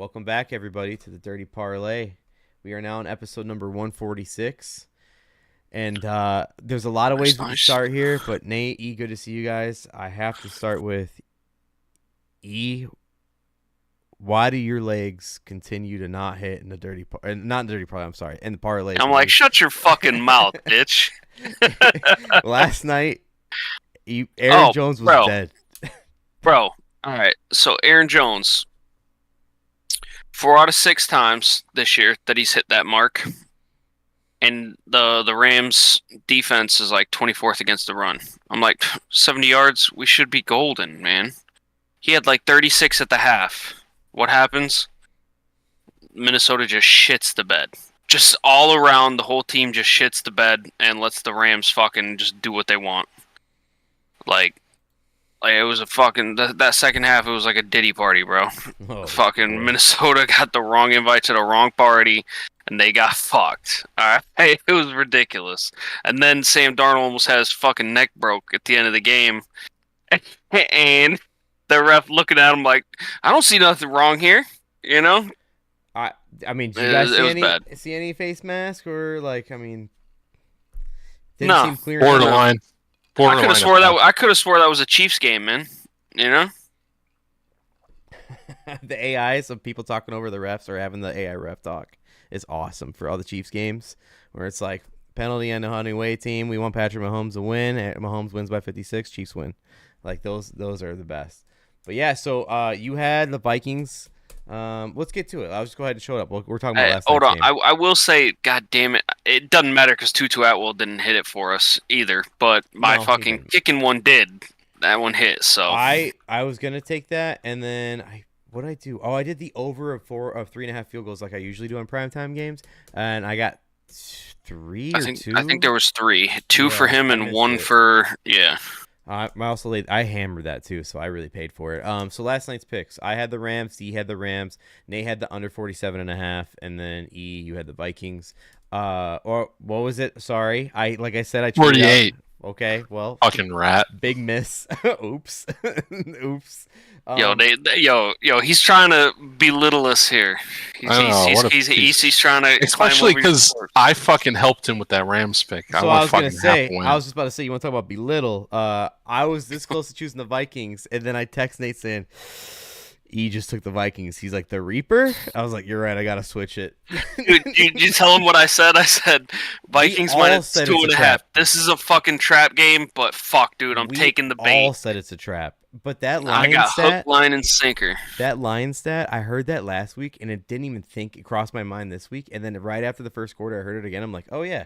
Welcome back, everybody, to the Dirty Parlay. We are now on episode number 146. And there's a lot of ways we can start here, but Nate, E, good to see you guys. I have to start with E. Why do your legs continue to not hit in the dirty not in the dirty parlay, I'm sorry, in the parlay? I'm like, shut your fucking mouth, bitch. Last night, Aaron Jones was dead. Bro, all right. So Aaron Jones, 4 out of 6 times this year that he's hit that mark, and the Rams defense is like 24th against the run. I'm like, 70 yards, we should be golden, man. He had like 36 at the half. What happens? Minnesota just shits the bed. Just all around, the whole team just shits the bed and lets the Rams fucking just do what they want. Like it was a fucking that second half. It was like a Diddy party, bro. Oh, fucking boy. Minnesota got the wrong invite to the wrong party, and they got fucked. All right, it was ridiculous. And then Sam Darnold almost had his fucking neck broke at the end of the game, and the ref looking at him like, I don't see nothing wrong here, you know. I mean, did you guys see any face mask or like? I mean, didn't seem clear. Borderline. I could have swore that was a Chiefs game, man. You know. The AIs of people talking over the refs or having the AI ref talk is awesome for all the Chiefs games where it's like penalty on the Honeyway team. We want Patrick Mahomes to win. Mahomes wins by 56. Chiefs win. Like those are the best. But yeah, so you had the Vikings. Let's get to it. I'll just go ahead and show it up. We're talking about last hold on. Game. I will say, God damn it, it doesn't matter because Tutu Atwell didn't hit it for us either. But my fucking kicking one did. That one hit. So I was gonna take that, and then what did I do? Oh, I did the over of 3.5 field goals like I usually do on primetime games, and I got 3 or 2. I think there was 3, 2 for him and 1 for I hammered that too, so I really paid for it. So last night's picks, I had the Rams, D had the Rams, Nate had the under 47.5, and then E, you had the Vikings. Or what was it? Sorry, I 48. Okay, well, fucking rat. Big miss. Oops. Oops. He's trying to belittle us here. He's trying to, especially because I fucking helped him with that Rams pick. So I was just about to say, you want to talk about belittle? I was this close to choosing the Vikings, and then I text Nate saying, "E just took the Vikings." He's like, "The Reaper?" I was like, "You're right. I gotta switch it." Dude, you tell him what I said. I said Vikings minus 2.5. This is a fucking trap game, but fuck, dude, I'm taking the bait. All said it's a trap. But that line I got stat, hook, line, and sinker. That line stat, I heard that last week, and it didn't even it crossed my mind this week. And then right after the first quarter, I heard it again. I'm like, oh yeah,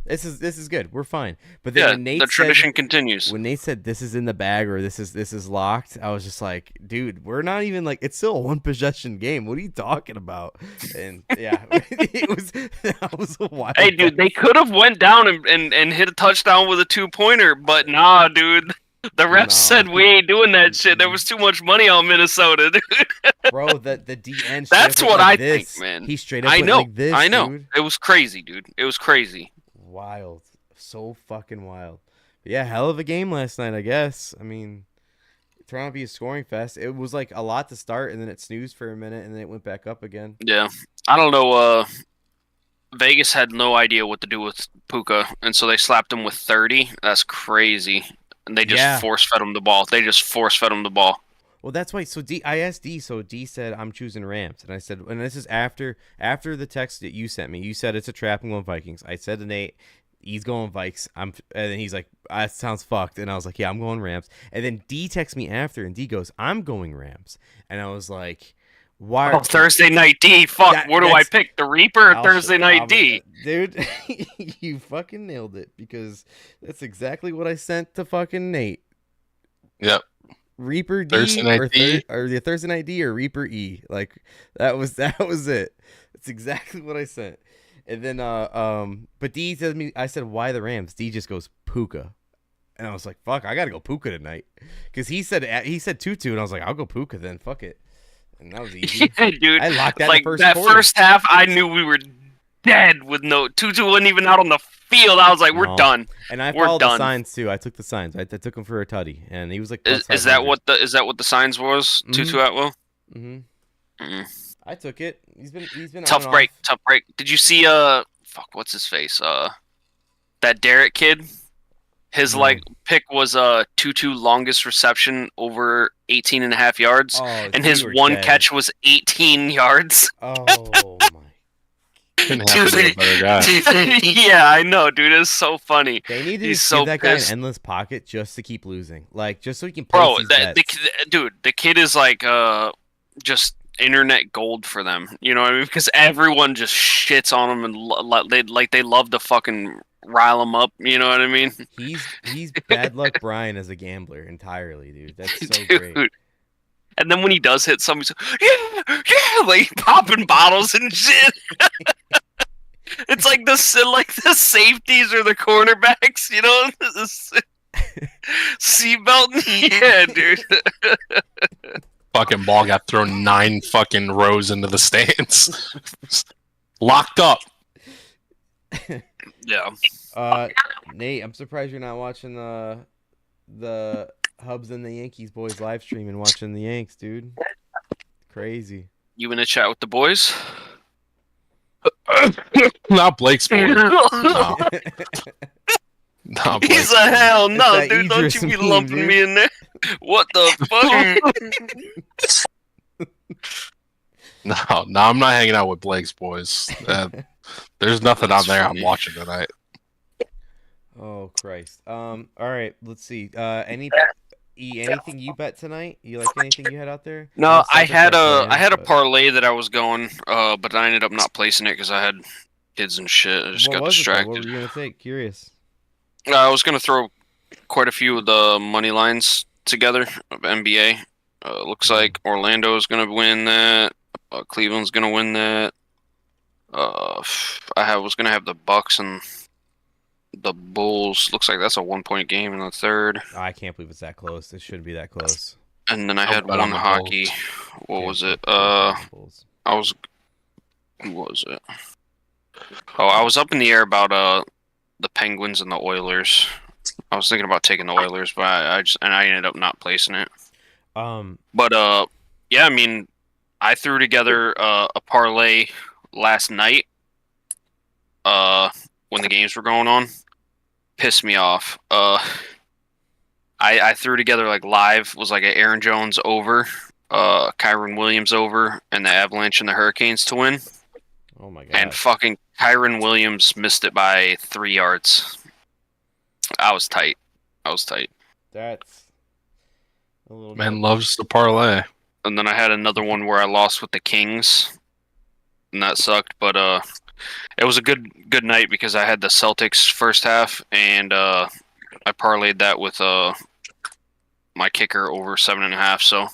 this is good. We're fine. But then when Nate tradition continues. When Nate said this is in the bag or this is locked, I was just like, dude, we're not even like, it's still a 1 possession game. What are you talking about? And yeah, that was a wild. Hey, dude, they could have went down and hit a touchdown with a 2-pointer, but nah, dude. The refs said we ain't doing that shit. There was too much money on Minnesota, dude. Bro, the DN. That's what I think, man. He straight up went like this. I know. Dude. It was crazy, dude. It was crazy. Wild, so fucking wild. But yeah, hell of a game last night, I guess. I mean, it turned out to be a scoring fest. It was like a lot to start, and then it snoozed for a minute, and then it went back up again. Yeah, I don't know. Vegas had no idea what to do with Puka, and so they slapped him with 30. That's crazy. And they just force-fed him the ball. Well, that's why. So I asked D. So D said, I'm choosing Rams. And I said, and this is after the text that you sent me. You said it's a trap. I'm going Vikings. I said to Nate, he's going Vikes. And then he's like, that sounds fucked. And I was like, yeah, I'm going Rams. And then D texts me after, and D goes, I'm going Rams. And I was like, why? Oh, Thursday night D. Fuck. What do I pick? The Reaper or Thursday night D? Dude, you fucking nailed it because that's exactly what I sent to fucking Nate. Yep. Reaper D or the Thursday night D or Reaper E. Like that was it. That's exactly what I sent. And then but D tells me, I said, why the Rams? D just goes Puka. And I was like, fuck, I gotta go Puka tonight. Because he said Tutu, and I was like, I'll go Puka then. Fuck it. And that was easy. Yeah, dude. I locked that like in the first that quarter. First half, I knew we were dead with no Tutu wasn't even out on the field. I was like, we're done. And I followed the signs too. I took the signs. I took him for a tutty, and he was like, is that what the signs was? Mm-hmm. Tutu Atwell. Mm-hmm. I took it. He's been Tough on and break. off. Tough break. Did you see what's his face? That Derek kid? His No. pick was Tutu longest reception over 18 and a half yards. Oh, and you his were one dead. catch was 18 yards. Oh my. Couldn't have been a better guy. Yeah, I know, dude. It's so funny. They need to He's just so give that guy an pissed. endless pocket just to keep losing. Like, just so he can place Bro, these bets. dude, the kid is just internet gold for them. You know what I mean? Because everyone just shits on him and they love to fucking rile him up. You know what I mean? He's bad luck Brian as a gambler entirely, dude. That's so Dude. great. And then when he does hit something, he's yeah, like popping bottles and shit. It's like the safeties or the cornerbacks, you know, seatbelt. Yeah, dude. Fucking ball got thrown 9 fucking rows into the stands. Locked up. Yeah. Nate, I'm surprised you're not watching the Hubs and the Yankees boys live stream and watching the Yanks, dude. Crazy. You in a chat with the boys? Not Blake's boy. No. Not Blake's He's a hell no, that dude. Don't Idris you be meme, lumping dude. me in there. What the fuck? No, I'm not hanging out with Blake's boys. There's nothing on there funny. I'm watching tonight. Oh Christ. All right. Let's see. Anything you bet tonight? You like anything you had out there? No, I Celtics had are a playing, parlay that I was going, but I ended up not placing it because I had kids and shit. I just What got was it, though? distracted. What were you gonna take? Curious. I was gonna throw quite a few of the money lines together of NBA. Looks like Orlando is gonna win that. Cleveland's gonna win that. Was gonna have the Bucks and the Bulls. Looks like that's a 1-point game in the third. Oh, I can't believe it's that close. It shouldn't be that close. And then I I'll had bet on one the hockey. Bulls. What was it? Bulls. Who was it? Oh, I was up in the air about the Penguins and the Oilers. I was thinking about taking the Oilers, but I ended up not placing it. But yeah, I mean, I threw together a parlay last night when the games were going on. Pissed me off. I threw together live was like an Aaron Jones over, Kyron Williams over, and the Avalanche and the Hurricanes to win. Oh my god. And fucking Kyron Williams missed it by 3 yards. I was tight. That's a little Man loves the parlay. And then I had another one where I lost with the Kings, and that sucked. But it was a good night because I had the Celtics first half, and I parlayed that with my kicker over 7.5. So,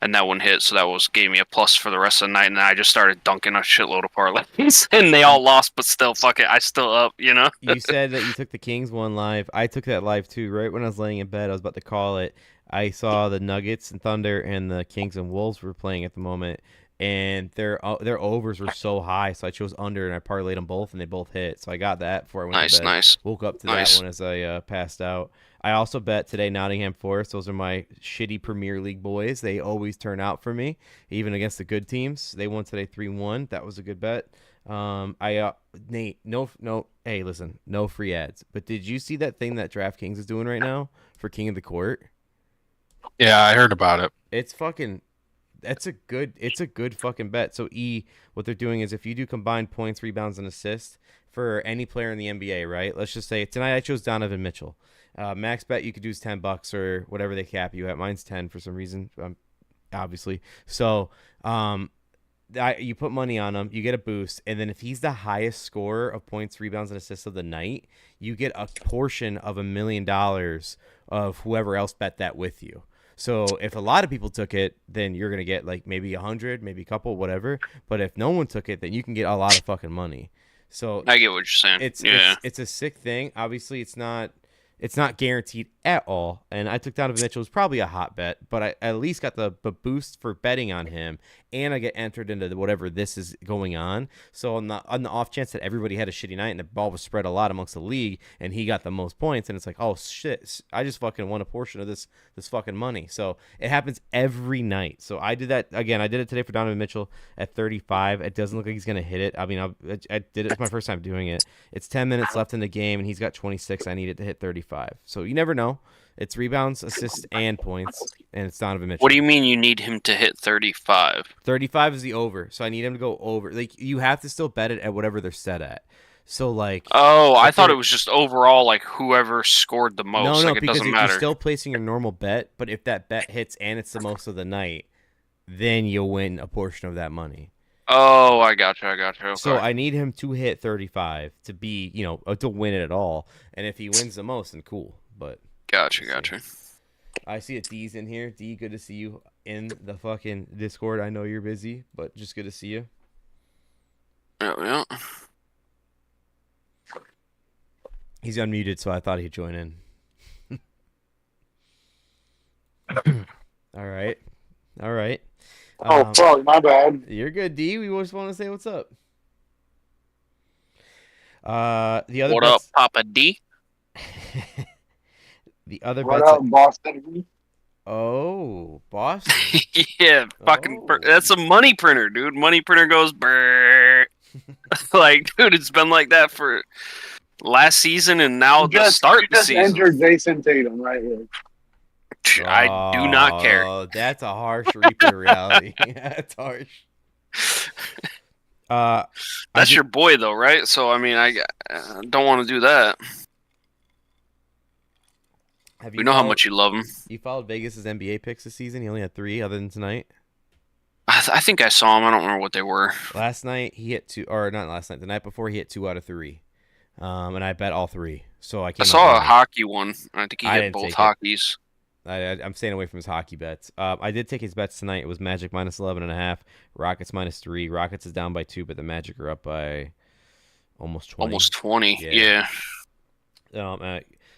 and that one hit, so that gave me a plus for the rest of the night. And then I just started dunking a shitload of parlays, and they all lost, but still, fuck it, I still up, you know. You said that you took the Kings one live. I took that live too. Right when I was laying in bed, I was about to call it. I saw the Nuggets and Thunder and the Kings and Wolves were playing at the moment, and their overs were so high, so I chose under and I parlayed them both, and they both hit. So I got that before I went to bed. Nice. Woke up to Nice. that one as I passed out. I also bet today Nottingham Forest. Those are my shitty Premier League boys. They always turn out for me, even against the good teams. They won today 3-1. That was a good bet. Nate, no. Hey, listen, no free ads. But did you see that thing that DraftKings is doing right now for King of the Court? Yeah, I heard about it. It's a good fucking bet. So what they're doing is if you do combined points, rebounds, and assists for any player in the NBA, right? Let's just say tonight I chose Donovan Mitchell. Max bet you could do is $10 or whatever they cap you at. Mine's 10 for some reason, obviously. So you put money on him, you get a boost, and then if he's the highest scorer of points, rebounds, and assists of the night, you get a portion of $1 million of whoever else bet that with you. So if a lot of people took it, then you're gonna get maybe 100, maybe a couple, whatever. But if no one took it, then you can get a lot of fucking money. So I get what you're saying. It's a sick thing. Obviously, it's not It's not guaranteed at all. And I took Donovan Mitchell. It was probably a hot bet, but I at least got the boost for betting on him, and I get entered into whatever this is going on. So on the off chance that everybody had a shitty night and the ball was spread a lot amongst the league, and he got the most points, and it's like, oh shit, I just fucking won a portion of this fucking money. So it happens every night. So I did that again. I did it today for Donovan Mitchell at 35. It doesn't look like he's gonna hit it. I mean, I did it. It's my first time doing it. It's 10 minutes left in the game, and he's got 26. I need it to hit 35. So you never know. It's rebounds, assists, and points, and it's Donovan Mitchell. What do you mean you need him to hit 35? 35 is the over, so I need him to go over. Like, you have to still bet it at whatever they're set at. So, like... Oh, I thought it was just overall, like, whoever scored the most. No, like, it doesn't matter. You're still placing your normal bet, but if that bet hits and it's the most of the night, then you'll win a portion of that money. Oh, I gotcha. Okay. So I need him to hit 35 to be, to win it at all. And if he wins the most, then cool. But Gotcha. I see a D's in here. D, good to see you in the fucking Discord. I know you're busy, but just good to see you. Yeah. He's unmuted, so I thought he'd join in. All right. Oh, fuck, my bad. You're good, D. We just want to say what's up. The other what up, Papa D? The other what up, Boston? Oh, Boston. Yeah, fucking. That's a money printer, dude. Money printer goes brrr. Like, dude, it's been like that for last season and now the start of the season. Entered Jason Tatum right here. I do not care. Oh, that's a harsh Reaper reality. That's harsh. That's your boy, though, right? So, I mean, I don't want to do that. We know how much you love him. You followed Vegas' NBA picks this season? He only had 3 other than tonight. I think I saw him. I don't remember what they were. Last night, he hit 2, or not last night, the night before, he hit 2 out of 3. And I bet all 3. So I saw a hockey one. I think he hit both hockeys. I'm staying away from his hockey bets. I did take his bets tonight. It was Magic -11.5, Rockets -3. Rockets is down by 2, but the Magic are up by almost 20. Almost 20, yeah.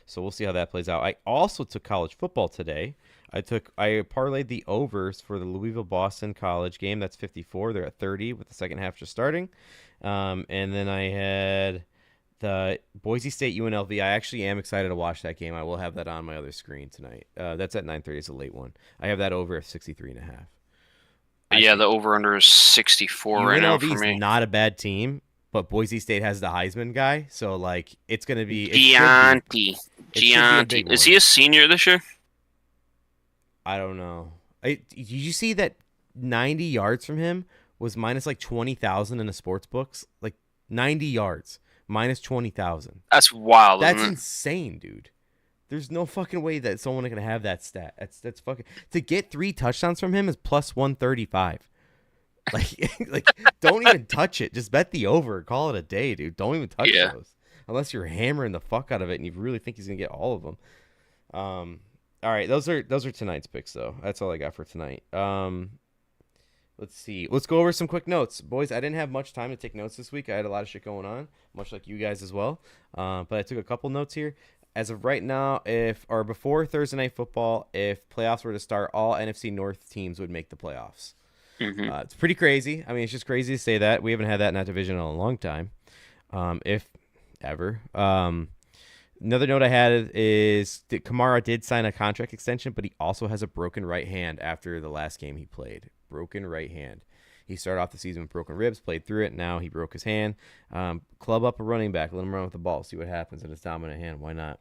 So we'll see how that plays out. I also took college football today. I parlayed the overs for the Louisville-Boston College game. That's 54. They're at 30 with the second half just starting. And then I had the Boise State UNLV. I actually am excited to watch that game. I will have that on my other screen tonight. That's at 9:30. It's a late one. I have that over at 63.5. Yeah, the over-under is 64 right now for me. UNLV is not a bad team, but Boise State has the Heisman guy, so like it's going to be Gianti. Is he a senior this year? I don't know. Did you see that 90 yards from him was minus like 20,000 in the sports books? Like 90 yards minus 20,000. That's wild. That's insane, dude. There's no fucking way that someone can have that stat. That's fucking to get 3 touchdowns from him is plus 135. Like don't even touch it. Just bet the over. Call it a day, dude. Don't even touch those unless you're hammering the fuck out of it and you really think he's gonna get all of them. All right, those are tonight's picks though. That's all I got for tonight. Let's see. Let's go over some quick notes, boys. I didn't have much time to take notes this week. I had a lot of shit going on, much like you guys as well. But I took a couple notes here. As of right now, before Thursday Night Football, if playoffs were to start, all NFC North teams would make the playoffs. Mm-hmm. It's pretty crazy. I mean, it's just crazy to say that. We haven't had that in that division in a long time, if ever. Another note I had is that Kamara did sign a contract extension, but he also has a broken right hand after the last game he played. Broken right hand. He started off the season with broken ribs, played through it. Now he broke his hand. Club up a running back. Let him run with the ball. See what happens in his dominant hand. Why not?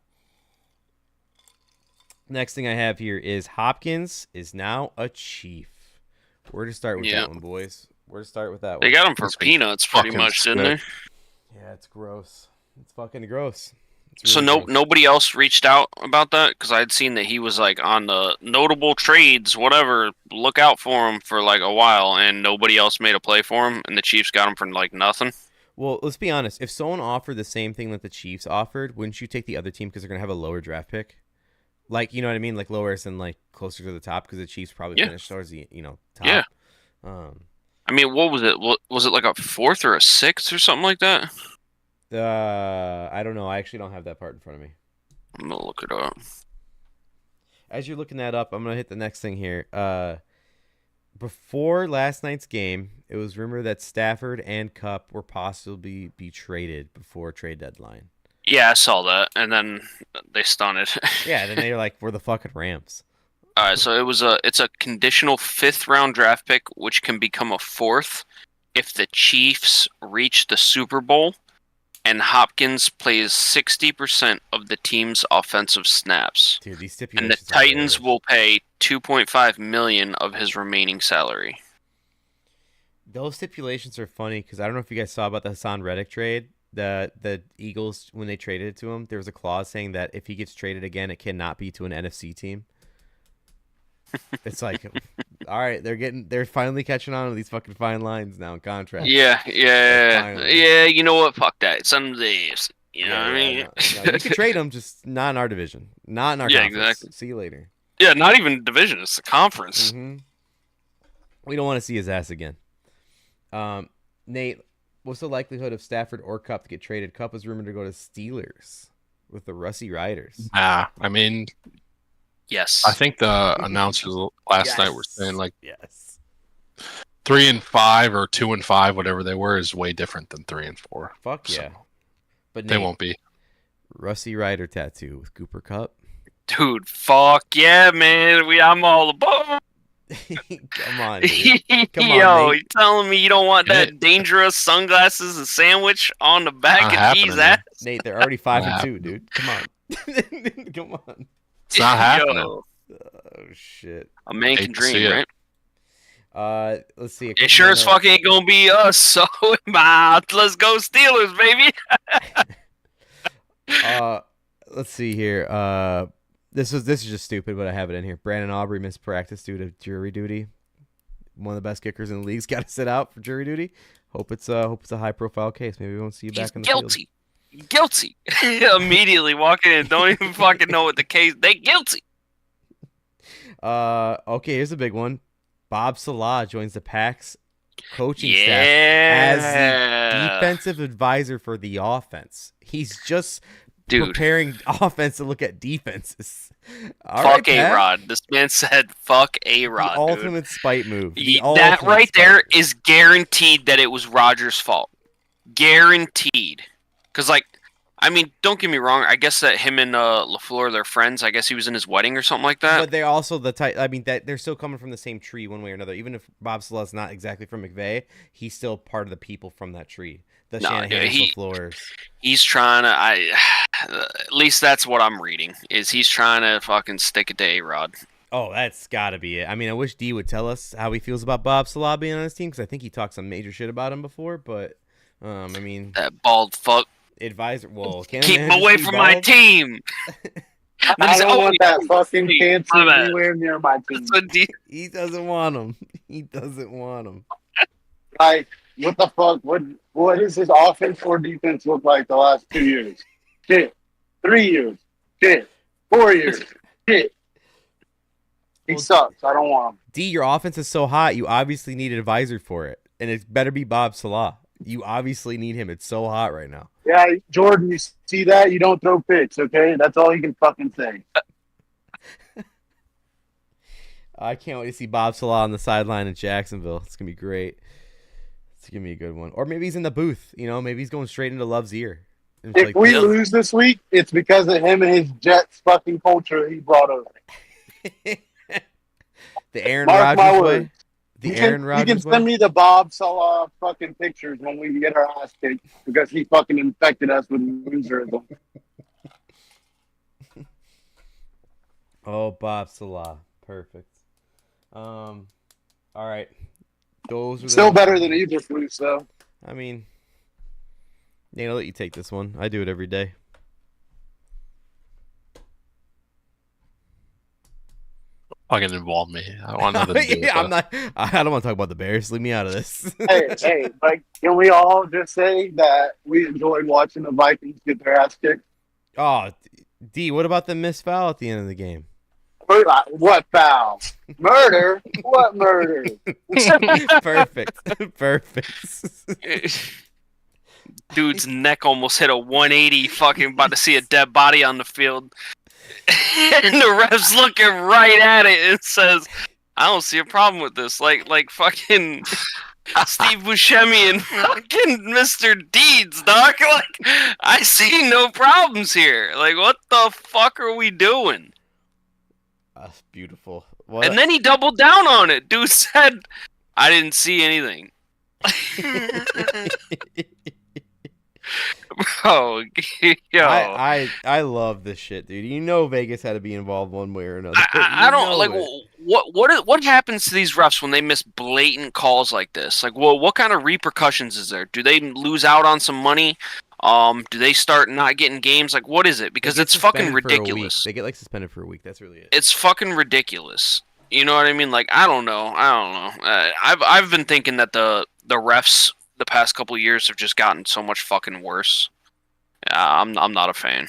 Next thing I have here is Hopkins is now a Chief. Where to start with that one, boys? Where to start with that one? They got him for peanuts pretty much, didn't they? Yeah, it's gross. It's fucking gross. So nobody else reached out about that? Because I'd seen that he was like on the notable trades, whatever, look out for him for like a while, and nobody else made a play for him, and the Chiefs got him for like nothing. Well, let's be honest. If someone offered the same thing that the Chiefs offered, wouldn't you take the other team because they're going to have a lower draft pick? Like, you know what I mean? Like lower and like closer to the top because the Chiefs probably finished towards the, top. Yeah. I mean, what was it? Was it like a 4th or a 6th or something like that? I don't know. I actually don't have that part in front of me. I'm gonna look it up. As you're looking that up, I'm gonna hit the next thing here. Before last night's game, it was rumored that Stafford and Kupp were possibly be traded before trade deadline. Yeah, I saw that, and then they stunned it. Yeah, then they were like, "We're the fucking Rams." All right, so it's a conditional 5th round draft pick, which can become a 4th if the Chiefs reach the Super Bowl and Hopkins plays 60% of the team's offensive snaps. Dude, these And stipulations. the Titans will pay $2.5 million of his remaining salary. Those stipulations are funny because I don't know if you guys saw about the Hassan Reddick trade. The Eagles, when they traded it to him, there was a clause saying that if he gets traded again, it cannot be to an NFC team. It's like, all right, they're finally catching on to these fucking fine lines now in contracts. Yeah. You know what? Fuck that. It's under the AFC. You know what I mean? No, you can trade them, just not in our division, not in our conference. Exactly. See you later. Yeah, not even division. It's the conference. Mm-hmm. We don't want to see his ass again. Nate, what's the likelihood of Stafford or Kupp to get traded? Kupp is rumored to go to Steelers with the Russie Riders. I mean, yes. I think the announcers last night were saying like, yes, 3-5 or 2-5, whatever they were, is way different than 3-4. Fuck yeah, but Nate, they won't be. Russie Rider tattoo with Cooper Kupp. Dude, fuck yeah, man. I'm all above. Come on, dude. Come on, yo, Nate. you telling me you don't want that dangerous sunglasses and sandwich on the back of D's ass? Nate, they're already 5-2, dude. Come on. Come on. It's not happening. Oh shit. A man can dream, right? Let's see. It sure as fuck ain't gonna be us, so let's go Steelers, baby. Let's see here. This is just stupid, but I have it in here. Brandon Aubrey missed practice due to jury duty. One of the best kickers in the league's got to sit out for jury duty. Hope it's a high profile case. Maybe we won't see you back in the field. Guilty. Immediately walking in, don't even fucking know what the case. They guilty. Okay, here's a big one. Bob Salah joins the Pac's coaching staff as the defensive advisor for the offense. He's just preparing offense to look at defenses. Fuck A-Rod. This man said fuck A-Rod. The ultimate spite move. That right there is guaranteed that it was Rodgers' fault. Guaranteed. Because, like, I mean, don't get me wrong. I guess that him and LaFleur, they're friends. I guess he was in his wedding or something like that. But they're also the type. I mean, that they're still coming from the same tree one way or another. Even if Bob Salah's not exactly from McVay, he's still part of the people from that tree. The Shanahan's, LaFleurs. He's trying to. At least that's what I'm reading. Is he's trying to fucking stick it to A-Rod. Oh, that's got to be it. I mean, I wish D would tell us how he feels about Bob Salah being on his team because I think he talked some major shit about him before. But I mean, that bald fuck. Advisor, well, keep him away from my team. I don't want that fucking fancy anywhere near my team. He doesn't want him. He doesn't want him. Like, what the fuck? What does his offense or defense look like the last 2 years? Shit. 3 years. Shit. 4 years. Shit. He sucks. I don't want him. D, your offense is so hot. You obviously need an advisor for it, and it better be Bob Salah. You obviously need him. It's so hot right now. Yeah, Jordan, you see that? You don't throw picks, okay? That's all you can fucking say. I can't wait to see Bob Salah on the sideline in Jacksonville. It's going to be great. It's going to be a good one. Or maybe he's in the booth. You know, maybe he's going straight into Love's ear. If we lose this week, it's because of him and his Jets fucking culture he brought over. The Aaron Rodgers way. You can send me the Bob Salah fucking pictures when we get our ass kicked because he fucking infected us with loserism. Oh, Bob Salah. Perfect. All right. Those are still better than Eberflus, though. I mean, Nate, I'll let you take this one. I do it every day. Fucking involve me. I want nothing to do with I don't want to talk about the Bears. Leave me out of this. hey, like, can we all just say that we enjoyed watching the Vikings get their ass kicked? Oh, D, what about the missed foul at the end of the game? What foul? Murder? What murder? Perfect. Dude's neck almost hit a 180. Fucking about to see a dead body on the field, and the ref's looking right at it and says, "I don't see a problem with this." Like fucking Steve Buscemi and fucking Mr. Deeds, dog. Like, I see no problems here. Like, what the fuck are we doing? That's beautiful. What? And then he doubled down on it. Dude said, "I didn't see anything." Bro, yo. I love this shit, dude. You know Vegas had to be involved one way or another. I don't like what happens to these refs when they miss blatant calls like this? Like, well, what kind of repercussions is there? Do they lose out on some money? Do they start not getting games? Like, what is it? Because it's fucking ridiculous. They get like suspended for a week. That's really it. It's fucking ridiculous. You know what I mean? Like, I don't know. I've been thinking that the refs the past couple of years have just gotten so much fucking worse. I'm not a fan.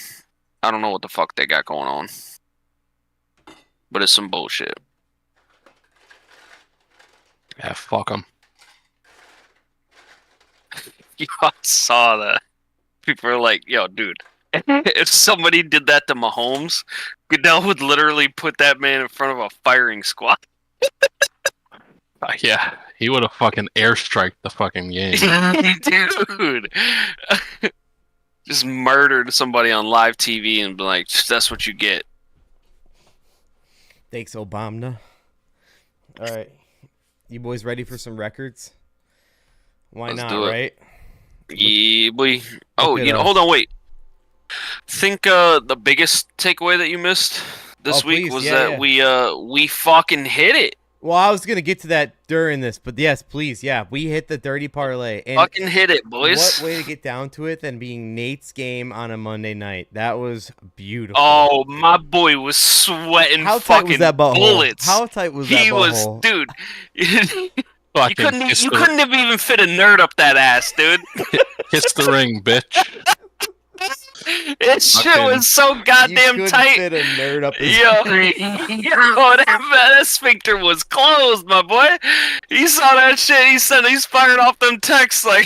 I don't know what the fuck they got going on, but it's some bullshit. Yeah, fuck them. I saw that. People are like, "Yo, dude, if somebody did that to Mahomes, Goodell would literally put that man in front of a firing squad." Yeah, he would have fucking airstriked the fucking game. Dude. Just murdered somebody on live TV and be like, "That's what you get." Thanks, Obama. All right. You boys ready for some records? Why Let's not, do it. right? Yeah, boy. Oh, hold on, wait. Think the biggest takeaway that you missed this week was that we fucking hit it. Well, I was gonna get to that during this, but yes, please, yeah, we hit the dirty parlay. And fucking hit it, boys! What way to get down to it than being Nate's game on a Monday night? That was beautiful. Oh, my boy was sweating. How tight was that butthole? Bullets. How tight was that butthole? Dude. You couldn't have even fit a nerd up that ass, dude. Kiss the ring, bitch. It shit was so goddamn tight. Fit a nerd up yo, that sphincter was closed, my boy. He saw that shit. He said he's firing off them texts like.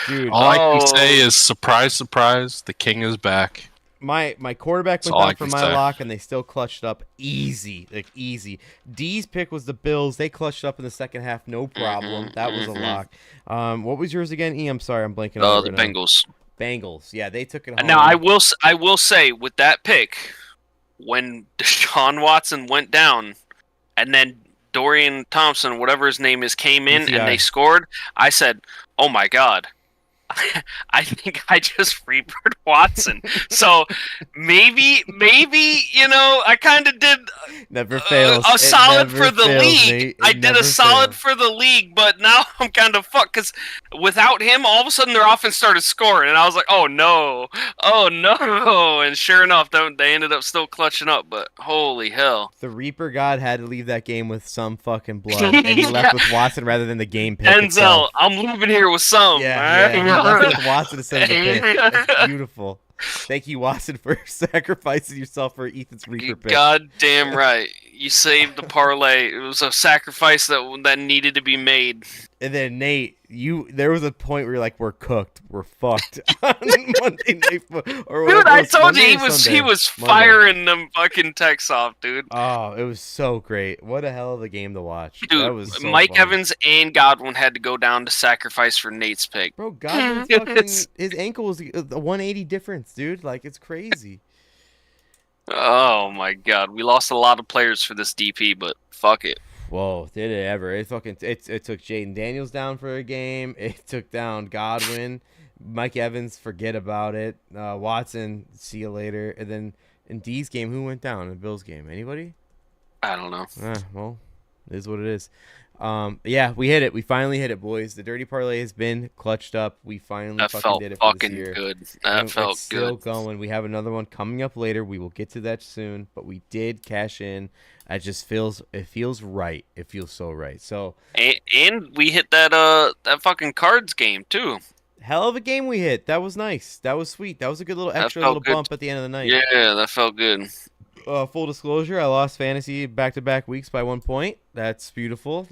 Dude, all I can say is surprise, surprise. The king is back. My quarterback went down for my lock, and they still clutched up easy, like easy. D's pick was the Bills. They clutched up in the second half, no problem. That was a lock. What was yours again, E? I'm sorry, I'm blanking. The Bengals. Bengals, yeah, they took it home. Now I will say with that pick, when Deshaun Watson went down, and then Dorian Thompson, whatever his name is, came in and they scored, I said, "Oh my god." I think I just reapered Watson. So maybe I kind of did never fails. A solid for the league. I did a solid for the league, but now I'm kind of fucked because without him, all of a sudden their offense started scoring, and I was like, oh no, and sure enough, they ended up still clutching up. But holy hell, the Reaper God had to leave that game with some fucking blood, and he left with Watson rather than the game pick. Denzel, itself. I'm leaving here with some. Yeah. Left with Watson instead of the pick. That's beautiful. Thank you, Watson, for sacrificing yourself for Ethan's Reaper pick. God damn right. You saved the parlay. It was a sacrifice that needed to be made. And then Nate, there was a point where you're like, we're cooked, we're fucked on Monday Night Football. Dude, I told you he was firing them fucking texts off, dude. Oh, it was so great. What a hell of a game to watch. Dude, that was so Mike fun. Evans and Godwin had to go down to sacrifice for Nate's pick. Bro, Godwin's fucking his ankle was a 180 difference, dude. Like, it's crazy. Oh my god, we lost a lot of players for this DP, but fuck it. Whoa, did it ever? It took Jaden Daniels down for a game. It took down Godwin. Mike Evans, forget about it. Watson, see you later. And then in D's game, who went down in the Bills game? Anybody? I don't know. Well, it is what it is. Yeah, we hit it. We finally hit it, boys. The dirty parlay has been clutched up. We finally did it for this year. Good. That felt it's still good. Going. We have another one coming up later. We will get to that soon. But we did cash in. It just feels right. It feels so right. So and we hit that fucking cards game too. Hell of a game we hit. That was nice. That was sweet. That was a good little extra little bump at the end of the night. Yeah, that felt good. Full disclosure, I lost fantasy back-to-back weeks by 1 point. That's beautiful.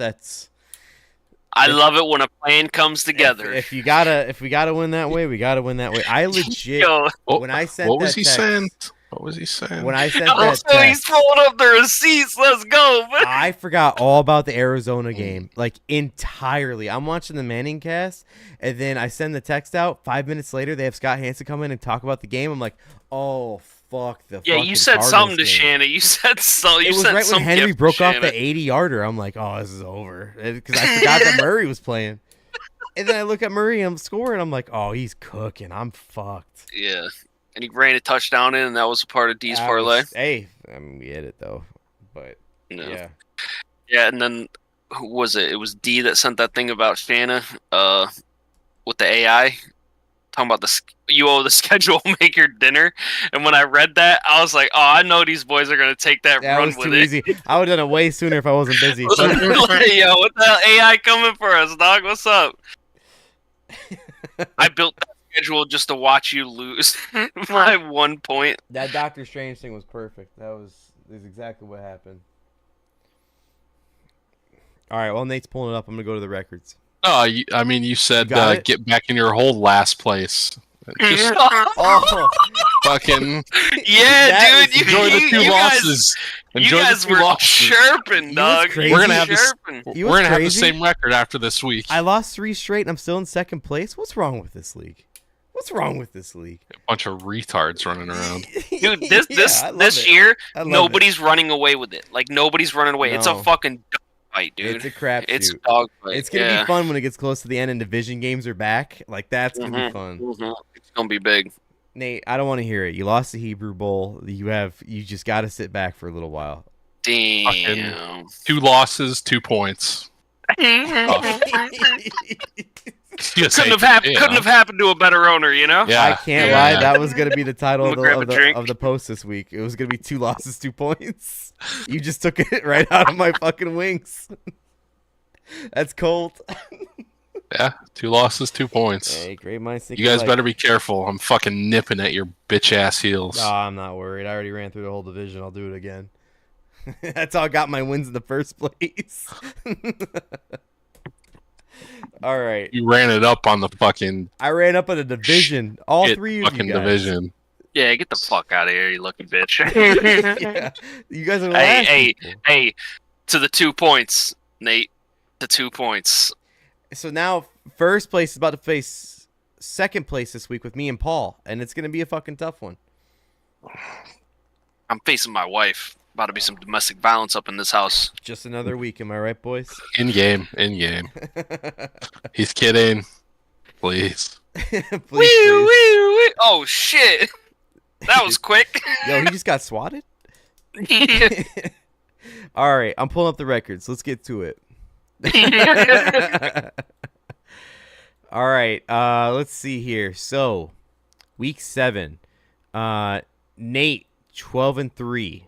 I love it when a plan comes together. If we gotta win that way, we gotta win that way. I legit Yo, when I sent what was that he text, saying? What was he saying? when I sent that also, he's text, pulling up the receipts. Let's go. I forgot all about the Arizona game, like entirely. I'm watching the Manning cast, and then I send the text out. 5 minutes later, they have Scott Hansen come in and talk about the game. I'm like, oh fuck the. Yeah, you said Cardinals something to game. Shanna. You said something. It was right when Henry broke off the 80-yarder. I'm like, oh, this is over, because I forgot that Murray was playing. And then I look at Murray and I'm scoring. I'm like, oh, he's cooking. I'm fucked. Yeah. And he ran a touchdown in, and that was a part of D's parlay. Hey, I mean, we hit it, though. But, No. yeah. Yeah, and then, who was it? It was D that sent that thing about Shanna with the AI. Talking about you owe the schedule, make your dinner. And when I read that, I was like, oh, I know these boys are going to take that run was with too it. easy. I would have done it way sooner if I wasn't busy. Yo, what the hell? AI coming for us, dog? What's up? I built that schedule just to watch you lose by 1 point. That Doctor Strange thing was perfect. That was exactly what happened. All right, well, Nate's pulling it up. I'm going to go to the records. Oh, you said get back in your whole last place. Just Oh, fucking yeah, dude. enjoy the two losses. You guys were chirping, dog. crazy. We're gonna have the same record after this week. I lost 3 straight, and I'm still in second place. What's wrong with this league? What's wrong with this league? A bunch of retards running around. Dude, this year, nobody's running away with it. Like, nobody's running away. No. It's a fucking dogfight, dude. It's a crapshoot. It's a dogfight. It's gonna be fun when it gets close to the end and division games are back. Like, that's gonna be fun. It's gonna be big. Nate, I don't want to hear it. You lost the Hebrew Bowl. You just got to sit back for a little while. Damn. Fucking 2 losses, 2 points. Couldn't have happened to a better owner, you know? Yeah. I can't lie. That was going to be the title of the post this week. It was going to be 2 losses, 2 points. You just took it right out of my fucking wings. That's cold. Yeah, 2 losses, 2 points. Hey, great minds think you guys alike. better be careful. I'm fucking nipping at your bitch ass heels. Oh, I'm not worried. I already ran through the whole division. I'll do it again. That's how I got my wins in the first place. All right. You ran it up on the fucking. I ran up on a division. All 3 of fucking you guys. division. Yeah, get the fuck out of here, you lucky bitch. Yeah. You guys are the last people. Hey, to the 2 points, Nate. The 2 points. So now first place is about to face second place this week with me and Paul, and it's going to be a fucking tough one. I'm facing my wife. About to be some domestic violence up in this house. Just another week, am I right, boys? In game. He's kidding. Please. Please. Wee. Oh, shit. That was quick. Yo, he just got swatted? All right, I'm pulling up the records. Let's get to it. All right, let's see here. So, week 7, Nate 12-3,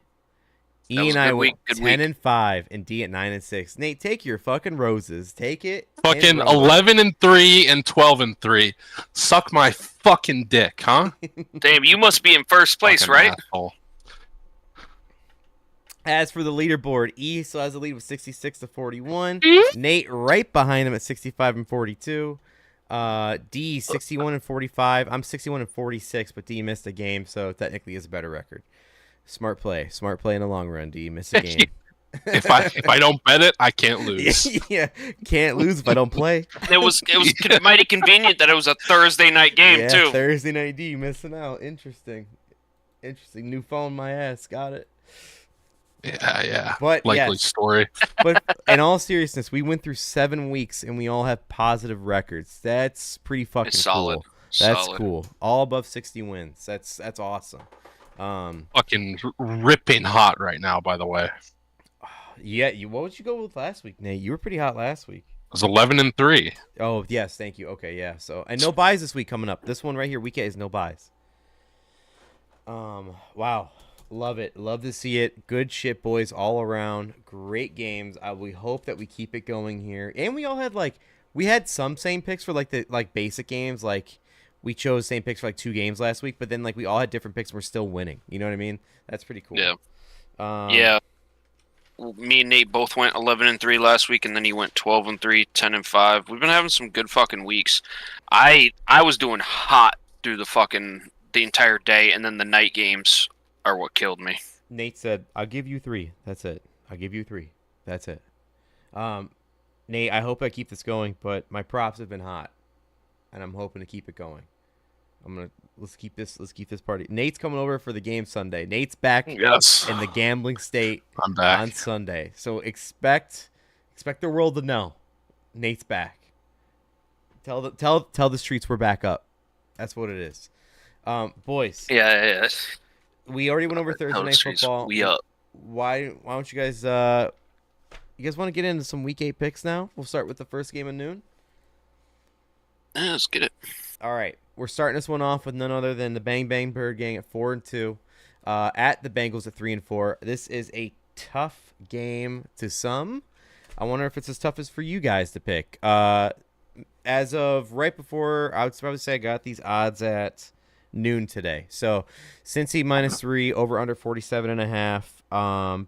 E and I went 10-5, and D at 9-6. Nate, take your fucking roses. Take it. Fucking 11-3 and 12-3. Suck my fucking dick, huh? Damn, you must be in first place, Fucking right? asshole. As for the leaderboard, E still has the lead with 66-41. Nate right behind him at 65-42. D 61-45. I'm 61-46, but D missed a game, so technically it's a better record. Smart play in the long run. D miss a game. If I don't bet it, I can't lose. Yeah, can't lose if I don't play. It was mighty convenient that it was a Thursday night game too. Thursday night D missing out. Interesting. New phone, my ass. Got it. Yeah. But likely story. But in all seriousness, we went through 7 weeks and we all have positive records. That's pretty fucking It's solid. cool. That's cool. All above 60 wins. That's awesome. Fucking ripping hot right now, by the way. Yeah, what would you go with last week, Nate? You were pretty hot last week. It was 11-3. Oh, yes, thank you. Okay, yeah. So, and no buys this week coming up. This one right here, week 8 is no buys. Wow. Love it. Love to see it. Good shit, boys, all around. Great games. We hope that we keep it going here. And we all had we had some same picks for the basic games. Like we chose same picks for 2 games last week, but then we all had different picks and we're still winning. You know what I mean? That's pretty cool. Yeah. Yeah. me and Nate both went 11-3 last week, and then he went 12-3, 10-5. We've been having some good fucking weeks. I was doing hot through the entire day, and then the night games are what killed me. Nate said, "I'll give you 3. That's it. I'll give you 3. That's it." Nate, I hope I keep this going, but my props have been hot, and I'm hoping to keep it going. Let's keep this party. Nate's coming over for the game Sunday. Nate's back in the gambling state I'm back on Sunday. So expect the world to know Nate's back. Tell the streets we're back up. That's what it is. Boys. Yeah. We already went over Thursday night football. We up. Why don't you guys want to get into some week 8 picks now? We'll start with the first game of noon. Yeah, let's get it. All right. We're starting this one off with none other than the Bang Bang Bird Gang at 4-2, at the Bengals at 3-4. This is a tough game to some. I wonder if it's as tough as for you guys to pick. As of right before, I would probably say I got these odds at noon today. So Cincy -3, over under 47.5.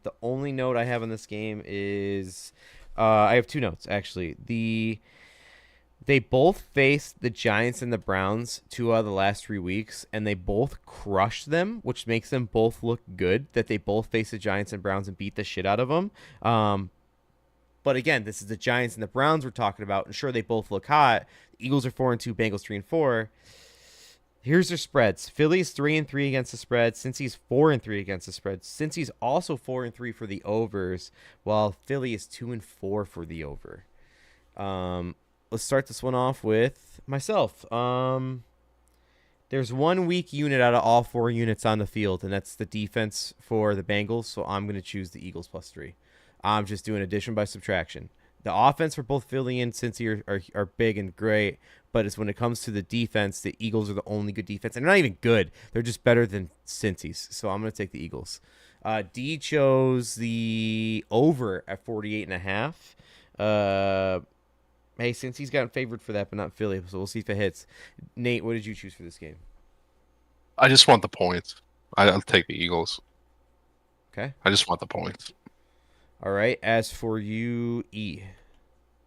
The only note I have on this game is I have 2 notes actually. They both faced the Giants and the Browns 2 out of the last 3 weeks, and they both crushed them, which makes them both look good, that they both faced the Giants and Browns and beat the shit out of them. But again, this is the Giants and the Browns we're talking about, and sure, they both look hot. The Eagles are 4-2, Bengals 3-4. Here's their spreads. Philly's 3-3 against the spread. Cincy's 4-3 against the spread. Cincy's also 4-3 for the overs, while Philly is 2-4 for the over. Let's start this one off with myself. There's one weak unit out of all 4 units on the field, and that's the defense for the Bengals, so I'm going to choose the Eagles +3. I'm just doing addition by subtraction. The offense for both Philly and Cincy are big and great, but it's when it comes to the defense, the Eagles are the only good defense. And they're not even good. They're just better than Cincy's, so I'm going to take the Eagles. D chose the over at 48.5. Hey, since he's gotten favored for that, but not Philly, so we'll see if it hits. Nate, what did you choose for this game? I just want the points. I'll take the Eagles. Okay. I just want the points. All right. As for you, E.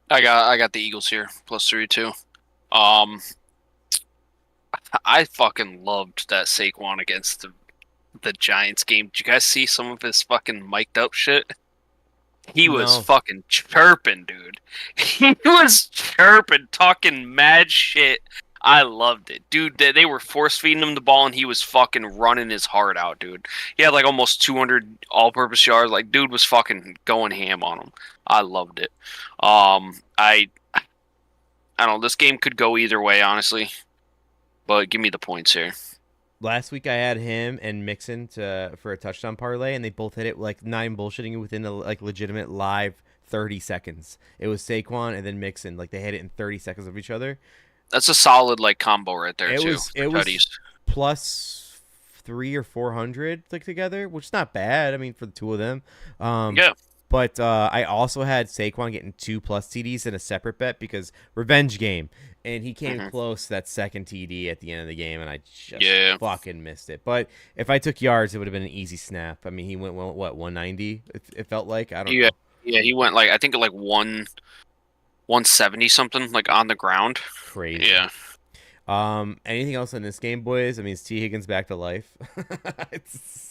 I got the Eagles here, +3 too. I fucking loved that Saquon against the Giants game. Did you guys see some of his fucking mic'd up shit? He was fucking chirping, dude. He was chirping, talking mad shit. I loved it. Dude, they were force-feeding him the ball, and he was fucking running his heart out, dude. He had like almost 200 all-purpose yards. Like, dude was fucking going ham on him. I loved it. I don't know. This game could go either way, honestly. But give me the points here. Last week I had him and Mixon for a touchdown parlay, and they both hit it like not even bullshitting within a like legitimate live 30 seconds. It was Saquon and then Mixon. Like they hit it in 30 seconds of each other. That's a solid like combo right there it too. It was plus 300 or 400 like together, which is not bad. I mean for the 2 of them. Yeah. But I also had Saquon getting 2+ TDs in a separate bet because revenge game. And he came close to that second TD at the end of the game, and I just fucking missed it. But if I took yards, it would have been an easy snap. I mean, he went, what, 190? It felt like? I don't know. Yeah, he went, like, I think, like 170 something, like, on the ground. Crazy. Yeah. Anything else in this game, boys? I mean, is T. Higgins back to life?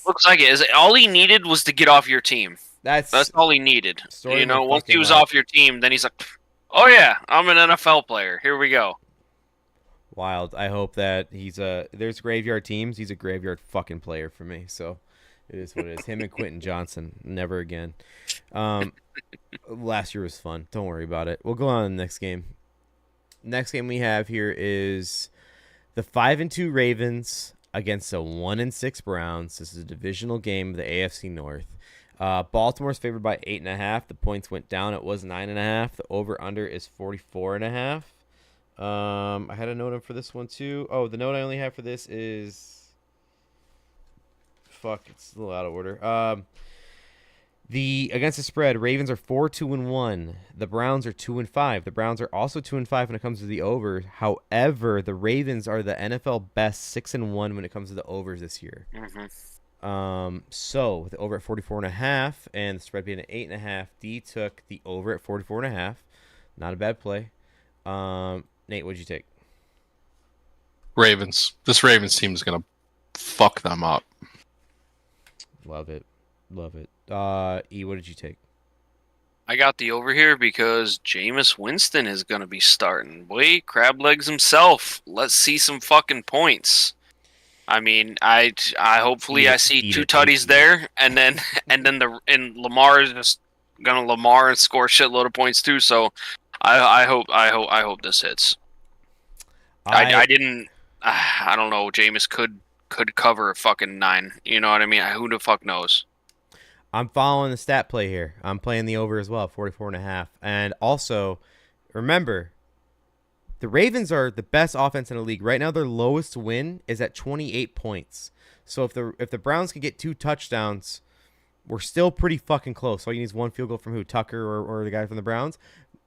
Looks like it. All he needed was to get off your team. That's all he needed. You know, once he was off your team, then he's like, oh yeah, I'm an NFL player. Here we go. Wild. I hope that there's graveyard teams. He's a graveyard fucking player for me. So it is what it is. Him and Quentin Johnson. Never again. Last year was fun. Don't worry about it. We'll go on to the next game. Next game we have here is the 5-2 Ravens against the 1-6 Browns. This is a divisional game of the AFC North. Baltimore's favored by 8.5. The points went down. It was 9.5. The over/under is 44.5. I had a note for this one too. Oh, the note I only have for this is it's a little out of order. Against the spread, Ravens are 4-2-1. The Browns are 2-5. The Browns are also 2-5 when it comes to the over. However, the Ravens are the NFL best 6-1 when it comes to the overs this year. So with the over at 44.5 and the spread being at 8.5, D took the over at 44.5. Not a bad play. Nate, what'd you take? Ravens. This Ravens team is gonna fuck them up. Love it. E, what did you take? I got the over here because Jameis Winston is going to be starting. Boy, crab legs himself. Let's see some fucking points. I mean, I hopefully I see two tutties there, and then Lamar is just gonna Lamar and score a shitload of points too. So I hope this hits. I don't know. Jameis could cover a fucking 9. You know what I mean? Who the fuck knows? I'm following the stat play here. I'm playing the over as well, 44.5. And also, remember, the Ravens are the best offense in the league. Right now, their lowest win is at 28 points. So if the Browns can get 2 touchdowns, we're still pretty fucking close. All you need is 1 field goal from who? Tucker or the guy from the Browns?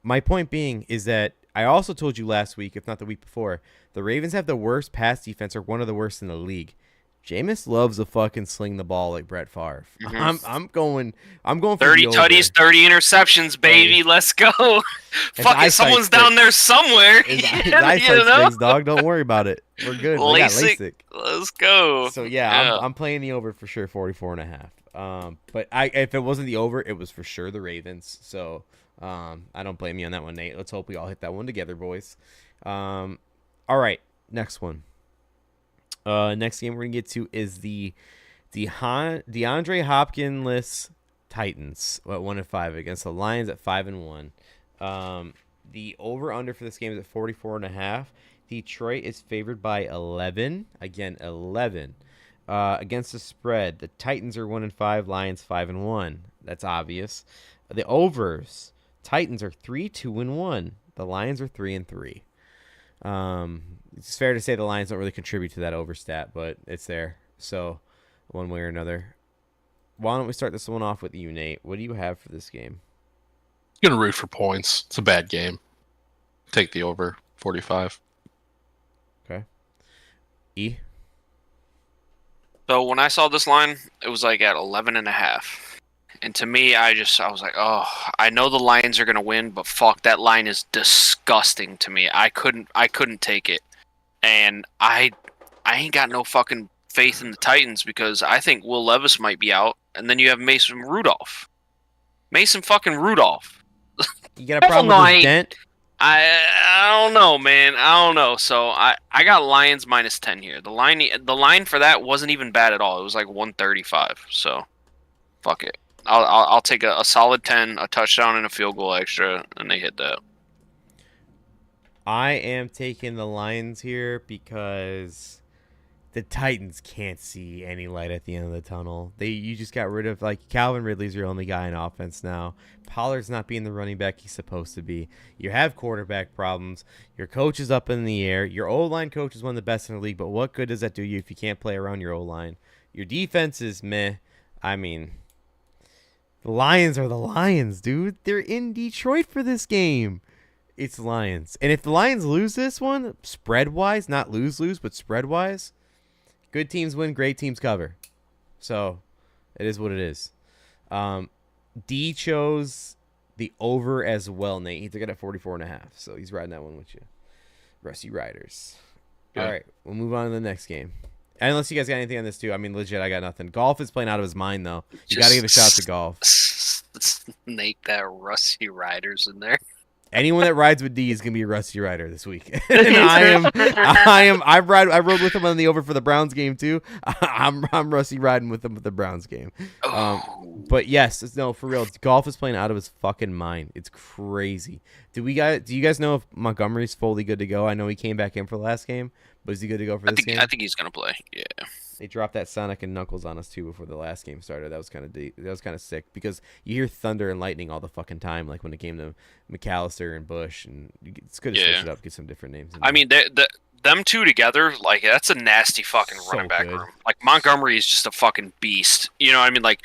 My point being is that I also told you last week, if not the week before, the Ravens have the worst pass defense or one of the worst in the league. Jameis loves to fucking sling the ball like Brett Favre. Mm-hmm. I'm going for 30 tutties, 30 interceptions, baby. Hey. Let's go. Fuck it, someone's down there somewhere. His eyesight stinks, dog. Don't worry about it. We're good. We got LASIK. Let's go. So yeah. I'm playing the over for sure, 44.5. But if it wasn't the over, it was for sure the Ravens. So I don't blame you on that one, Nate. Let's hope we all hit that one together, boys. All right, next one. Next game we're gonna get to is the DeAndre Hopkins-less Titans at 1-5 against the Lions at 5-1. The over/under for this game is at 44.5. Detroit is favored by 11. Again, 11. Against the spread, the Titans are 1-5, Lions 5-1. That's obvious. The overs, Titans are 3-2-1. The Lions are 3-3. It's fair to say the Lions don't really contribute to that over stat, but it's there. So, one way or another. Why don't we start this one off with you, Nate? What do you have for this game? I'm going to root for points. It's a bad game. Take the over, 45. Okay. E? So, when I saw this line, it was like at 11.5. And to me, I was like, oh, I know the Lions are going to win, but fuck, that line is disgusting to me. I couldn't take it. And I ain't got no fucking faith in the Titans because I think Will Levis might be out. And then you have Mason Rudolph. Mason fucking Rudolph. You got a problem with his dent? I don't know, man. I don't know. So I got Lions -10 here. The line for that wasn't even bad at all. It was like 135. So fuck it. I'll take a solid 10, a touchdown, and a field goal extra, and they hit that. I am taking the Lions here because the Titans can't see any light at the end of the tunnel. You just got rid of, like, Calvin Ridley's your only guy in offense now. Pollard's not being the running back he's supposed to be. You have quarterback problems. Your coach is up in the air. Your O-line coach is one of the best in the league, but what good does that do you if you can't play around your O-line? Your defense is meh. I mean, the Lions are the Lions, dude. They're in Detroit for this game. It's Lions. And if the Lions lose this one, spread-wise, not lose-lose, but spread-wise, good teams win, great teams cover. So, it is what it is. D chose the over as well, Nate. He took it at 44.5, so he's riding that one with you. Rusty Riders. Good. All right, we'll move on to the next game. And unless you guys got anything on this, too. I mean, legit, I got nothing. Golf is playing out of his mind, though. You got to give a shout to golf. Snake that Rusty Riders in there. Anyone that rides with D is gonna be a Rusty Rider this week. And I rode with him on the over for the Browns game too. I'm Rusty riding with him with the Browns game. But yes, no, for real, golf is playing out of his fucking mind. It's crazy. Do you guys know if Montgomery's fully good to go? I know he came back in for the last game, but is he good to go for this game? I think he's gonna play. Yeah. They dropped that Sonic and Knuckles on us too before the last game started. That was kind of sick because you hear thunder and lightning all the fucking time. Like when it came to McAllister and Bush, and it's good to switch it up, get some different names. I mean, them two together, like that's a nasty fucking running back room. Like Montgomery is just a fucking beast. You know what I mean? Like,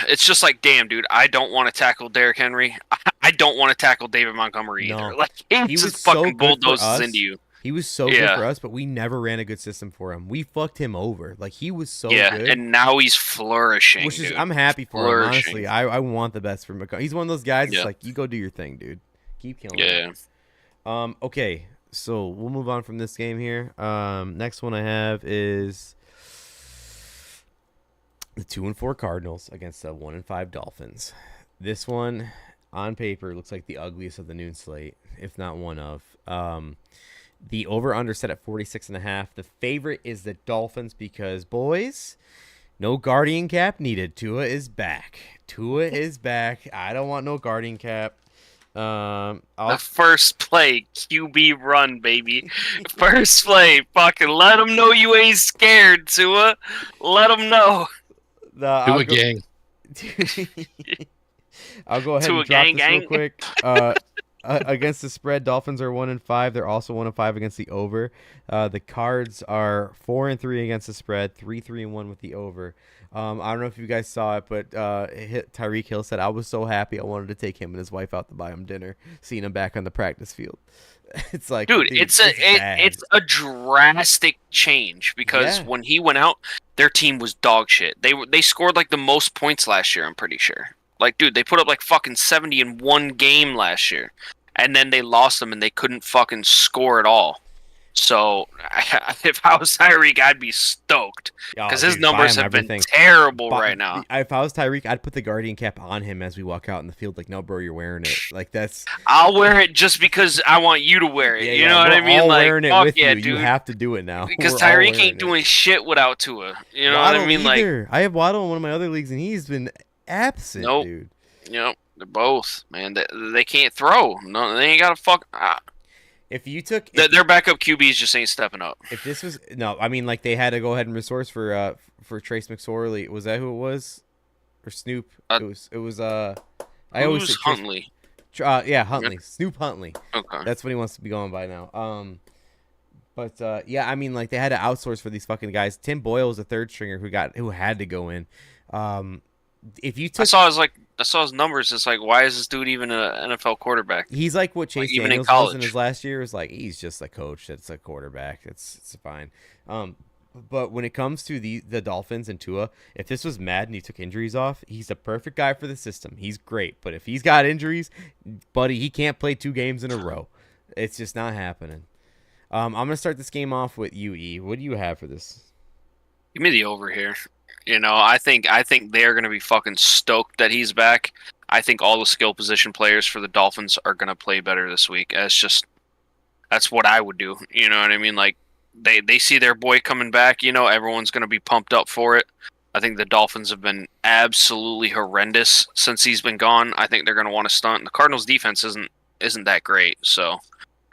it's just like, damn, dude, I don't want to tackle Derrick Henry. I don't want to tackle David Montgomery either. Like he was fucking bulldozes into you. He was so good for us, but we never ran a good system for him. We fucked him over. Like, he was so good. And now he's flourishing, Which is, dude. I'm happy for him, honestly. I want the best for McCollum. He's one of those guys that's like, you go do your thing, dude. Keep killing it. Okay, so we'll move on from this game here. Next one I have is the 2-4 Cardinals against the 1-5 Dolphins. This one, on paper, looks like the ugliest of the noon slate, if not one of. The over-under set at 46.5. The favorite is the Dolphins because, boys, no guardian cap needed. Tua is back. I don't want no guardian cap. The first play, QB run, baby. First play, fucking let them know you ain't scared, Tua. Let them know. Do a gang. I'll go ahead and drop this real quick. Against the spread, Dolphins are 1-5. They're also 1-5 against the over. The Cards are 4-3 against the spread, 3-3-1 with the over. I don't know if you guys saw it, but Tyreek Hill said, I was so happy I wanted to take him and his wife out to buy him dinner, seeing him back on the practice field. It's like, dude, it's a drastic change because when he went out, their team was dog shit. They scored like the most points last year, I'm pretty sure. Like, dude, they put up like fucking 70 in one game last year. And then they lost them and they couldn't fucking score at all. So, if I was Tyreek, I'd be stoked. Because his numbers have been terrible right now. If I was Tyreek, I'd put the guardian cap on him as we walk out in the field. Like, no, bro, you're wearing it. Like, that's... I'll wear it just because I want you to wear it. You know what I mean? All like, wearing it with you. Dude. You have to do it now. Because Tyreek ain't doing shit without Tua. You know what I mean? Either. Like, I have Waddle in one of my other leagues, and he's been absent, dude. Nope. They're both, man. They can't throw. No, they ain't got to fuck... If you took their backup QBs just ain't stepping up. If this was like they had to go ahead and resource for Trace McSorley. Was that who it was? Or Snoop? It was I always say Huntley. Huntley. Snoop Huntley. Okay. That's what he wants to be going by now. But like they had to outsource for these fucking guys. Tim Boyle was a third stringer who had to go in. If you took, I saw his numbers. It's like, why is this dude even an NFL quarterback? He's like what Chase Daniels was in his last year. Is like he's just a coach that's a quarterback. It's fine. But when it comes to the Dolphins and Tua, if this was Madden, he took injuries off. He's the perfect guy for the system. He's great. But if he's got injuries, buddy, he can't play 2 games in a row. It's just not happening. I'm gonna start this game off with UE. What do you have for this? Give me the over here. You know, I think they're going to be fucking stoked that he's back. I think all the skill position players for the Dolphins are going to play better this week. That's what I would do. You know what I mean? Like, they see their boy coming back. You know, everyone's going to be pumped up for it. I think the Dolphins have been absolutely horrendous since he's been gone. I think they're going to want to stunt. The Cardinals' defense isn't that great, so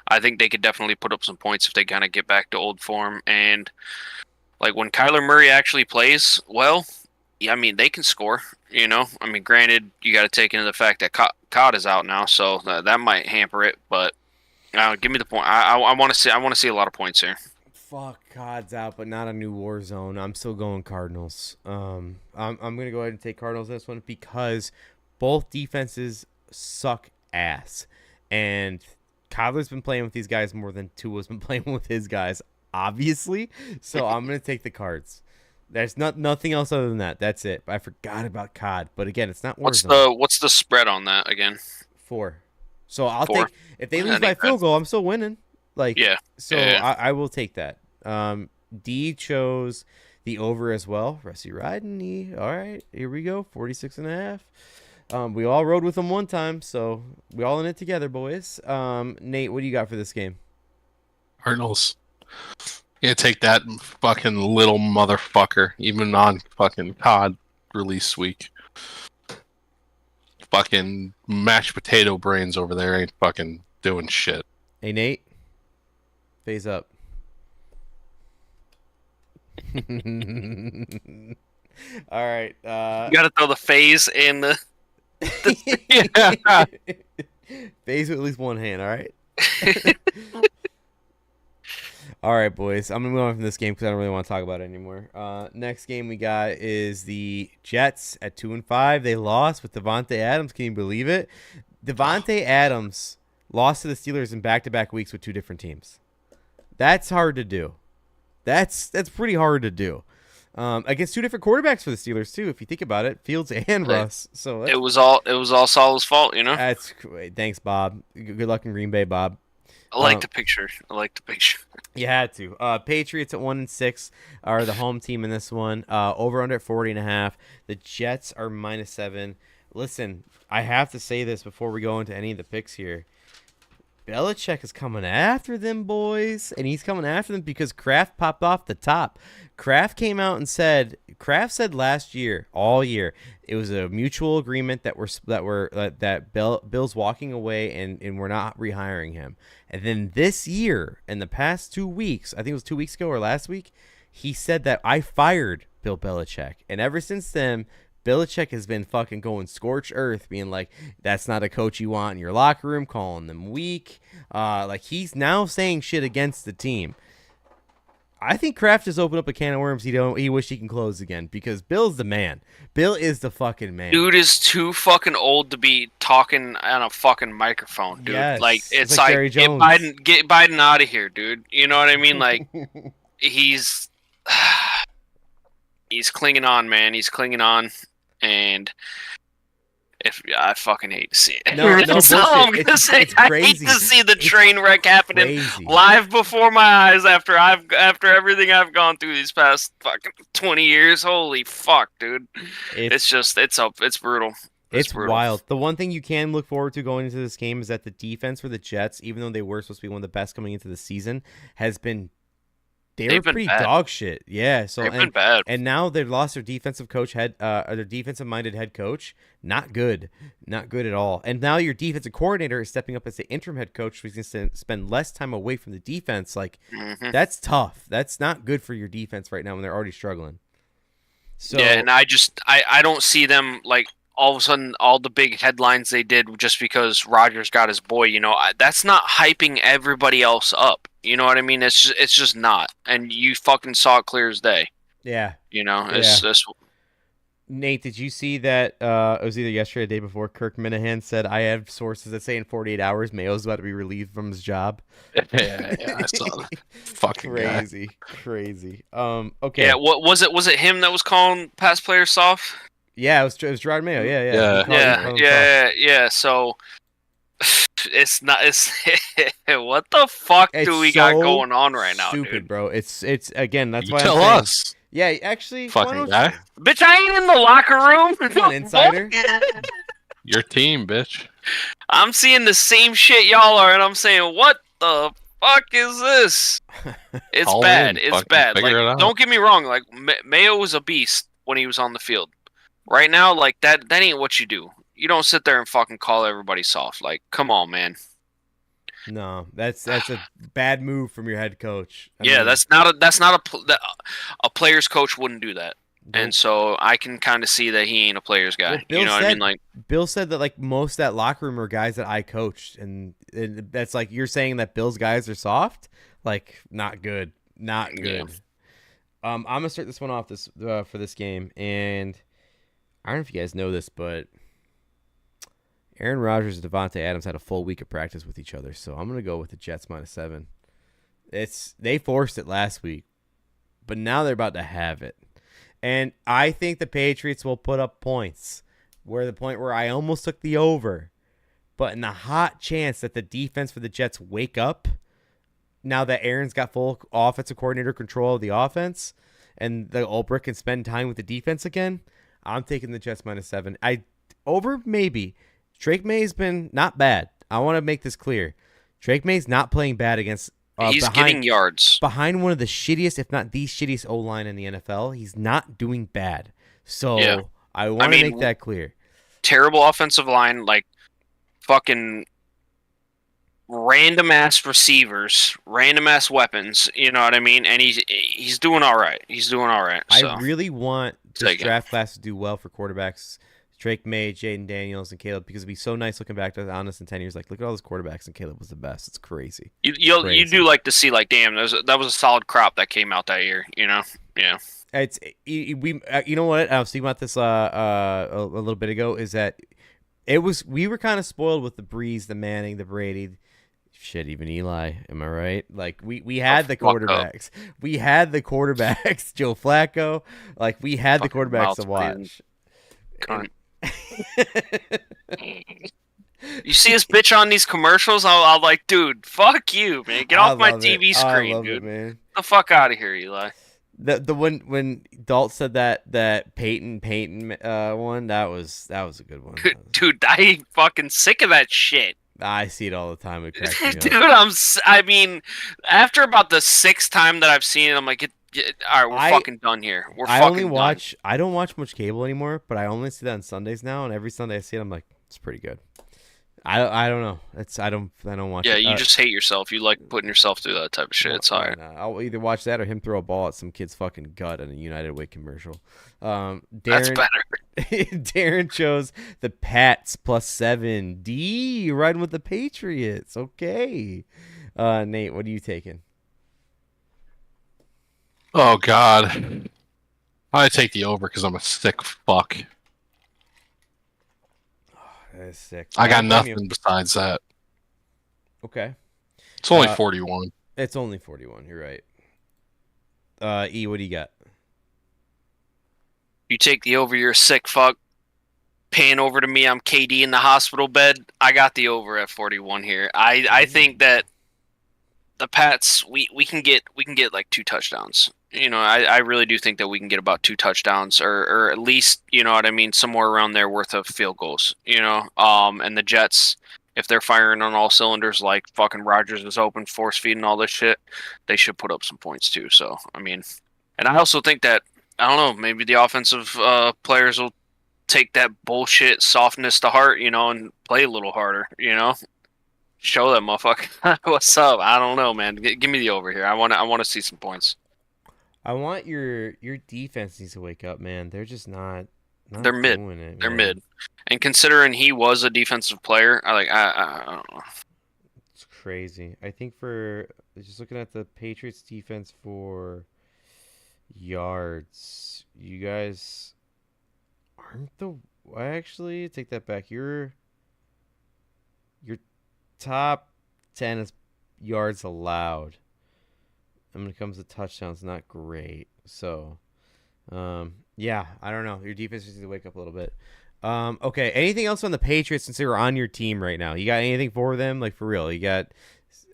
I think they could definitely put up some points if they kind of get back to old form. And like when Kyler Murray actually plays well, I mean, they can score, you know? I mean, granted, you got to take into the fact that Codd is out now, so that might hamper it, but give me the point. I want to see a lot of points here. Fuck, Codd's out, but not a new war zone. I'm still going Cardinals. I'm going to go ahead and take Cardinals in this one because both defenses suck ass. And Kyler's been playing with these guys more than Tua's been playing with his guys, obviously. So I'm going to take the Cards. There's nothing else other than that. That's it. I forgot about COD. But again, it's not What's the spread on that again? 4. So I'll take if they lose by field goal, I'm still winning. Like I will take that. D chose the over as well. Rusty riding E. All right, here we go. 46.5. We all rode with them one time, so we all in it together, boys. Nate, what do you got for this game? Cardinals. Yeah, take that fucking little motherfucker, even on fucking COD release week. Fucking mashed potato brains over there ain't fucking doing shit. Hey, Nate. Phase up. All right. You gotta throw the phase in the... Phase with at least one hand, all right? All right, boys. I'm going to move on from this game because I don't really want to talk about it anymore. Next game we got is the Jets at 2-5. They lost with Devontae Adams. Can you believe it? Devontae Adams lost to the Steelers in back-to-back weeks with 2 different teams. That's hard to do. That's pretty hard to do. Against two different quarterbacks for the Steelers too, if you think about it, Fields and Russ. So it was all Salah's fault, you know. That's thanks, Bob. Good luck in Green Bay, Bob. I like the picture. You had to. Patriots at 1-6 are the home team in this one. Over under at 40.5. The Jets are -7. Listen, I have to say this before we go into any of the picks here. Belichick is coming after them, boys, and he's coming after them because Kraft popped off the top. Kraft came out and said last year, all year, it was a mutual agreement that Bill's walking away and we're not rehiring him. And then this year, in the past 2 weeks, I think it was 2 weeks ago or last week, he said that I fired Bill Belichick, and ever since then, Belichick has been fucking going scorched earth, being like, that's not a coach you want in your locker room, calling them weak. Like, he's now saying shit against the team. I think Kraft just opened up a can of worms he wish he can close again, because Bill's the man. Bill is the fucking man. Dude is too fucking old to be talking on a fucking microphone, dude. Yes. Like, it's like get Biden out of here, dude. You know what I mean? Like, he's clinging on, man. He's clinging on. And I fucking hate to see it. No, That's all I'm gonna say. I hate to see the train wreck happening live before my eyes after everything I've gone through these past fucking 20 years. Holy fuck, dude! It's brutal. It's wild. The one thing you can look forward to going into this game is that the defense for the Jets, even though they were supposed to be one of the best coming into the season, has been. They've been pretty bad. Dog shit. Yeah. So they've been bad. And now they've lost their defensive coach their defensive minded head coach. Not good. Not good at all. And now your defensive coordinator is stepping up as the interim head coach, who's going to spend less time away from the defense. Like, that's tough. That's not good for your defense right now when they're already struggling. So yeah, and I don't see them, like, all of a sudden, all the big headlines they did just because Rodgers got his boy, you know, that's not hyping everybody else up. You know what I mean? It's just not. And you fucking saw it clear as day. Yeah. You know, it's Nate, did you see that it was either yesterday or the day before Kirk Minahan said, I have sources that say in 48 hours Mayo's about to be relieved from his job? Yeah, I saw that. Fucking crazy. Okay. Yeah, what was it? Was it him that was calling past players soft? Yeah, it was Gerard Mayo. Yeah. So it's not. It's what the fuck do we got going on right now, stupid, dude? Bro. It's again. That's you why tell I'm us. Yeah, actually, fucking guy. Bitch, I ain't in the locker room. Come on, insider. Your team, bitch. I'm seeing the same shit y'all are, and I'm saying, what the fuck is this? It's bad. It's bad. Like, don't get me wrong. Like, Mayo was a beast when he was on the field. Right now, like, that ain't what you do. You don't sit there and fucking call everybody soft. Like, come on, man. No, that's a bad move from your head coach. I mean, that's not a player's coach wouldn't do that. Nope. And so I can kind of see that he ain't a player's guy. Well, you know what I mean? Like, Bill said that, like, most of that locker room are guys that I coached, and that's like you're saying that Bill's guys are soft. Like, not good. Yeah. I'm gonna start this one off for this game, and I don't know if you guys know this, but Aaron Rodgers and Devontae Adams had a full week of practice with each other, so I'm going to go with the Jets -7. They forced it last week, but now they're about to have it. And I think the Patriots will put up points, the point where I almost took the over. But in the hot chance that the defense for the Jets wake up, now that Aaron's got full offensive coordinator control of the offense, and the Ulbrich can spend time with the defense again, I'm taking the Jets -7. Over maybe. Drake May's been not bad. I want to make this clear. Drake May's not playing bad against. He's getting yards behind one of the shittiest, if not the shittiest, O-line in the NFL. He's not doing bad. So yeah. I want to make that clear. Terrible offensive line, like fucking random ass receivers, random ass weapons. You know what I mean? And he's doing all right. So. I really want this draft class to do well for quarterbacks. Drake May, Jaden Daniels, and Caleb, because it'd be so nice looking back on us in 10 years. Like, look at all those quarterbacks, and Caleb was the best. It's crazy. You do like to see, like, damn, that was a solid crop that came out that year. You know, yeah. It's you know what I was thinking about this a little bit ago, is that we were kind of spoiled with the Breeze, the Manning, the Brady. Shit, even Eli, am I right? Like we had the quarterbacks. We had the quarterbacks, Joe Flacco. Like we had the quarterbacks to watch. You see us bitch on these commercials, I'll like, dude, fuck you, man. Get off my TV screen, I love dude. it, man. Get the fuck out of here, Eli. The when Dalt said that Peyton one, that was a good one. Dude, I ain't fucking sick of that shit. I see it all the time. It cracks me up. Dude, I mean, after about the 6th time that I've seen it, I'm like, all right, we're fucking done here. I don't watch much cable anymore, but I only see that on Sundays now, and every Sunday I see it, I'm like, it's pretty good. I don't know. I don't watch. Yeah, it. you just hate yourself. You like putting yourself through that type of shit. It's alright. I'll either watch that or him throw a ball at some kid's fucking gut in a United Way commercial. That's better. Darren chose the Pats +7. D riding with the Patriots. Okay. Nate, what are you taking? Oh God, I take the over because I'm a sick fuck. That is sick. I got nothing besides that. Okay. It's only 41. It's only 41. You're right. E, what do you got? You take the over, you're a sick fuck. Paying over to me, I'm KD in the hospital bed. I got the over at 41 here. I think that the Pats, we can get like 2 touchdowns. You know, I really do think that we can get about 2 touchdowns or at least, you know what I mean, somewhere around there worth of field goals, you know. And the Jets, if they're firing on all cylinders like fucking Rodgers is open, force feeding all this shit, they should put up some points too. So, I mean, and I also think that, I don't know, maybe the offensive players will take that bullshit softness to heart, you know, and play a little harder, you know. Show that motherfucker what's up. I don't know, man. Give me the over here. I want to see some points. I want your defense needs to wake up, man. They're just not They're mid. doing it, They're man. mid. And considering he was a defensive player, I don't know. It's crazy. I think for just looking at the Patriots defense for yards, you guys aren't the. I actually take that back. Your top 10 is yards allowed. And when it comes to touchdowns, not great. So, yeah, I don't know. Your defense needs to wake up a little bit. Okay, anything else on the Patriots since they're on your team right now? You got anything for them? Like, for real? You got,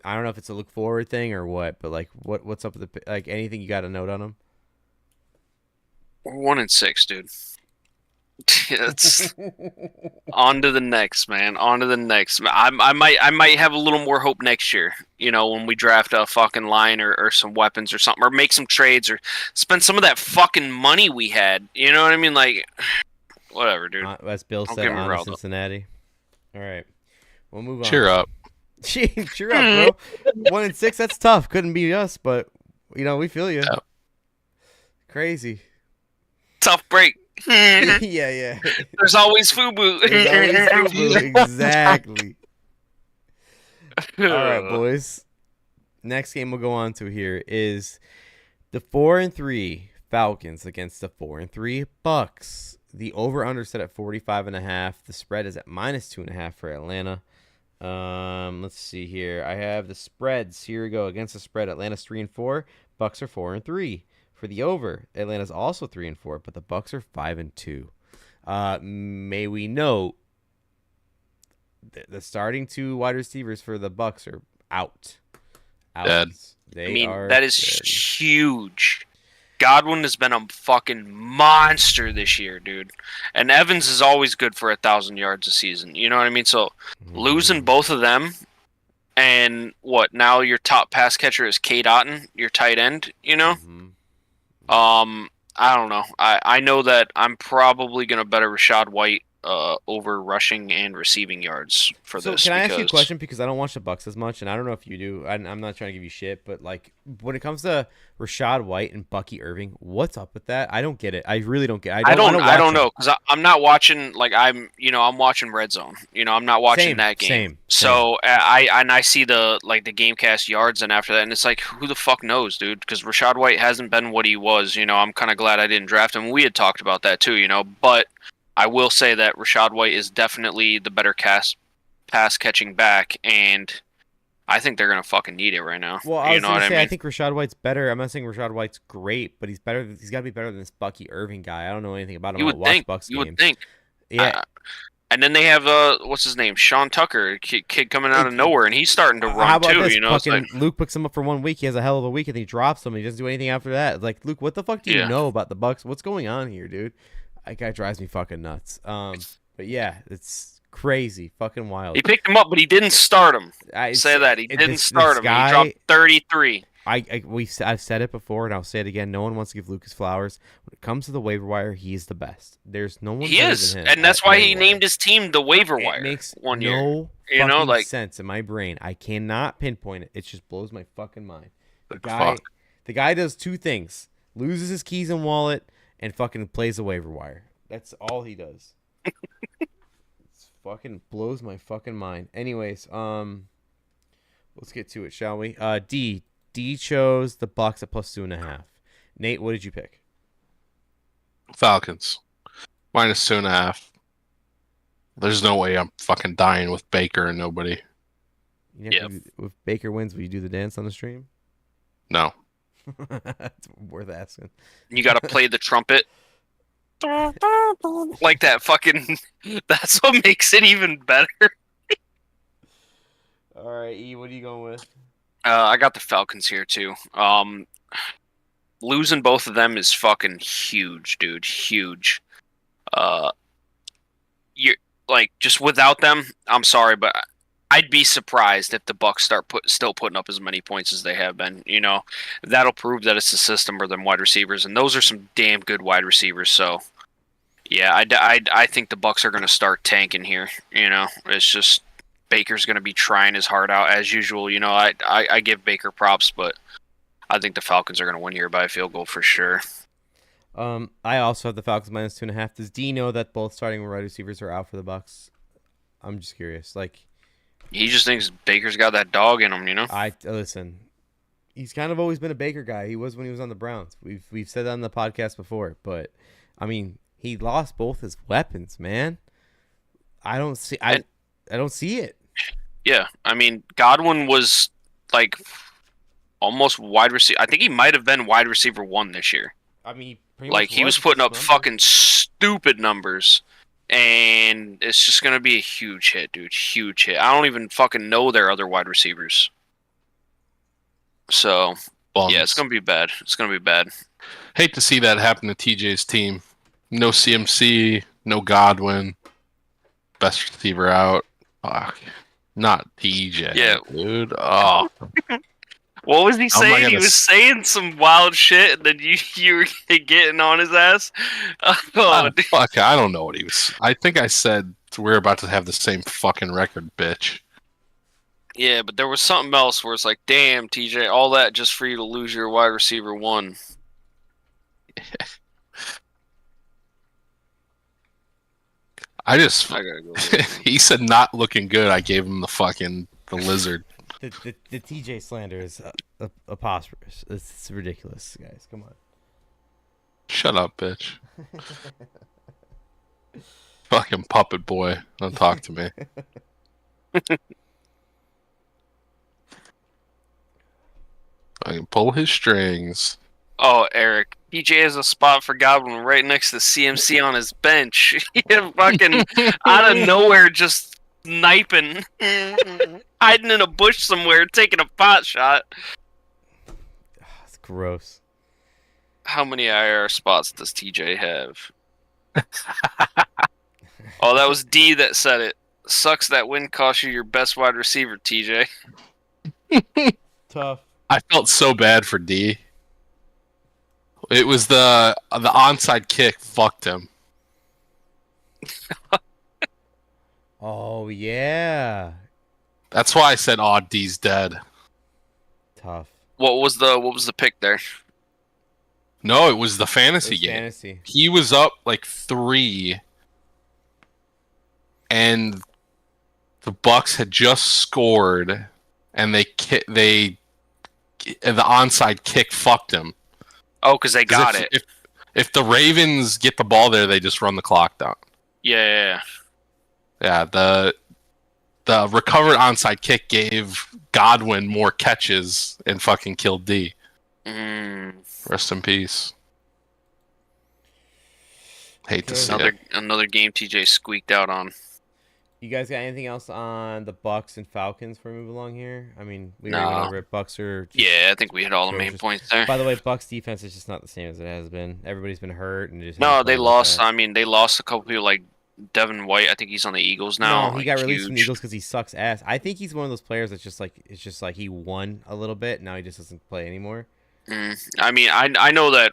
I don't know if it's a look forward thing or what, but, like, what's up with the, like, anything you got a note on them? We're 1-6, dude. It's on to the next, man. On to the next. I might have a little more hope next year. You know, when we draft a fucking line or some weapons or something, or make some trades or spend some of that fucking money we had. You know what I mean? Like, whatever, dude. As Bill said, on Cincinnati. All right, we'll move on. Cheer up. Cheer up, bro. 1-6. That's tough. Couldn't be us, but you know we feel you. Yeah. Crazy. Tough break. Yeah. There's always FUBU. Exactly. All right, boys. Next game we'll go on to here is the 4-3 Falcons against the 4-3 Bucks. The over/under set at 45.5. The spread is at -2.5 for Atlanta. Let's see here. I have the spreads. Here we go. Against the spread, Atlanta's 3-4. Bucks are 4-3. For the over, Atlanta's also 3-4, but the Bucks are 5-2. May we note the starting 2 wide receivers for the Bucks are out. Dead. That is huge. Godwin has been a fucking monster this year, dude. And Evans is always good for 1,000 yards a season. You know what I mean? So losing both of them, and what, now your top pass catcher is Cade Otton, your tight end, you know? I don't know. I know that I'm probably going to bet a Rachaad White over rushing and receiving yards for this. So can I ask you a question, because I don't watch the Bucks as much, and I don't know if you do. I'm not trying to give you shit, but like when it comes to Rachaad White and Bucky Irving, what's up with that? I don't get it. I really don't get it. I don't know, because I'm not watching, like, I'm watching Red Zone. You know, I'm not watching that game. Same. So I see the GameCast yards, and after that, and it's like, who the fuck knows, dude? Because Rachaad White hasn't been what he was. You know, I'm kind of glad I didn't draft him. We had talked about that too, you know, but I will say that Rachaad White is definitely the better pass catching back, and I think they're gonna fucking need it right now. Well, I was gonna say I I think Rachaad White's better. I'm not saying Rachaad White's great, but he's better. He's got to be better than this Bucky Irving guy. I don't know anything about him. I don't watch Bucks games. You would think. Yeah. And then they have what's his name, Sean Tucker, kid coming out of nowhere, and he's starting to run how about too. This? You know, Luke picks him up for 1 week. He has a hell of a week, and he drops him. And he doesn't do anything after that. It's like, Luke, what the fuck do you know about the Bucks? What's going on here, dude? That guy drives me fucking nuts. But yeah, it's crazy, fucking wild. He picked him up, but he didn't start him. Say that he didn't start him. He dropped 33. I've said it before, and I'll say it again. No one wants to give Lucas flowers. When it comes to the waiver wire, he's the best. There's no one. He is, than him and that's why he named his team the waiver wire. It makes one no year. Sense in my brain. I cannot pinpoint it. It just blows my fucking mind. The guy does two things: loses his keys and wallet, and fucking plays a waiver wire. That's all he does. It fucking blows my fucking mind. Anyways, let's get to it, shall we? D chose the Bucks at +2.5. Nate, what did you pick? Falcons. -2.5. There's no way I'm fucking dying with Baker and nobody. If Baker wins, will you do the dance on the stream? No. That's worth asking. You got to play the trumpet. Like that fucking... That's what makes it even better. All right, E, what are you going with? I got the Falcons here too. Losing both of them is fucking huge, dude. Huge. You're like, just without them, I'm sorry, but I'd be surprised if the Bucks start still putting up as many points as they have been. You know, that'll prove that it's the system or them wide receivers, and those are some damn good wide receivers. So, yeah, I think the Bucks are going to start tanking here. You know, it's just Baker's going to be trying his heart out as usual. You know, I give Baker props, but I think the Falcons are going to win here by a field goal for sure. I also have the Falcons -2.5. Does D know that both starting wide receivers are out for the Bucks? I'm just curious. Like, he just thinks Baker's got that dog in him, you know? Listen, he's kind of always been a Baker guy. He was when he was on the Browns. We've said that on the podcast before, but I mean, he lost both his weapons, man. I don't see it. Yeah, I mean, Godwin was like almost wide receiver. I think he might have been wide receiver 1 this year. I mean, like he was putting up fucking stupid numbers. And it's just going to be a huge hit, dude. Huge hit. I don't even fucking know their other wide receivers. So, yeah, it's going to be bad. It's going to be bad. Hate to see that happen to TJ's team. No CMC, no Godwin. Best receiver out. Fuck. Not TJ, dude. Oh. What was he saying? He was saying some wild shit, and then you were getting on his ass. Fuck, I don't know what he was. I think I said we're about to have the same fucking record, bitch. Yeah, but there was something else where it's like, damn, TJ, all that just for you to lose your wide receiver 1. I gotta go. He said not looking good. I gave him the lizard. The TJ slander is preposterous. It's ridiculous, guys. Come on. Shut up, bitch. Fucking puppet boy. Don't talk to me. I can pull his strings. Oh, Eric. TJ has a spot for Godwin right next to CMC on his bench. He fucking out of nowhere just sniping. Hiding in a bush somewhere, taking a pot shot. It's gross. How many IR spots does TJ have? Oh, that was D that said it. Sucks that win cost you your best wide receiver, TJ. Tough. I felt so bad for D. It was the onside kick fucked him. Oh yeah. That's why I said, "Oh, D's dead." Tough. What was the pick there? No, it was the fantasy game. Fantasy. He was up like 3, and the Bucks had just scored, and the onside kick fucked him. Oh, because they got it. If the Ravens get the ball there, they just run the clock down. Yeah. Yeah, the the recovered onside kick gave Godwin more catches and fucking killed D. Rest in peace. Hate to see it. Another game TJ squeaked out on. You guys got anything else on the Bucks and Falcons before we move along here? I mean, we already went over it. Bucks are I think we hit all the main points there. By the way, Bucks defense is just not the same as it has been. Everybody's been hurt and just they lost. I mean, they lost a couple people like Devin White. I think he's on the Eagles now. No, he got released from the Eagles because he sucks ass. I think he's one of those players that's just like he won a little bit. Now he just doesn't play anymore. I mean, I know that.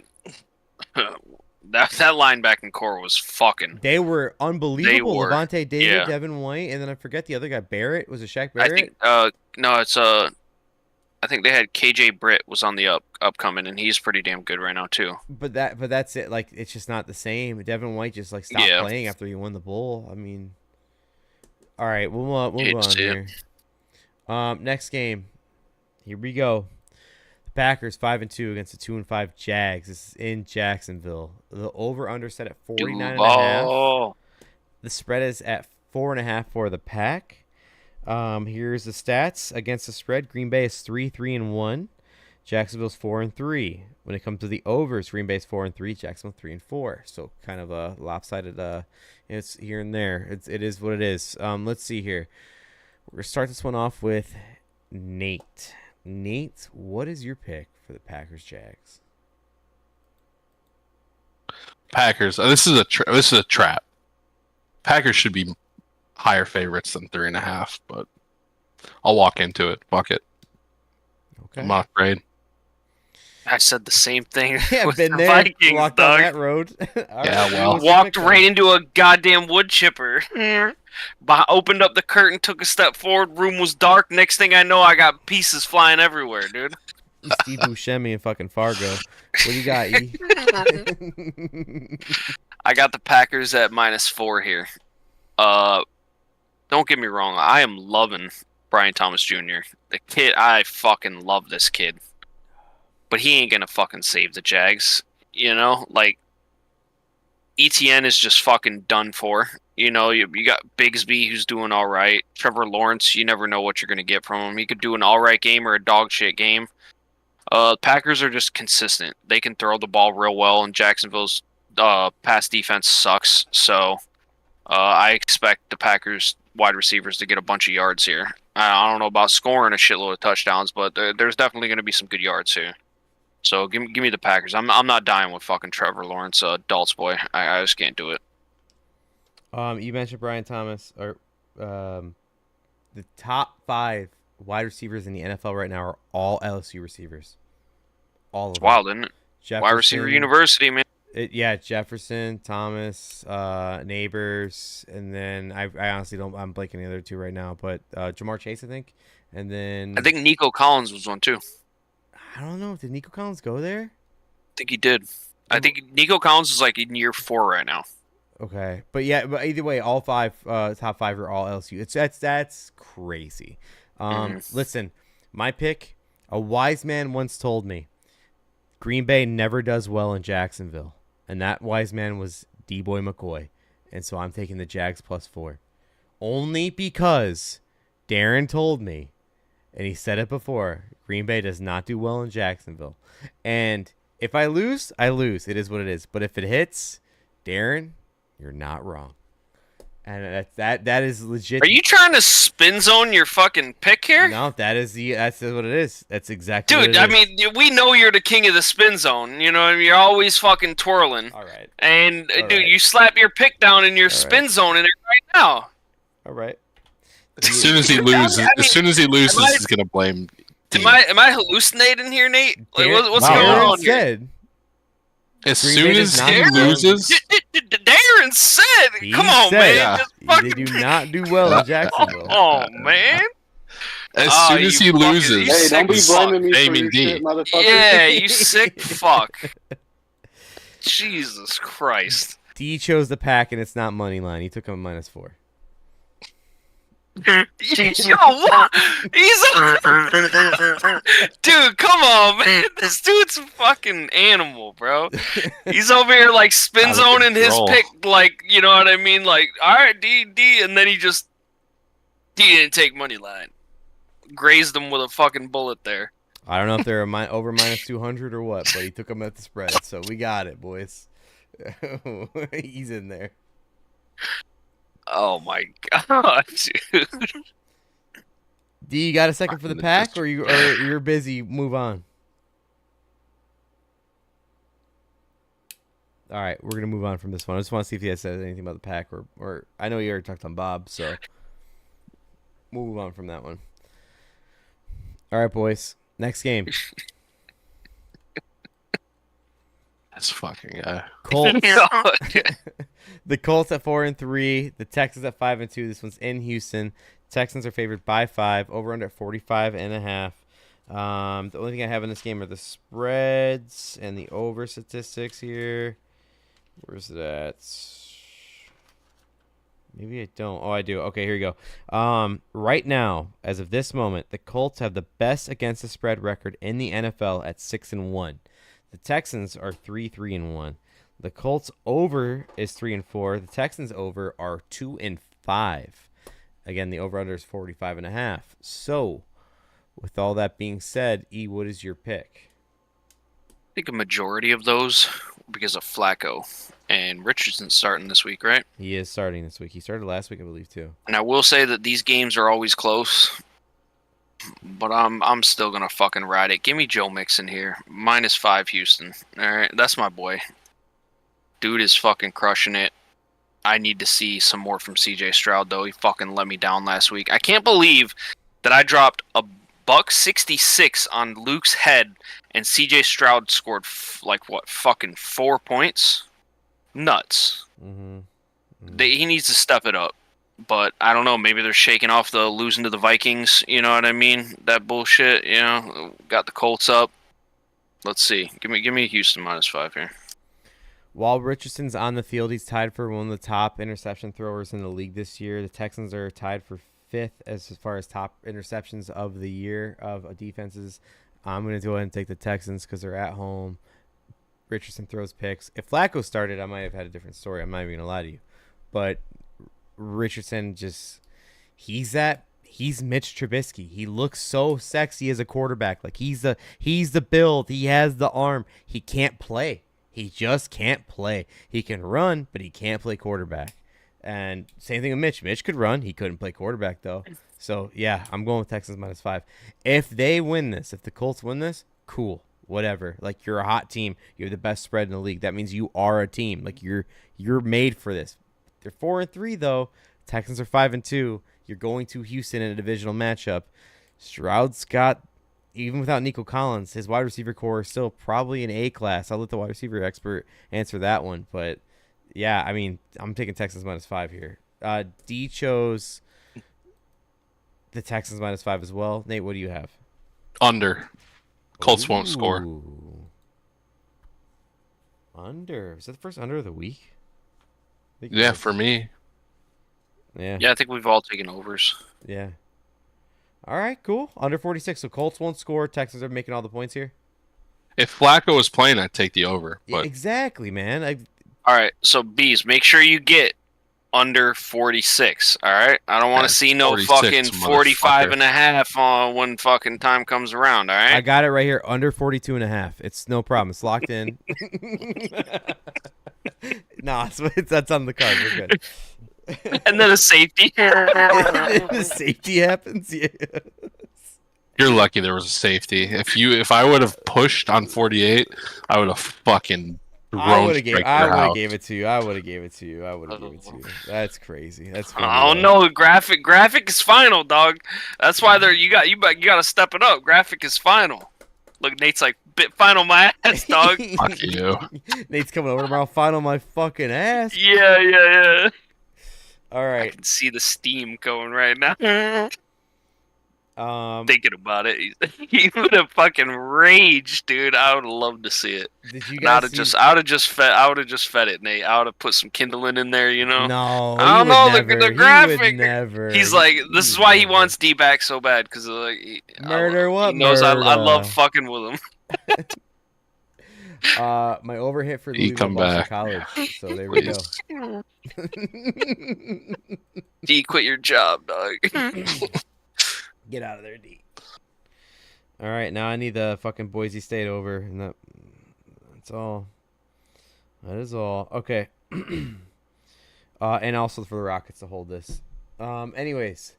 That linebacking core was fucking. They were unbelievable. Levante David, Devin White, and then I forget the other guy. Barrett, was it Shaq Barrett? I think no, it's I think they had KJ Britt was on the upcoming, and he's pretty damn good right now too. But that's it. Like, it's just not the same. Devin White just like stopped playing after he won the bowl. I mean, all right, we'll move on here. Next game. Here we go. Packers 5-2 against the 2-5 Jags. This is in Jacksonville. The over/under set at 49.5. The spread is at 4.5 for the Pack. Here's the stats against the spread. Green Bay is 3-3-1. Jacksonville's 4-3. When it comes to the overs, Green Bay's 4-3. Jacksonville 3-4. So kind of a lopsided. It's here and there. It is what it is. Let's see here. We're gonna start this one off with Nate. Nate, what is your pick for the Packers-Jags? Packers. This is a trap. Packers should be higher favorites than 3.5, but I'll walk into it. Fuck it. Okay. I'm not afraid. I said the same thing. Yeah, with been the there. Vikings, Walked dog. on that road. Yeah, well. Walked right into a goddamn wood chipper. Opened up the curtain, took a step forward. Room was dark. Next thing I know, I got pieces flying everywhere, dude. Steve Buscemi and fucking Fargo. What do you got, E? I got the Packers at -4 here. Don't get me wrong. I am loving Brian Thomas Jr. The kid, I fucking love this kid. But he ain't gonna fucking save the Jags. You know, like ETN is just fucking done for. You know, you got Bigsby who's doing all right. Trevor Lawrence, you never know what you're gonna get from him. He could do an all right game or a dog shit game. Packers are just consistent. They can throw the ball real well, and Jacksonville's pass defense sucks. So I expect the Packers wide receivers to get a bunch of yards here. I don't know about scoring a shitload of touchdowns, but there's definitely going to be some good yards here. So give me the Packers. I'm not dying with fucking Trevor Lawrence, adults boy. I just can't do it. You mentioned Brian Thomas, or the top 5 wide receivers in the NFL right now are all LSU receivers. All of them. Wild, isn't it? Jefferson, wide receiver university, man. Jefferson, Thomas, Neighbors, and then I honestly don't. I'm blanking the other 2 right now, but Jamar Chase, I think, and then I think Nico Collins was one too. I don't know. Did Nico Collins go there? I think he did. I think Nico Collins is like in year 4 right now. Okay, but either way, all 5 top 5 are all LSU. That's crazy. Listen, my pick. A wise man once told me, Green Bay never does well in Jacksonville, and that wise man was D-Boy McCoy, and so I'm taking the Jags +4, only because Darren told me, and he said it before. Green Bay does not do well in Jacksonville, and if I lose, I lose. It is what it is. But if it hits, Darren, you're not wrong. And that is legit. Are you trying to spin zone your fucking pick here? No, that's what it is. That's exactly Dude, I mean, we know you're the king of the spin zone. You know what I mean? You're always fucking twirling. All right. And, you slap your pick down and you're spin zoning it right now. All right. As soon as he loses, he's going to blame Am I hallucinating here, Nate? Like, what's going on here? As soon as he loses, Darren said, "Come on, man, yeah. They do not do well in Jacksonville." Oh man! As soon as he loses, hey, don't be blaming me for your shit, motherfucker. Yeah, you sick fuck. Jesus Christ! D chose the Pack, and it's not money line. He took him -4. Yo, what? Dude, come on, man. This dude's a fucking animal, bro. He's over here like spin zoning his pick, like, you know what I mean? Like, all right, D, and then he just He didn't take money line. Grazed them with a fucking bullet there. I don't know if they're over minus 200 or what, but he took them at the spread, so we got it, boys. He's in there. Oh my god, dude. D, you got a second for the pack, or you're busy? Move on. All right, we're gonna move on from this one. I just want to see if he says anything about the pack, or I know you already talked on Bob, so we'll move on from that one. All right, boys. Next game. This fucking guy. Colts. The Colts at 4-3. The Texans at 5-2. This one's in Houston. Texans are favored by 5. Over under 45.5. The only thing I have in this game are the spreads and the over statistics here. Where's it at? Maybe I don't. Oh, I do. Okay, here you go. Right now, as of this moment, the Colts have the best against the spread record in the NFL at 6-1. The Texans are 3-1. The Colts over is 3-4. The Texans over are 2-5. Again, the over under is 45.5. So, with all that being said, E, what is your pick? I think a majority of those because of Flacco. And Richardson's starting this week, right? He is starting this week. He started last week, I believe, too. And I will say that these games are always close. But I'm still going to fucking ride it. Give me Joe Mixon here. -5 Houston. All right, that's my boy. Dude is fucking crushing it. I need to see some more from CJ Stroud, though. He fucking let me down last week. I can't believe that I dropped a $1.66 on Luke's head and CJ Stroud scored fucking 4 points? Nuts. He needs to step it up. But I don't know. Maybe they're shaking off the losing to the Vikings. You know what I mean? That bullshit. You know, got the Colts up. Let's see. Give me Houston -5 here. While Richardson's on the field, he's tied for one of the top interception throwers in the league this year. The Texans are tied for 5th as far as top interceptions of the year of defenses. I'm going to go ahead and take the Texans because they're at home. Richardson throws picks. If Flacco started, I might have had a different story. I'm not even going to lie to you. But Richardson he's Mitch Trubisky. He looks so sexy as a quarterback. Like he's the build. He has the arm. He can't play. He just can't play. He can run, but he can't play quarterback. And same thing with Mitch. Mitch could run. He couldn't play quarterback though. So yeah, I'm going with Texans -5. If they win this, if the Colts win this, cool. Whatever. Like you're a hot team. You have the best spread in the league. That means you are a team. Like you're made for this. They're 4-3 though. Texans are 5-2. You're going to Houston in a divisional matchup. Stroud's got, even without Nico Collins, his wide receiver core is still probably an A class. I'll let the wide receiver expert answer that one. But yeah, I mean, I'm taking Texans -5 here. D chose the Texans -5 as well. Nate, what do you have? Under. Colts won't score. Under. Is that the first under of the week? Yeah, for me. Yeah. Yeah, I think we've all taken overs. Yeah. All right, cool. Under 46. So Colts won't score. Texans are making all the points here. If Flacco was playing, I'd take the over. But... Yeah, exactly, man. All right, so Bees, make sure you get under 46. All right, I don't want to see no fucking 45.5 on when fucking time comes around. All right, I got it right here. Under 42.5. It's no problem. It's locked in. No, that's on the card. We're good. And then a safety. The safety happens. Yeah. You're lucky there was a safety. If I would have pushed on 48, I would have fucking. I would have gave it to you. I would have gave it to you. That's crazy. That's oh no, graphic is final, dog. That's why you got to step it up. Graphic is final. Look, Nate's like, final my ass, dog. Fuck you. Nate's coming over tomorrow. Final my fucking ass. Yeah. All right. I can see the steam going right now. Thinking about it, he would have fucking raged, dude. I would have loved to see it. Did you guys I would have just fed it, Nate. I would have put some kindling in there, you know. No, I don't know the graphic. Never. He's like, this is why he wants D back so bad because like murder. What? He knows I love fucking with him. My overhit for Louisville Boston College. So there we go. D, quit your job, dog. Get out of there, D. All right, now I need the fucking Boise State over, and that's all. That is all. Okay. And also for the Rockets to hold this. Anyways.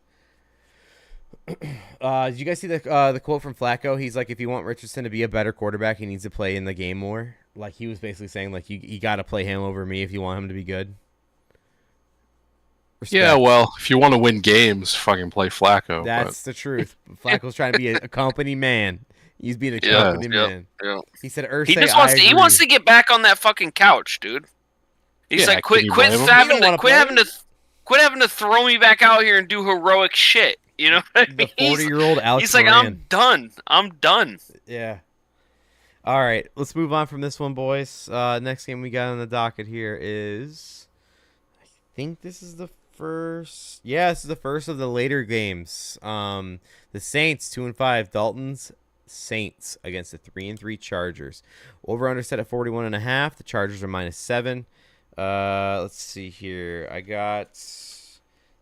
Did you guys see the quote from Flacco? He's like, if you want Richardson to be a better quarterback, he needs to play in the game more. Like, he was basically saying, like, you got to play him over me if you want him to be good. Respect. Yeah, well, if you want to win games, fucking play Flacco. That's the truth. Flacco's trying to be a company man. He's being a company man. Yeah. He said, Irsay, he just wants to get back on that fucking couch, dude. He's like, quit having to throw me back out here and do heroic shit. You know what I mean? The 40-year-old Alex He's like, Moran. I'm done. Yeah. All right, let's move on from this one, boys. Next game we got on the docket here is, I think this is the first. Yeah, this is the first of the later games. The Saints 2-5, Dalton's Saints against the 3-3 Chargers. Over under set at 41.5. The Chargers are -7. Let's see here. I got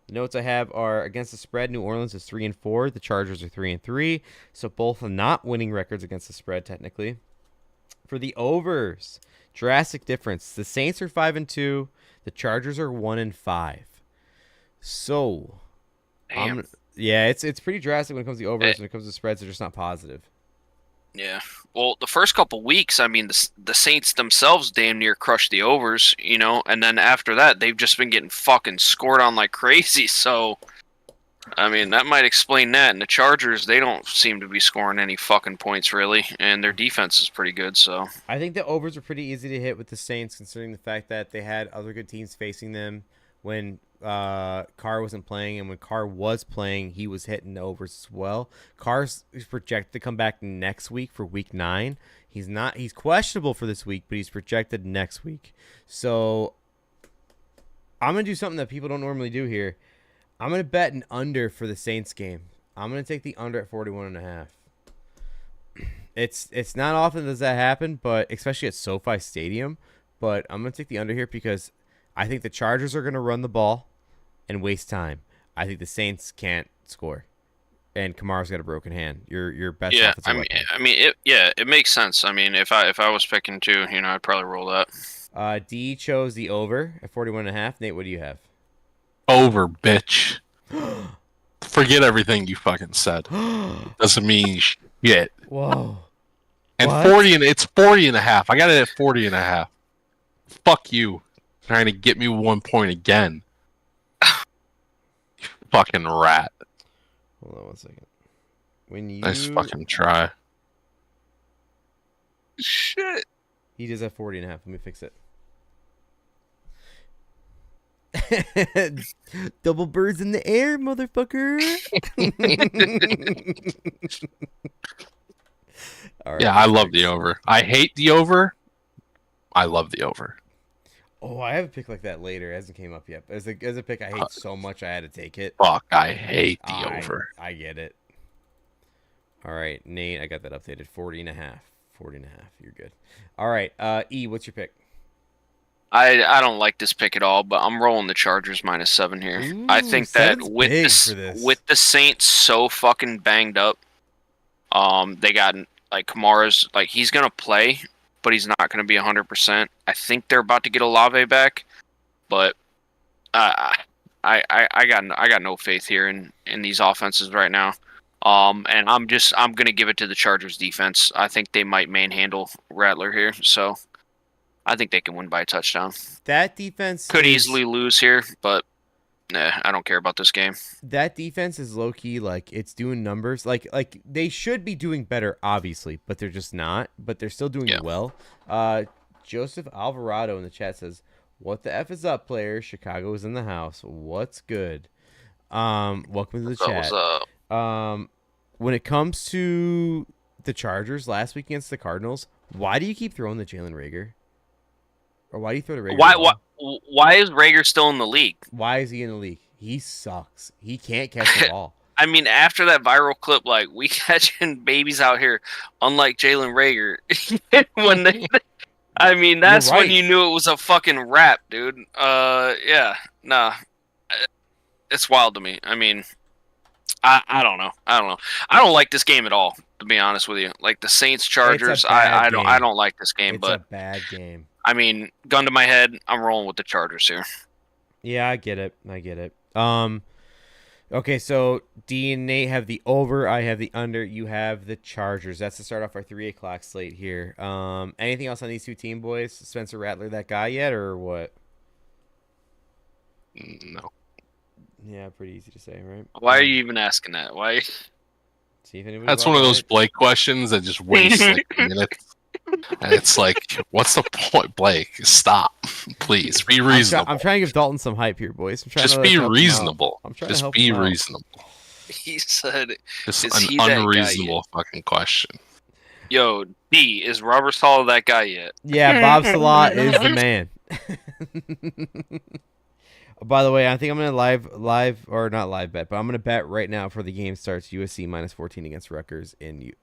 the notes I have are against the spread. New Orleans is 3-4. The Chargers are 3-3. So both are not winning records against the spread technically. For the overs, drastic difference. The Saints are 5-2. The Chargers are 1-5. So, yeah, it's pretty drastic when it comes to the overs. When it comes to spreads, they're just not positive. Yeah. Well, the first couple weeks, I mean, the Saints themselves damn near crushed the overs, you know, and then after that, they've just been getting fucking scored on like crazy. So, I mean, that might explain that. And the Chargers, they don't seem to be scoring any fucking points really, and their defense is pretty good. So, I think the overs are pretty easy to hit with the Saints, considering the fact that they had other good teams facing them when Carr wasn't playing, and when Carr was playing, he was hitting the overs as well. Carr's projected to come back next week for week 9. He's questionable for this week, but he's projected next week. So I'm gonna do something that people don't normally do here. I'm gonna bet an under for the Saints game. I'm gonna take the under at 41.5. It's not often does that happen, but especially at SoFi Stadium. But I'm gonna take the under here because I think the Chargers are going to run the ball and waste time. I think the Saints can't score, and Kamara's got a broken hand. Your best. Yeah, it makes sense. I mean, if I was picking two, you know, I'd probably roll that. D chose the over at 41.5. Nate, what do you have? Over, bitch. Forget everything you fucking said. Doesn't mean shit. Whoa. And what? It's 40.5. I got it at 40.5. Fuck you. Trying to get me 1 point again. You fucking rat. Hold on 1 second. Nice fucking try. Shit. He does have 40.5. Let me fix it. Double birds in the air, motherfucker. All right, yeah, I love the over. I hate the over. I love the over. Oh, I have a pick like that later. It hasn't came up yet. As a pick I hate so much, I had to take it. Fuck, I hate the over. I get it. All right, Nate, I got that updated. 40.5. 40.5. You're good. All right, E, what's your pick? I don't like this pick at all, but I'm rolling the Chargers -7 here. Ooh, I think that with the Saints so fucking banged up, they got like Kamara's like he's gonna play, but he's not going to be 100%. I think they're about to get Olave back, but I got no faith here in these offenses right now. And I'm going to give it to the Chargers defense. I think they might manhandle Rattler here, so I think they can win by a touchdown. That defense could easily lose here, but I don't care about this game. That defense is low key, like it's doing numbers. Like they should be doing better, obviously, but they're just not. But they're still doing well. Joseph Alvarado in the chat says, "What the F is up, players? Chicago is in the house. What's good?" Welcome to the chat. What's up? When it comes to the Chargers last week against the Cardinals, why do you keep throwing the Jalen Reagor? Or why do you throw the Reagor? Why is Reagor still in the league? Why is he in the league? He sucks. He can't catch the ball. I mean, after that viral clip, like, we catching babies out here, unlike Jalen Reagor. I mean, that's when you knew it was a fucking rap, dude. Yeah, nah. it's wild to me. I mean, I don't know. I don't like this game at all, to be honest with you. Like the Saints Chargers, I don't like this game. It's but a bad game. I mean, gun to my head, I'm rolling with the Chargers here. Yeah, I get it. Okay, so D and Nate have the over. I have the under. You have the Chargers. That's to start off our 3 o'clock slate here. Anything else on these two team boys? Spencer Rattler, that guy yet, or what? No. Yeah, pretty easy to say, right? Why are you even asking that? Why? See if anybody. That's one of those Blake questions that just wastes like a minute. And it's like, what's the point, Blake? Stop, please. Be reasonable. I'm trying to give Dalton some hype here, boys. Just be reasonable. Just be reasonable. He said, "It's an unreasonable fucking question." Yo, D, is Robert Saleh that guy yet? Yeah, Bob Salah is the man. By the way, I think I'm gonna or not live bet, but I'm gonna bet right now before the game starts. USC -14 against Rutgers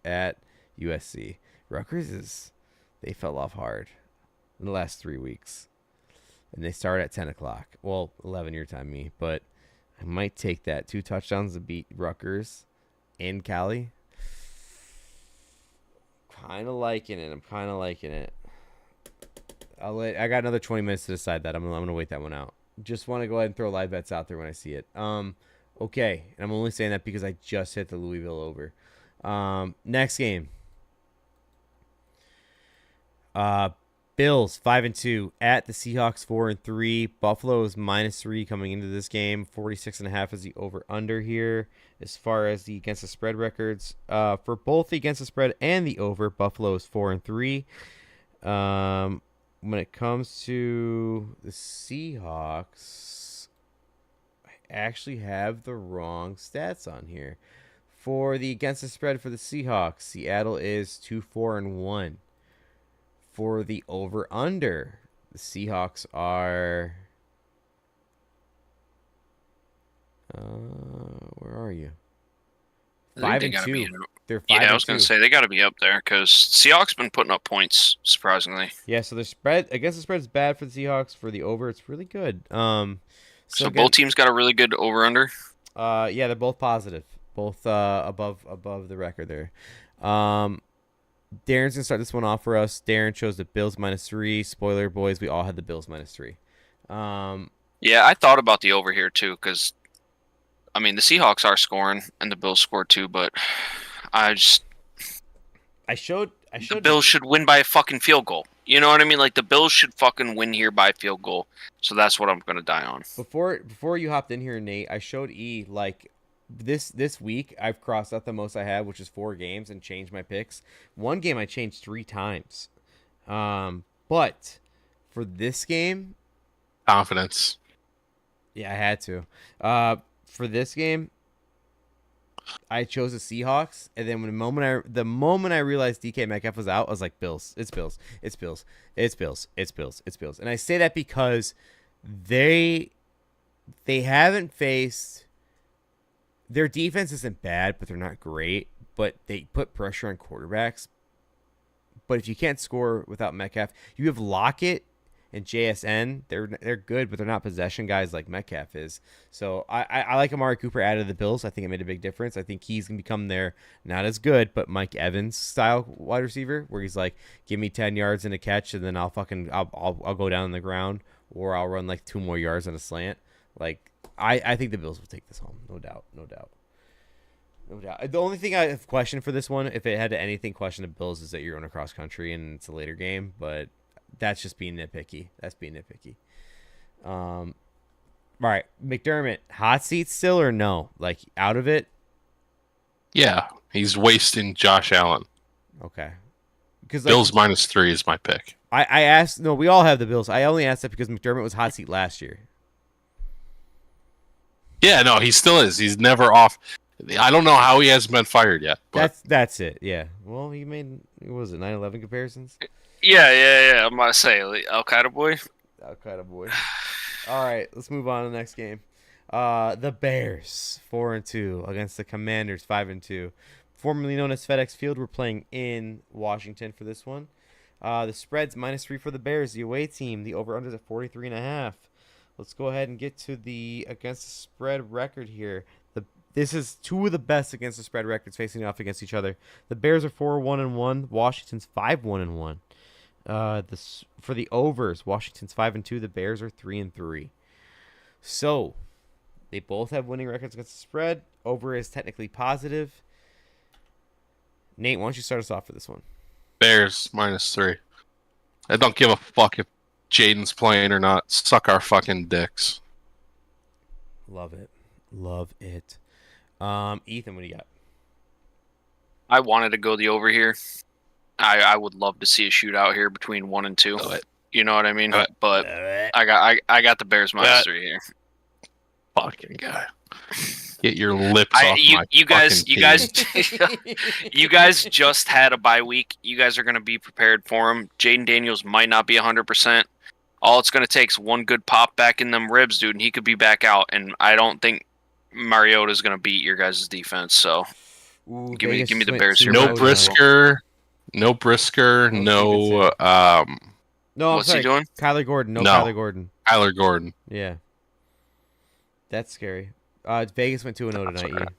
at USC. Rutgers they fell off hard in the last 3 weeks, and they start at 10 o'clock. Well, 11 your time, me, but I might take that 2 touchdowns to beat Rutgers in Cali. Kind of liking it. I got another 20 minutes to decide that. I'm gonna wait that one out. Just want to go ahead and throw live bets out there when I see it. Okay, and I'm only saying that because I just hit the Louisville over. Next game. Bills 5-2 at the Seahawks 4-3. Buffalo is -3 coming into this game. 46.5 is the over under here. As far as the against the spread records, for both the against the spread and the over, Buffalo is 4-3. When it comes to the Seahawks, I actually have the wrong stats on here. For the against the spread for the Seahawks, Seattle is 2-4-1. For the over-under, the Seahawks are... where are you? 5-2. They're 5-2. Yeah, I was going to say they got to be up there because Seahawks been putting up points surprisingly. Yeah, so the spread against the spread is bad for the Seahawks. For the over, it's really good. So again, both teams got a really good over/under. Yeah, they're both positive, both above the record there. Darren's gonna start this one off for us. Darren chose the Bills -3. Spoiler, boys, we all had the Bills -3. Yeah, I thought about the over here too because, I mean, the Seahawks are scoring and the Bills scored too, but I showed the Bills should win by a fucking field goal. You know what I mean? Like the Bills should fucking win here by a field goal. So that's what I'm gonna die on. Before you hopped in here, Nate, I showed E like this week I've crossed out the most I had, which is 4 games, and changed my picks. One game I changed 3 times. But for this game, confidence. Yeah, I had to. For this game, I chose the Seahawks, and then the moment I realized DK Metcalf was out, I was like, Bills. It's Bills. It's Bills. It's Bills. It's Bills. It's Bills. And I say that because they haven't faced. Their defense isn't bad, but they're not great. But they put pressure on quarterbacks. But if you can't score without Metcalf, you have Lockett and JSN. They're good, but they're not possession guys like Metcalf is. So I like Amari Cooper out of the Bills. I think it made a big difference. I think he's gonna become their not as good, but Mike Evans style wide receiver, where he's like, give me 10 yards and a catch, and then I'll go down on the ground, or I'll run like 2 more yards on a slant. Like I think the Bills will take this home, no doubt. The only thing I have questioned for this one, if it had anything question the Bills, is that you're on a cross country and it's a later game, but that's just being nitpicky. All right, McDermott, hot seat still or no? Like out of it? Yeah, he's wasting Josh Allen. Okay. Because Bills -3 is my pick. I asked. No, we all have the Bills. I only asked that because McDermott was hot seat last year. Yeah, no, he still is. He's never off. I don't know how he hasn't been fired yet. But. That's it. Yeah. Well, he made, what was it, 9/11 comparisons? Yeah. I'm about to say Al Qaeda boy. All right, let's move on to the next game. The Bears 4-2 against the Commanders 5-2. Formerly known as FedEx Field, we're playing in Washington for this one. The spread's -3 for the Bears, the away team. The over/under is at 43.5. let's go ahead and get to the against the spread record here. This is two of the best against the spread records facing off against each other. The Bears are 4-1-1. Washington's 5-1-1. For the overs, Washington's 5-2. The Bears are 3-3. So they both have winning records against the spread. Over is technically positive. Nate, why don't you start us off for this one? Bears -3. I don't give a fuck if Jaden's playing or not. Suck our fucking dicks. Love it. Love it. Ethan, what do you got? I wanted to go the over here. I would love to see a shootout here between 1 and 2. You know what I mean? But I got the Bears -3 here. Fucking guy. Get your lips off my you guys team. you guys just had a bye week. You guys are going to be prepared for him. Jaden Daniels might not be 100%. All it's going to take is one good pop back in them ribs, dude, and he could be back out. And I don't think Mariota is going to beat your guys' defense. So give me the Bears here. No Brisker. No. No, what's he doing? Kyler Gordon. No, Kyler Gordon. Kyler Gordon. Yeah. That's scary. Vegas went 2-0 tonight. Okay.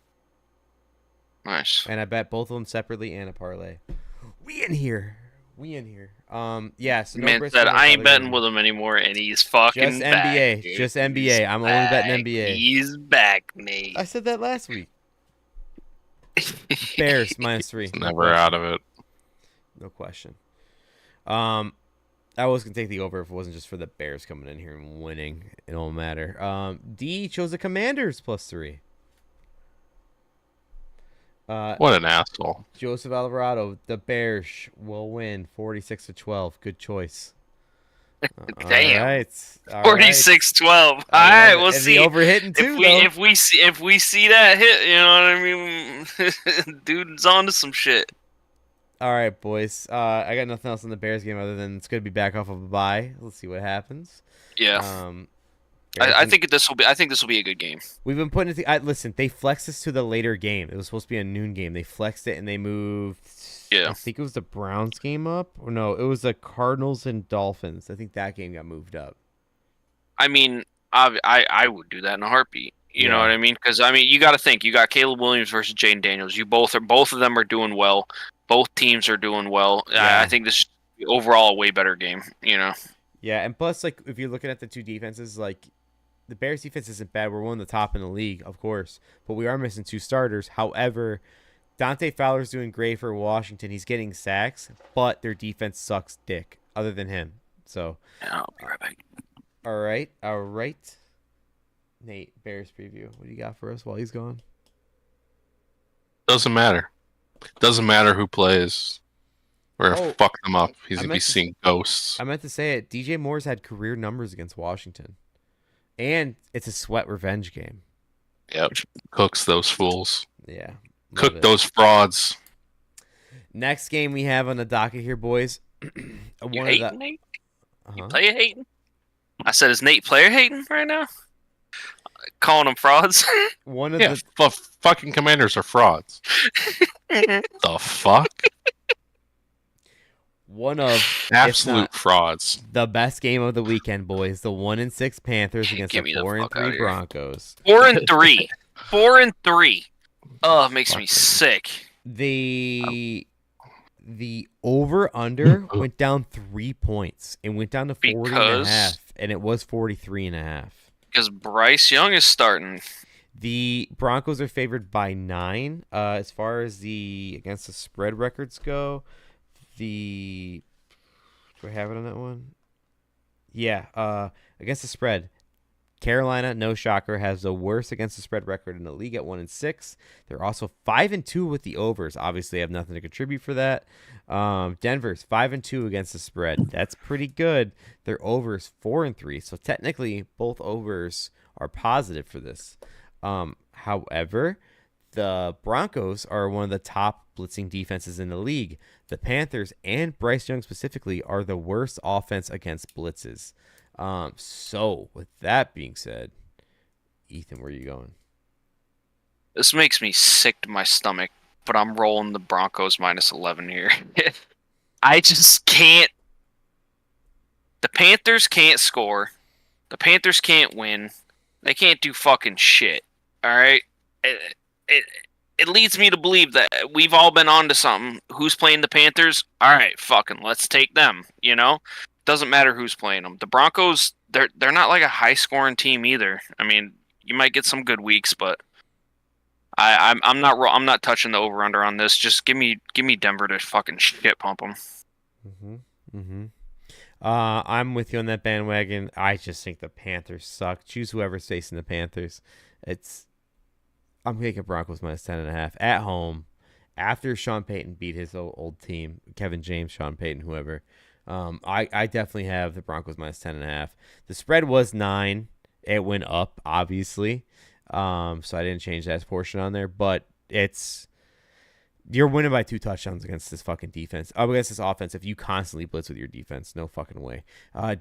Nice. And I bet both of them separately and a parlay. We in here. Yeah. So no Man Brisker, said no I ain't Kyler betting Gordon. with him anymore, and he's fucking Just back. NBA. Dude. Just NBA. I'm only betting NBA. He's back, Nate. I said that last week. Bears -3. Never out of it. No question. I was gonna take the over if it wasn't just for the Bears coming in here and winning. It don't matter. D chose the Commanders +3. What an asshole. Joseph Alvarado, the Bears will win 46-12. Good choice. Damn. All right. 46-12. All right, we'll and see. The over hitting too. If we see that hit, you know what I mean? Dude's onto some shit. All right, boys. I got nothing else in the Bears game other than it's gonna be back off of a bye. Let's see what happens. Yeah. I think this will be a good game. We've been putting it. Listen, they flexed this to the later game. It was supposed to be a noon game. They flexed it and they moved. Yeah. I think it was the Browns game up, or no? It was the Cardinals and Dolphins. I think that game got moved up. I mean, I would do that in a heartbeat. You know what I mean? Because I mean, you got to think. You got Caleb Williams versus Jaden Daniels. Both of them are doing well. Both teams are doing well. Yeah. I think this is overall a way better game. You know. Yeah, and plus, like, if you're looking at the two defenses, like, the Bears defense isn't bad. We're one of the top in the league, of course, but we are missing two starters. However, Dante Fowler's doing great for Washington. He's getting sacks, but their defense sucks dick, other than him. So, Yeah, I'll be right back. all right. Nate, Bears preview. What do you got for us while he's gone? Doesn't matter. Doesn't matter who plays. We're gonna fuck them up. He's gonna be meant seeing ghosts. I meant to say it. DJ Moore's had career numbers against Washington. And it's a sweat revenge game. Yep. Cooks those fools. Yeah. Cook those frauds. Next game we have on the docket here, boys. You hating, Nate? Uh-huh. You player hating? I said, is Nate player hating right now? Calling them frauds? One of the fucking Commanders are frauds. The fuck? One of absolute frauds. The best game of the weekend, boys. The 1-6 Panthers against the 4-3 Broncos. 4-3. 4-3. Oh, it makes me sick. The over under went down 3 points. It went down to 40.5, and it was 43.5. Because Bryce Young is starting. The Broncos are favored by 9. As far as the against the spread records go. Do I have it on that one? Yeah, against the spread, Carolina, no shocker, has the worst against the spread record in the league at 1-6. They're also 5-2 with the overs. Obviously, have nothing to contribute for that. Denver's 5-2 against the spread. That's pretty good. Their overs 4-3. So technically, both overs are positive for this. However, the Broncos are one of the top blitzing defenses in the league. The Panthers and Bryce Young specifically are the worst offense against blitzes. So with that being said, Ethan, where are you going? This makes me sick to my stomach, but I'm rolling the Broncos -11 here. I just can't. The Panthers can't score. The Panthers can't win. They can't do fucking shit. All right? It leads me to believe that we've all been onto something. Who's playing the Panthers? All right, fucking let's take them, you know? Doesn't matter who's playing them. The Broncos, they're not like a high-scoring team either. I mean, you might get some good weeks, but I'm not touching the over/under on this. Just give me Denver to fucking shit pump them. I'm with you on that bandwagon. I just think the Panthers suck. Choose whoever's facing the Panthers. I'm taking Broncos minus 10.5 at home after Sean Payton beat his old team, Kevin James, Sean Payton, whoever. I definitely have the Broncos minus 10.5. The spread was 9. It went up, obviously. So I didn't change that portion on there, but you're winning by 2 touchdowns against this fucking defense. Against this offense, if you constantly blitz with your defense, no fucking way.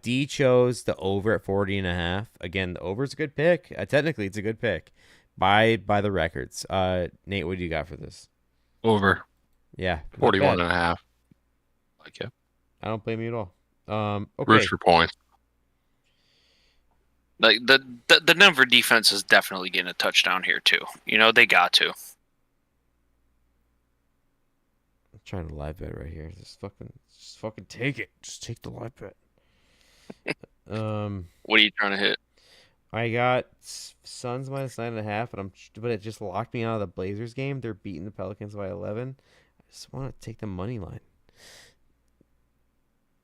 D chose the over at 40.5. Again, the over is a good pick. Technically, it's a good pick by the records. Nate, what do you got for this? Over. Yeah, 41.5. Like it. I don't blame you at all. Okay. Rooster points. Like the Denver defense is definitely getting a touchdown here too. You know, they got to. I'm trying to live bet right here. Just fucking take it. Just take the live bet. What are you trying to hit? I got Suns minus 9.5, but it just locked me out of the Blazers game. They're beating the Pelicans by 11. I just want to take the money line.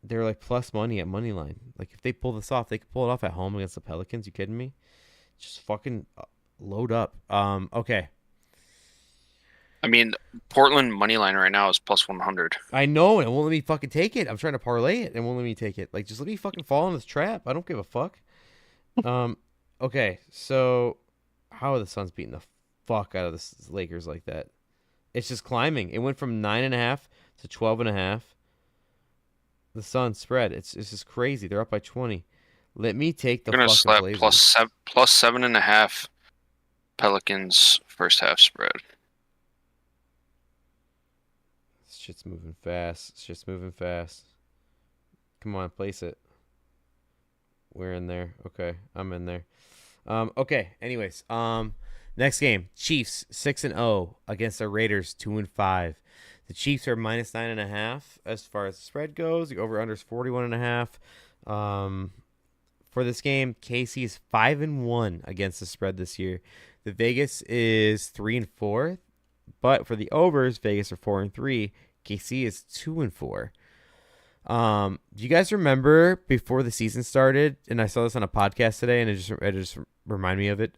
They're like plus money at money line. Like if they pull this off, they could pull it off at home against the Pelicans. You kidding me? Just fucking load up. Okay. I mean, Portland money line right now is plus 100. I know, and it won't let me fucking take it. I'm trying to parlay it, and it won't let me take it. Like, just let me fucking fall in this trap. I don't give a fuck. Okay, so how are the Suns beating the fuck out of the Lakers like that? It's just climbing. It went from 9.5 to 12.5. The Suns spread. It's just crazy. They're up by 20. Let me take the fucking slap Blazers. plus 7.5 Pelicans first half spread. This shit's moving fast. Come on, place it. We're in there. Okay, I'm in there. Okay. Anyways, next game, Chiefs 6-0 against the Raiders 2-5. The Chiefs are minus 9.5 as far as the spread goes. The over/under is 41.5. For this game, KC is 5-1 against the spread this year. The Vegas is 3-4, but for the overs, Vegas are 4-3. KC is 2-4. Do you guys remember before the season started? And I saw this on a podcast today, and it just reminded me of it.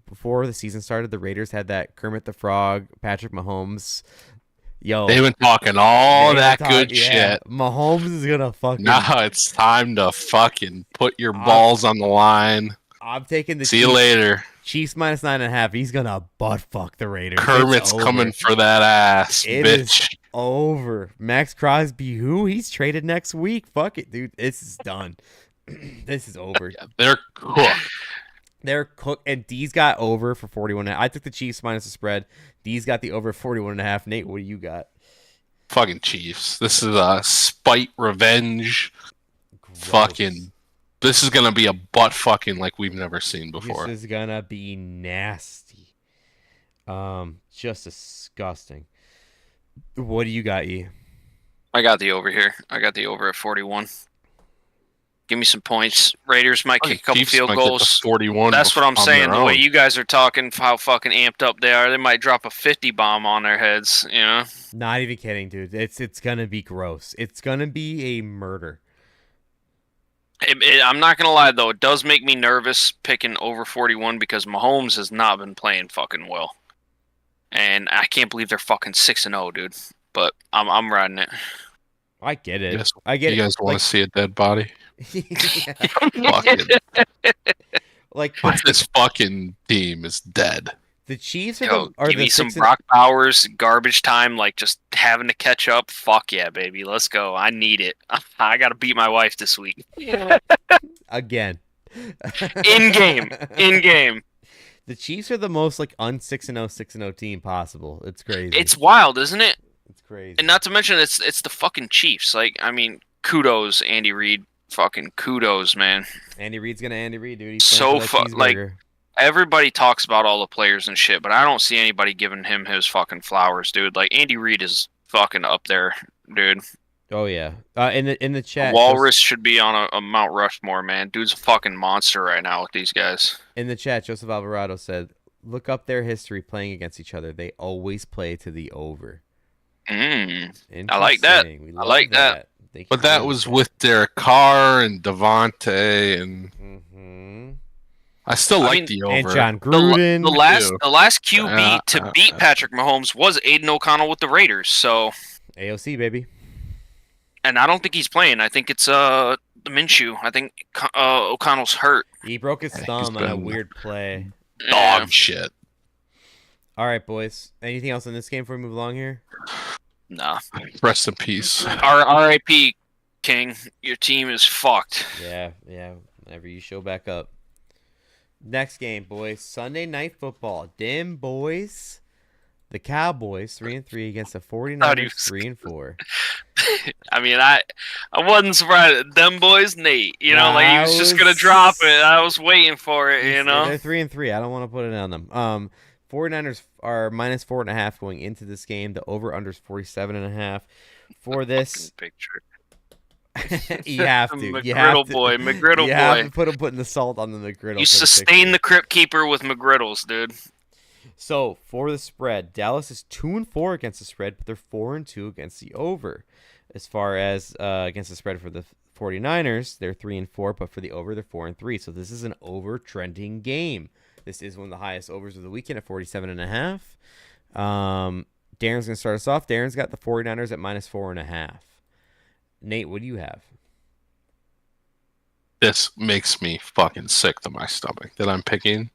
Before the season started, the Raiders had that Kermit the Frog, Patrick Mahomes. Yo, they've been talking all that good shit. Mahomes is gonna fucking. Now it's time to fucking put your balls on the line. I'm taking the. See you later. Chiefs minus 9.5. He's gonna butt fuck the Raiders. Kermit's coming for that ass, it bitch. Is over. Max Crosby, who? He's traded next week. Fuck it, dude. This is done. This is over. Yeah, they're cooked. They're cooked. And D's got over for 41.5. I took the Chiefs minus the spread. D's got the over 41.5. Nate, what do you got? Fucking Chiefs. This is a spite revenge. Gross. Fucking. This is gonna be a butt fucking like we've never seen before. This is gonna be nasty. Just disgusting. What do you got, E? I got the over here. I got the over at 41. Give me some points. Raiders might kick a couple field goals. 41. That's what I'm saying. The way you guys are talking, how fucking amped up they are, they might drop a 50 bomb on their heads. You know? Not even kidding, dude. It's gonna be gross. It's gonna be a murder. I'm not gonna lie though, it does make me nervous picking over 41 because Mahomes has not been playing fucking well, and I can't believe they're fucking 6-0, dude. But I'm riding it. I get it. Yes. I get it. You guys want to see a dead body? Like this fucking team is dead. The Chiefs are give me some Brock Bowers garbage time, like just having to catch up. Fuck yeah, baby, let's go. I need it. I gotta beat my wife this week. Again. In game. The Chiefs are the most like 6-0 team possible. It's crazy. It's wild, isn't it? It's crazy. And not to mention, it's the fucking Chiefs. Like, I mean, kudos, Andy Reid. fucking kudos, man. Andy Reid's gonna Andy Reid, dude. He's So like cheeseburger. everybody talks about all the players and shit, but I don't see anybody giving him his fucking flowers, dude. Like Andy Reid is fucking up there, dude. Oh yeah. In the chat, Walrus should be on a Mount Rushmore, man. Dude's a fucking monster right now with these guys. In the chat, Joseph Alvarado said, "Look up their history playing against each other. They always play to the over." I like that. I like that. But that was with Derek Carr and Devontae, and I still like the over. And John Gruden. The last QB to beat Patrick Mahomes was Aiden O'Connell with the Raiders. So AOC, baby. And I don't think he's playing. I think it's the Minshew. I think O'Connell's hurt. He broke his thumb on a weird play. Dog shit. All right, boys. Anything else in this game before we move along here? Nah. Rest in peace. R.I.P. King. Your team is fucked. Yeah. Whenever you show back up. Next game, boys. Sunday Night Football. Dim boys. The Cowboys 3-3 against the 49ers 3-4. I mean, I wasn't surprised. Them boys, Nate. You know, like he was just gonna drop it. I was waiting for it. You know, they're 3-3. I don't want to put it on them. 49ers are -4.5 going into this game. The over/under is 47.5. For this, picture. you have to. McGriddle boy. You have to putting the salt on the McGriddle. You sustain the Crypt Keeper with McGriddles, dude. So for the spread, Dallas is 2-4 against the spread, but they're 4-2 against the over. As far as against the spread for the 49ers, they're 3-4, but for the over, they're 4-3. So this is an over-trending game. This is one of the highest overs of the weekend at 47.5. Darren's gonna start us off. Darren's got the 49ers at -4.5. Nate, what do you have? This makes me fucking sick to my stomach that I'm picking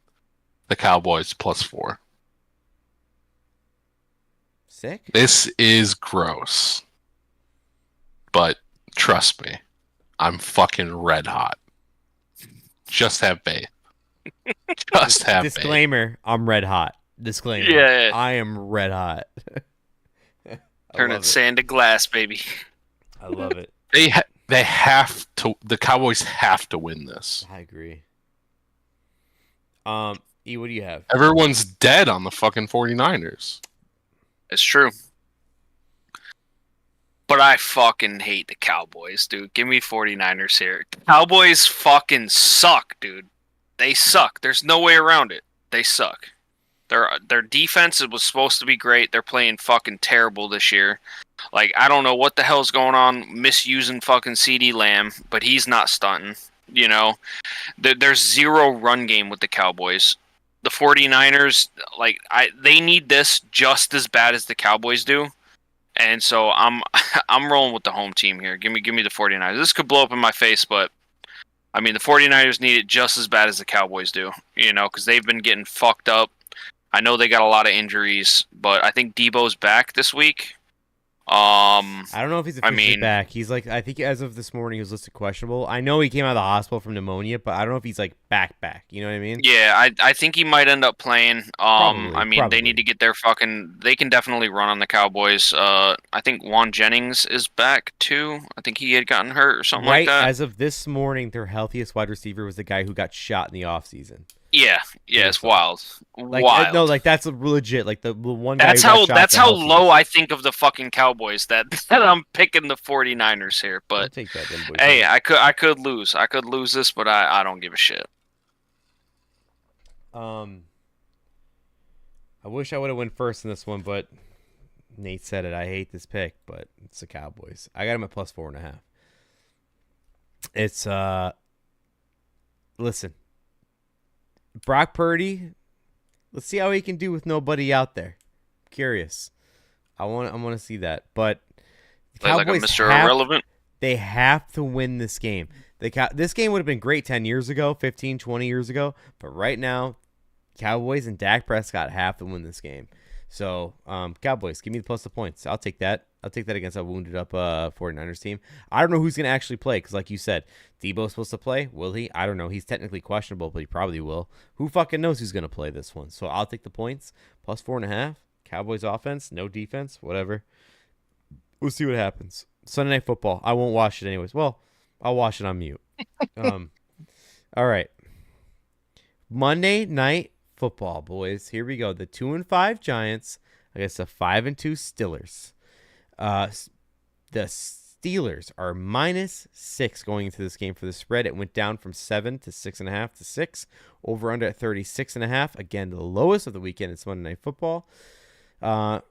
the Cowboys +4. Sick? This is gross. But trust me, I'm fucking red hot. Just have faith. Just have Disclaimer, I'm red hot. Disclaimer. Yeah. I am red hot. Turning sand to glass, baby. I love it. They have to. The Cowboys have to win this. I agree. E, what do you have? Everyone's dead on the fucking 49ers. It's true. But I fucking hate the Cowboys, dude. Give me 49ers here. Cowboys fucking suck, dude. They suck. There's no way around it. They suck. Their defense was supposed to be great. They're playing fucking terrible this year. Like, I don't know what the hell's going on misusing fucking CeeDee Lamb, but he's not stunting. You know, there's zero run game with the Cowboys. The 49ers, like, they need this just as bad as the Cowboys do. And so I'm rolling with the home team here. Give me the 49ers. This could blow up in my face, but I mean, the 49ers need it just as bad as the Cowboys do, you know, because they've been getting fucked up. I know they got a lot of injuries, but I think Debo's back this week. I don't know if he's officially back. He's like, I think as of this morning, he was listed questionable. I know he came out of the hospital from pneumonia, but I don't know if he's like back. You know what I mean? Yeah, I think he might end up playing. Probably. They need to get their fucking. They can definitely run on the Cowboys. I think Juan Jennings is back too. I think he had gotten hurt or something like that. As of this morning, their healthiest wide receiver was the guy who got shot in the offseason. Yeah, it's wild. Like, wild. No, like that's legit. Like the one guy. That's how low I think of the fucking Cowboys. That I'm picking the 49ers here. But I'll take that, then, boys. Hey, I could lose. I could lose this, but I don't give a shit. I wish I would have went first in this one, but Nate said it. I hate this pick, but it's the Cowboys. I got him at +4.5. It's listen. Brock Purdy, let's see how he can do with nobody out there. I'm curious. I want to see that. But the Cowboys like a Mr. Irrelevant. They have to win this game. This game would have been great 10 years ago, 15, 20 years ago. But right now, Cowboys and Dak Prescott have to win this game. So, Cowboys, give me the plus the points. I'll take that. I'll take that against a wounded up 49ers team. I don't know who's going to actually play because, like you said, Debo's supposed to play. Will he? I don't know. He's technically questionable, but he probably will. Who fucking knows who's going to play this one? So I'll take the points. +4.5. Cowboys offense, no defense, whatever. We'll see what happens. Sunday Night Football. I won't watch it anyways. Well, I'll watch it on mute. All right. Monday Night Football, boys. Here we go. The 2-5 Giants against the 5-2 Steelers. The Steelers are -6 going into this game for the spread. It went down from 7 to 6.5 to 6. Over under at 36.5. Again, the lowest of the weekend. It's Monday Night Football.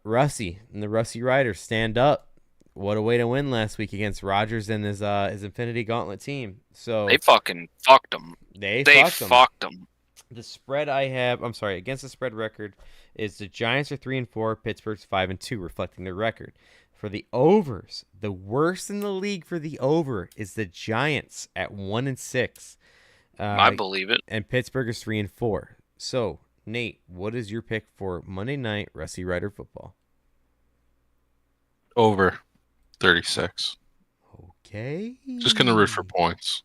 Russie and the Russie Riders stand up. What a way to win last week against Rodgers and his Infinity Gauntlet team. So they fucking fucked them. They fucked them. The spread against the spread record is the Giants are 3-4, Pittsburgh's 5-2, reflecting their record. For the overs, the worst in the league for the over is the Giants at 1-6. I believe it. And Pittsburgh is 3-4. So, Nate, what is your pick for Monday night Russie Rider football? Over 36. Okay. Just gonna root for points.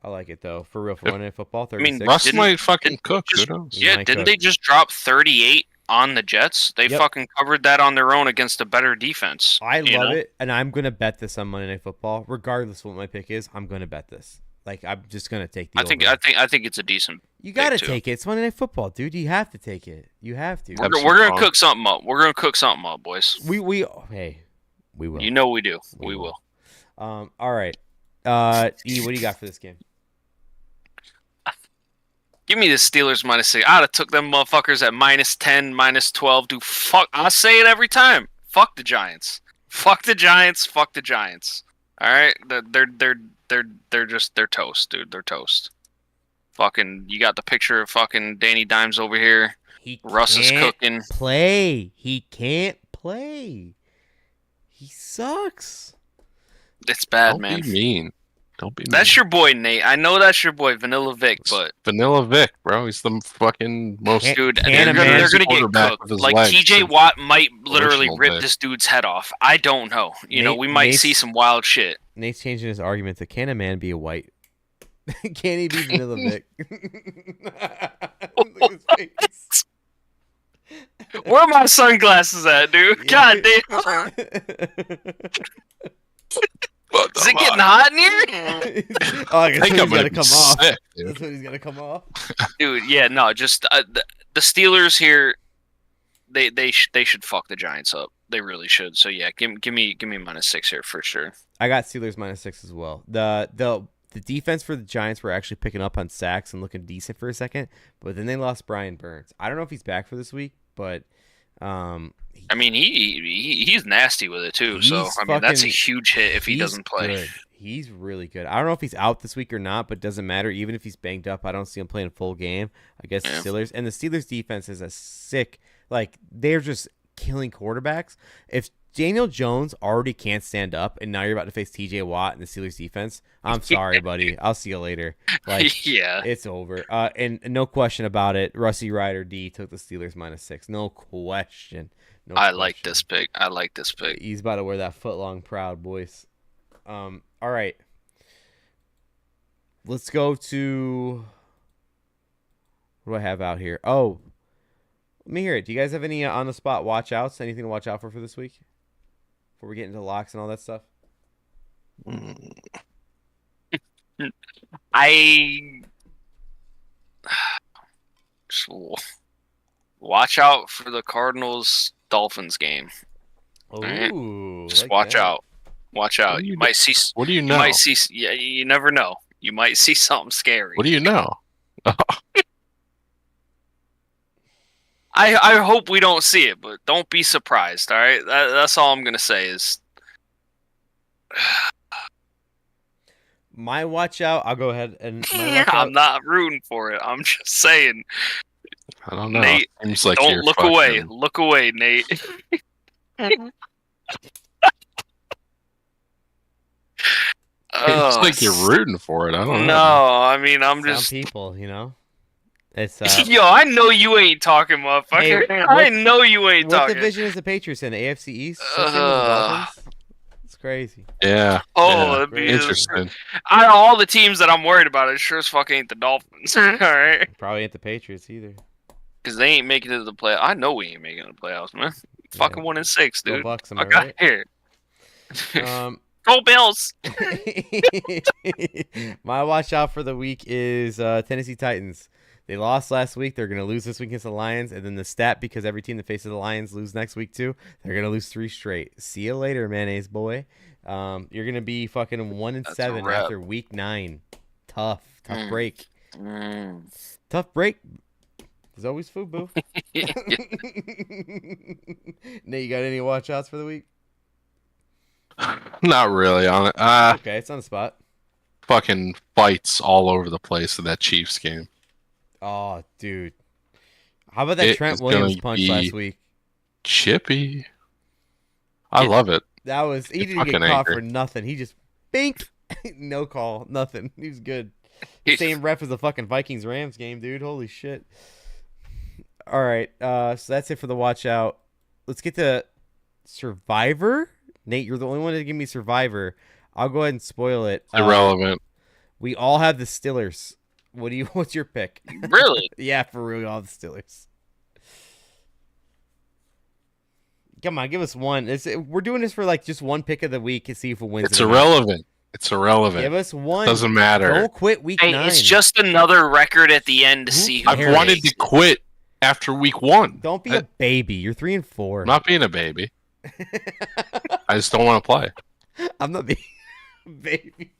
I like it though. For real, for Monday Night Football, 36. I mean, Russ might fucking cook. Who knows? Yeah, didn't they just drop 38 on the Jets? They fucking covered that on their own against a better defense. I love it, and I'm gonna bet this on Monday Night Football, regardless of what my pick is. I'm gonna bet this. Like, I'm just gonna take the. I think it's a decent. You gotta take it. It's Monday Night Football, dude. You have to take it. You have to. We're gonna cook something up. We're gonna cook something up, boys. We will. You know we do. We will. All right. E, what do you got for this game? Give me the Steelers -6. I'd have took them motherfuckers at -10, -12. Dude, fuck. I say it every time. Fuck the Giants. Fuck the Giants. Fuck the Giants. All right, they're toast, dude. They're toast. Fucking, you got the picture of fucking Danny Dimes over here. Russ is cooking. He can't play. He sucks. It's bad, Don't man. Be mean. Don't be mean. That's your boy, Nate. I know that's your boy, Vanilla Vic, but Vanilla Vic, bro. He's the fucking most. Dude, they're gonna get cooked. Like TJ Watt might literally rip this dude's head off. I don't know. You know, we might see some wild shit. Nate's changing his argument to can a man be a white? Can he be Vanilla Vic? Look at his face. Where are my sunglasses at, dude? God damn. Is it getting hot in here? I think I'm gonna come off. That's when he's gonna come off. Dude, yeah, no, just the Steelers here. They should fuck the Giants up. They really should. So yeah, give me -6 here for sure. I got Steelers -6 as well. The defense for the Giants were actually picking up on sacks and looking decent for a second, but then they lost Brian Burns. I don't know if he's back for this week, but I mean, he's nasty with it too. So I mean, that's a huge hit if he doesn't play. Good. He's really good. I don't know if he's out this week or not, but it doesn't matter. Even if he's banged up, I don't see him playing a full game against the Steelers. And the Steelers defense is a sick. Like, they're just killing quarterbacks. If Daniel Jones already can't stand up, and now you're about to face TJ Watt in the Steelers defense, I'm sorry, buddy. I'll see you later. Like, yeah, it's over. And no question about it. Russie Rider D took the Steelers -6. No question. I like this pick. He's about to wear that footlong proud, boys. All right. Let's go to. What do I have out here? Oh, let me hear it. Do you guys have any on the spot watch outs? Anything to watch out for this week? Before we get into locks and all that stuff? I just watch out for the Cardinals-Dolphins game. Oh, right? Just watch out. Watch out. You might see. What do you know? You might see. Yeah, you never know. You might see something scary. What do you know? I hope we don't see it, but don't be surprised. All right, that's all I'm gonna say is. My watch out. I'll go ahead and. I'm not rooting for it. I'm just saying. I don't know. Nate, seems like don't look away. Look away, Nate. It's like you're rooting for it. I don't know. No, I mean I'm just people, you know. It's yo, I know you ain't talking, motherfucker. Hey, I know you ain't talking. What division is the Patriots in? The AFC East? It's crazy. Yeah. Oh, that'd be interesting. Out of all the teams that I'm worried about, it sure as fuck ain't the Dolphins. All right. Probably ain't the Patriots either. Because they ain't making it to the playoffs. I know we ain't making it to the playoffs, man. Fucking 1-6, dude. Bucks, I got here. Go Bills. My watch out for the week is Tennessee Titans. They lost last week. They're going to lose this week against the Lions. And then the stat, because every team that faces the Lions lose next week too, they're going to lose 3 straight. See you later, mayonnaise boy. You're going to be fucking 1-7 after week 9. Tough break. Tough break. There's always food, boo. Nate, you got any watch outs for the week? Not really on it. Okay, it's on the spot. Fucking fights all over the place in that Chiefs game. Oh, dude. How about that Trent Williams punch last week? Chippy. I love it. That was, he didn't get caught for nothing. He just, bink. No call, nothing. He was good. Same ref as the fucking Vikings-Rams game, dude. Holy shit. All right, so that's it for the watch out. Let's get to Survivor. Nate, you're the only one to give me Survivor. I'll go ahead and spoil it. Irrelevant. We all have the Steelers. What's your pick? Really? Yeah, for real, we all have the Steelers. Come on, give us one. We're doing this for like just one pick of the week to see if it wins. It's irrelevant. It's irrelevant. Give us one. Doesn't matter. Don't quit week 9. It's just another record at the end to see who I've wanted to quit after week 1. Don't be a baby. You're 3-4. I'm not being a baby. I just don't want to play. I'm not being a baby.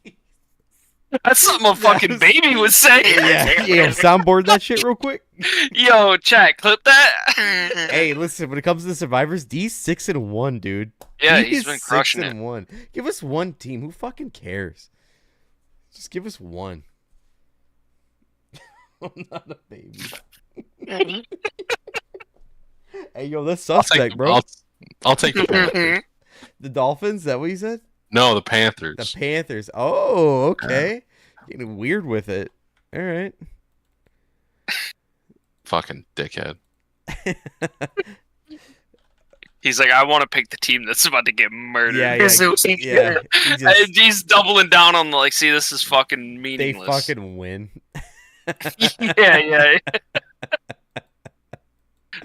That's something a fucking baby would say. Yeah. Soundboard that shit real quick. Yo, chat, clip that. Hey, listen. When it comes to the Survivors, D's 6-1, dude. Yeah, he's been crushing it. 6-1. Give us one team. Who fucking cares? Just give us one. I'm not a baby. Hey, yo, that's suspect, bro. I'll take the Panthers. The Dolphins? Is that what you said? No, the Panthers. The Panthers. Oh, okay. Getting weird with it. All right. Fucking dickhead. He's like, I want to pick the team that's about to get murdered. Yeah. He's doubling down on like, see, this is fucking meaningless. They fucking win. Yeah.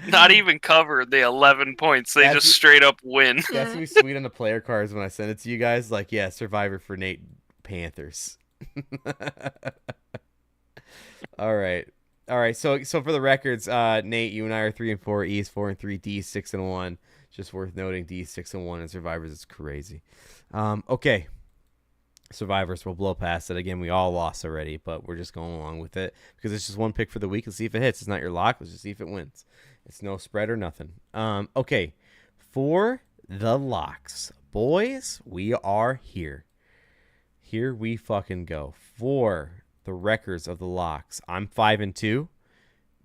Not even cover the 11 points. They just straight up win. That's gonna be sweet on the player cards when I send it to you guys. Like, yeah, Survivor for Nate, Panthers. All right. So for the records, Nate, you and I are 3-4. E is 4-3. D is 6-1. Just worth noting, D is 6-1, and Survivors is crazy. Okay. Survivors, we'll blow past it. Again, we all lost already, but we're just going along with it because it's just one pick for the week. Let's see if it hits. It's not your lock. Let's just see if it wins. It's no spread or nothing. Okay. For the locks, boys, we are here. Here we fucking go. For the records of the locks, I'm 5-2.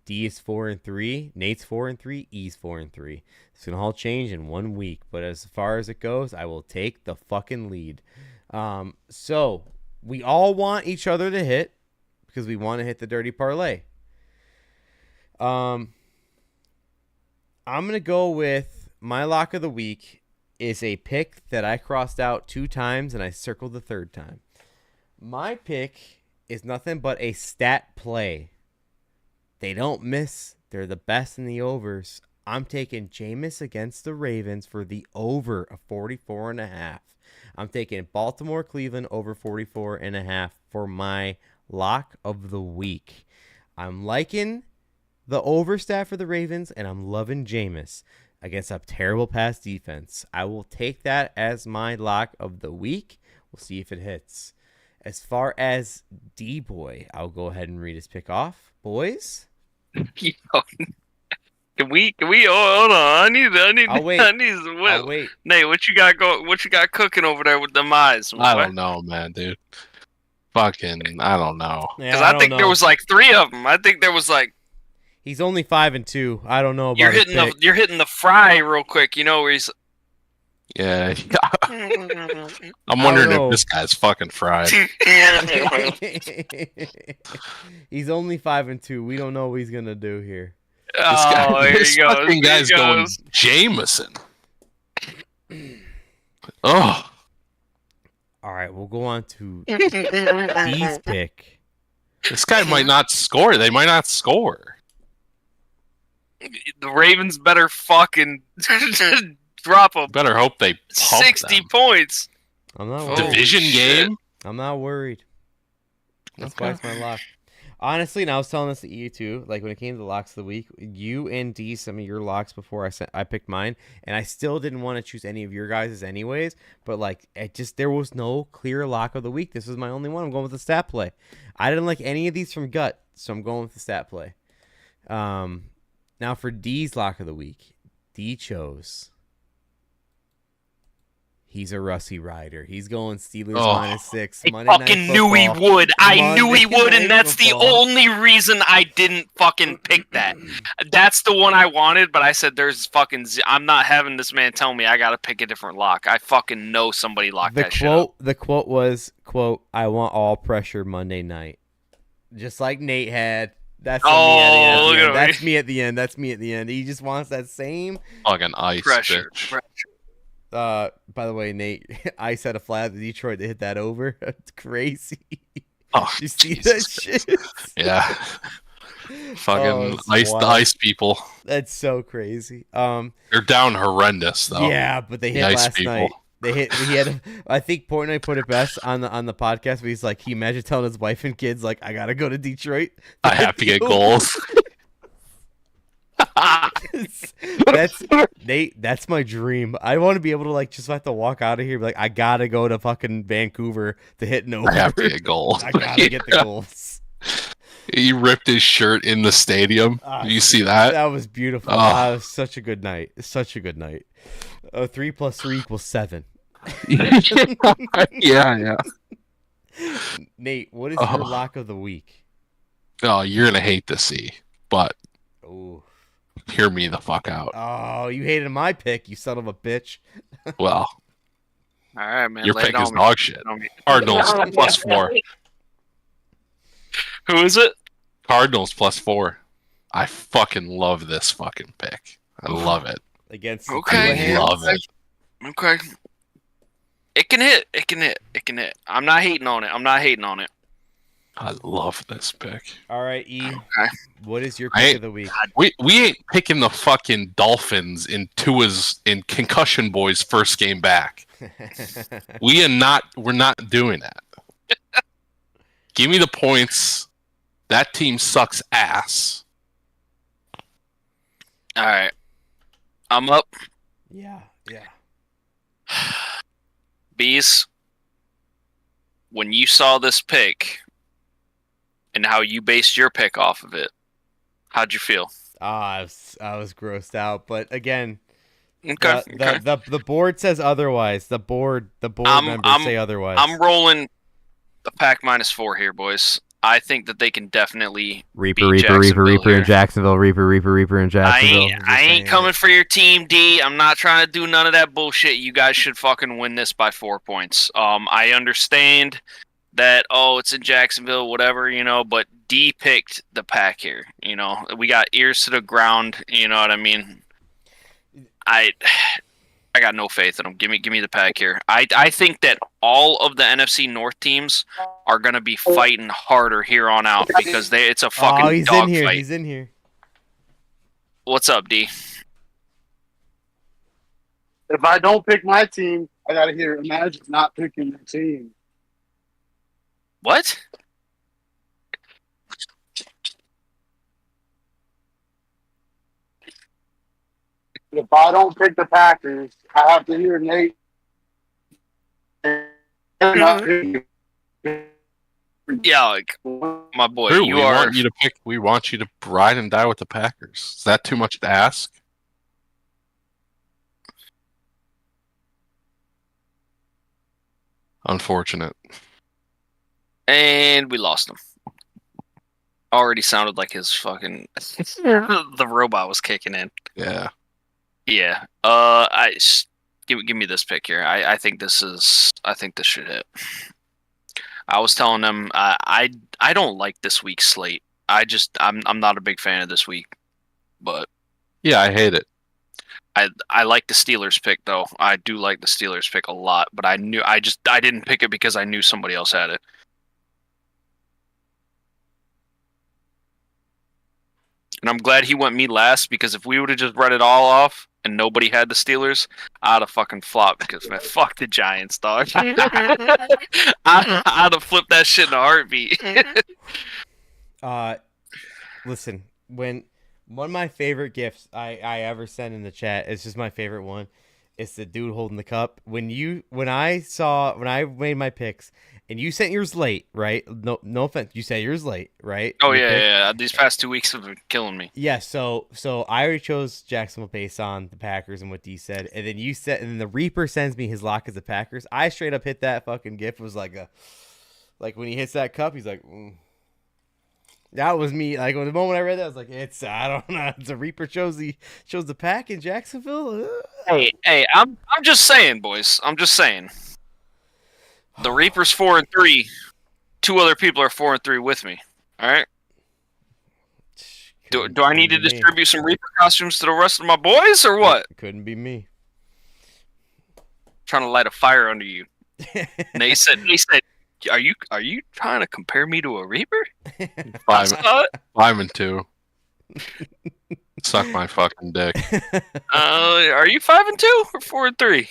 D is 4-3. Nate's 4-3. E's 4-3. It's gonna all change in 1 week, but as far as it goes, I will take the fucking lead. So we all want each other to hit because we want to hit the dirty parlay. I'm going to go with my lock of the week is a pick that I crossed out 2 times and I circled the 3rd time. My pick is nothing but a stat play. They don't miss. They're the best in the overs. I'm taking Jameis against the Ravens for the over of 44.5. I'm taking Baltimore, Cleveland over 44.5 for my lock of the week. I'm liking the over stat for the Ravens, and I'm loving Jameis against a terrible pass defense. I will take that as my lock of the week. We'll see if it hits. As far as D-Boy, I'll go ahead and read his pick off. Boys? Can we hold on? I need I'll wait. I'll wait. Nate, what you got cooking over there with them eyes? I don't know, man, dude. Fucking, I don't know. Because I think there was like 3 of them. I think there was like. He's only 5-2. I don't know about you're hitting the fry real quick. You know where he's. Yeah. I'm wondering if this guy's fucking fried. He's only 5-2. We don't know what he's gonna do here. This fucking guy's going Jameson. Oh. All right, we'll go on to D's pick. This guy might not score. They might not score. The Ravens better fucking drop a. Better hope they pump 60 them. points. I'm not Holy worried. Division shit. game? I'm not worried. That's why Okay. it's my lock. Honestly, and I was telling this to you too. Like when it came to the locks of the week, you and D some of your locks before I picked mine, and I still didn't want to choose any of your guys' anyways. But like, there was no clear lock of the week. This was my only one. I'm going with the stat play. I didn't like any of these from gut, so I'm going with the stat play. Now for D's lock of the week, D chose. He's a Russie rider. He's going Steelers -6. I Monday Night fucking knew he Football. would. I knew he Monday would, and Night that's the Football. only reason I didn't fucking pick that. That's the one I wanted, but I said there's fucking. I'm not having this man tell me I gotta pick a different lock. I fucking know somebody locked that shit up. The quote was, "quote I want all pressure Monday night," just like Nate had. That's me at the end. look at That's me at the end. That's me at the end. He just wants that same Fucking ice, Pressure. bitch. By the way, Nate, Ice had a flag at Detroit to hit that over. It's crazy. Oh, You see Jesus that shit? Yeah. Fucking it's ice, the wild. ice people. That's so crazy. They're down horrendous though. Yeah, but they The hit ice last people. night. They hit. He had. I think Portnoy put it best on the podcast. But he's like, he imagine telling his wife and kids like, I gotta go to Detroit. I have to get goals. That's Nate. That's my dream. I want to be able to like just have to walk out of here. Be like, I gotta go to fucking Vancouver to hit no. I have to get goals. I gotta get the goals. He ripped his shirt in the stadium. You see that? That was beautiful. Oh. That was such a good night. Such a good night. 3 + 3 = 7. Yeah. Nate, what is your lock of the week? Oh, you're gonna hate to see, but Oh. hear me the fuck out. Oh, you hated my pick, you son of a bitch. Well, All right, man. your lay it pick is on me. dog shit. Cardinals +4. Who is it? Cardinals +4. I fucking love this fucking pick. I love it. Against Okay. I love it. Okay. It can hit. It can hit. It can hit. I'm not hating on it. I love this pick. All right, E. Okay. What is your pick of the week? We ain't picking the fucking Dolphins in Concussion Boy's first game back. We're not doing that. Give me the points. That team sucks ass. All right. I'm up. Yeah. Bees. When you saw this pick and how you based your pick off of it, how'd you feel? I was grossed out, but again, Okay. the board says otherwise. The board members say otherwise. I'm rolling the pack -4 here, boys. I think that they can definitely Reaper beat Jacksonville in here. Jacksonville. Reaper in Jacksonville. I ain't coming for your team, D. I'm not trying to do none of that bullshit. You guys should fucking win this by 4 points. I understand that, it's in Jacksonville, whatever, but D picked the pack here. We got ears to the ground. You know what I mean? I got no faith in them. Give me the pack here. I think that all of the NFC North teams are going to be fighting harder here on out because it's a fucking he's dog in here. fight. He's in here. What's up, D? If I don't pick my team, I gotta hear imagine not picking your team. What? If I don't pick the Packers, I have to hear Nate. Yeah, like my boy, Drew, you we are. want you to pick. We want you to ride and die with the Packers. Is that too much to ask? Unfortunate. And we lost him. Already sounded like his fucking the robot was kicking in. Yeah. Yeah. Give me this pick here. I think this should hit. I was telling them I don't like this week's slate. I'm not a big fan of this week. But Yeah, I hate it. I like the Steelers pick though. I do like the Steelers pick a lot, but I didn't pick it because I knew somebody else had it. And I'm glad he went me last because if we would have just read it all off, and nobody had the Steelers, I'd have fucking flopped because, man, fuck the Giants, dog. I'd have flipped that shit in a heartbeat. Listen, when one of my favorite gifts I ever sent in the chat, it's just my favorite one. It's the dude holding the cup. When I made my picks and you sent yours late, right? No offense, you sent yours late, right? Oh yeah. These past 2 weeks have been killing me. Yeah, so I already chose Jacksonville based on the Packers and what D said, and then and then the Reaper sends me his lock as the Packers. I straight up hit that fucking gift. It was like when he hits that cup, he's like. That was me. Like when the moment I read that, I was like, I don't know. It's a Reaper chose the pack in Jacksonville. Hey, I'm just saying, boys. I'm just saying. The Reaper's 4-3. 2 other people are 4-3 with me. All right. Do I need to distribute some Reaper costumes to the rest of my boys or what? Couldn't be me. Trying to light a fire under you. They said, are you trying to compare me to a Reaper? 5-2. Suck my fucking dick. Are you 5-2 or 4-3?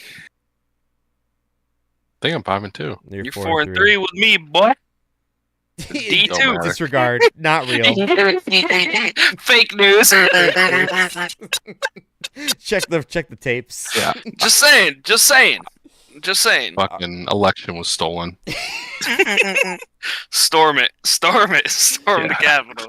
I think I'm 5-2. You're 4-3 with me, boy. D2. Disregard. Not real. Fake news. Check the tapes. Yeah. Just saying. Fucking election was stolen. Storm it. The Capitol.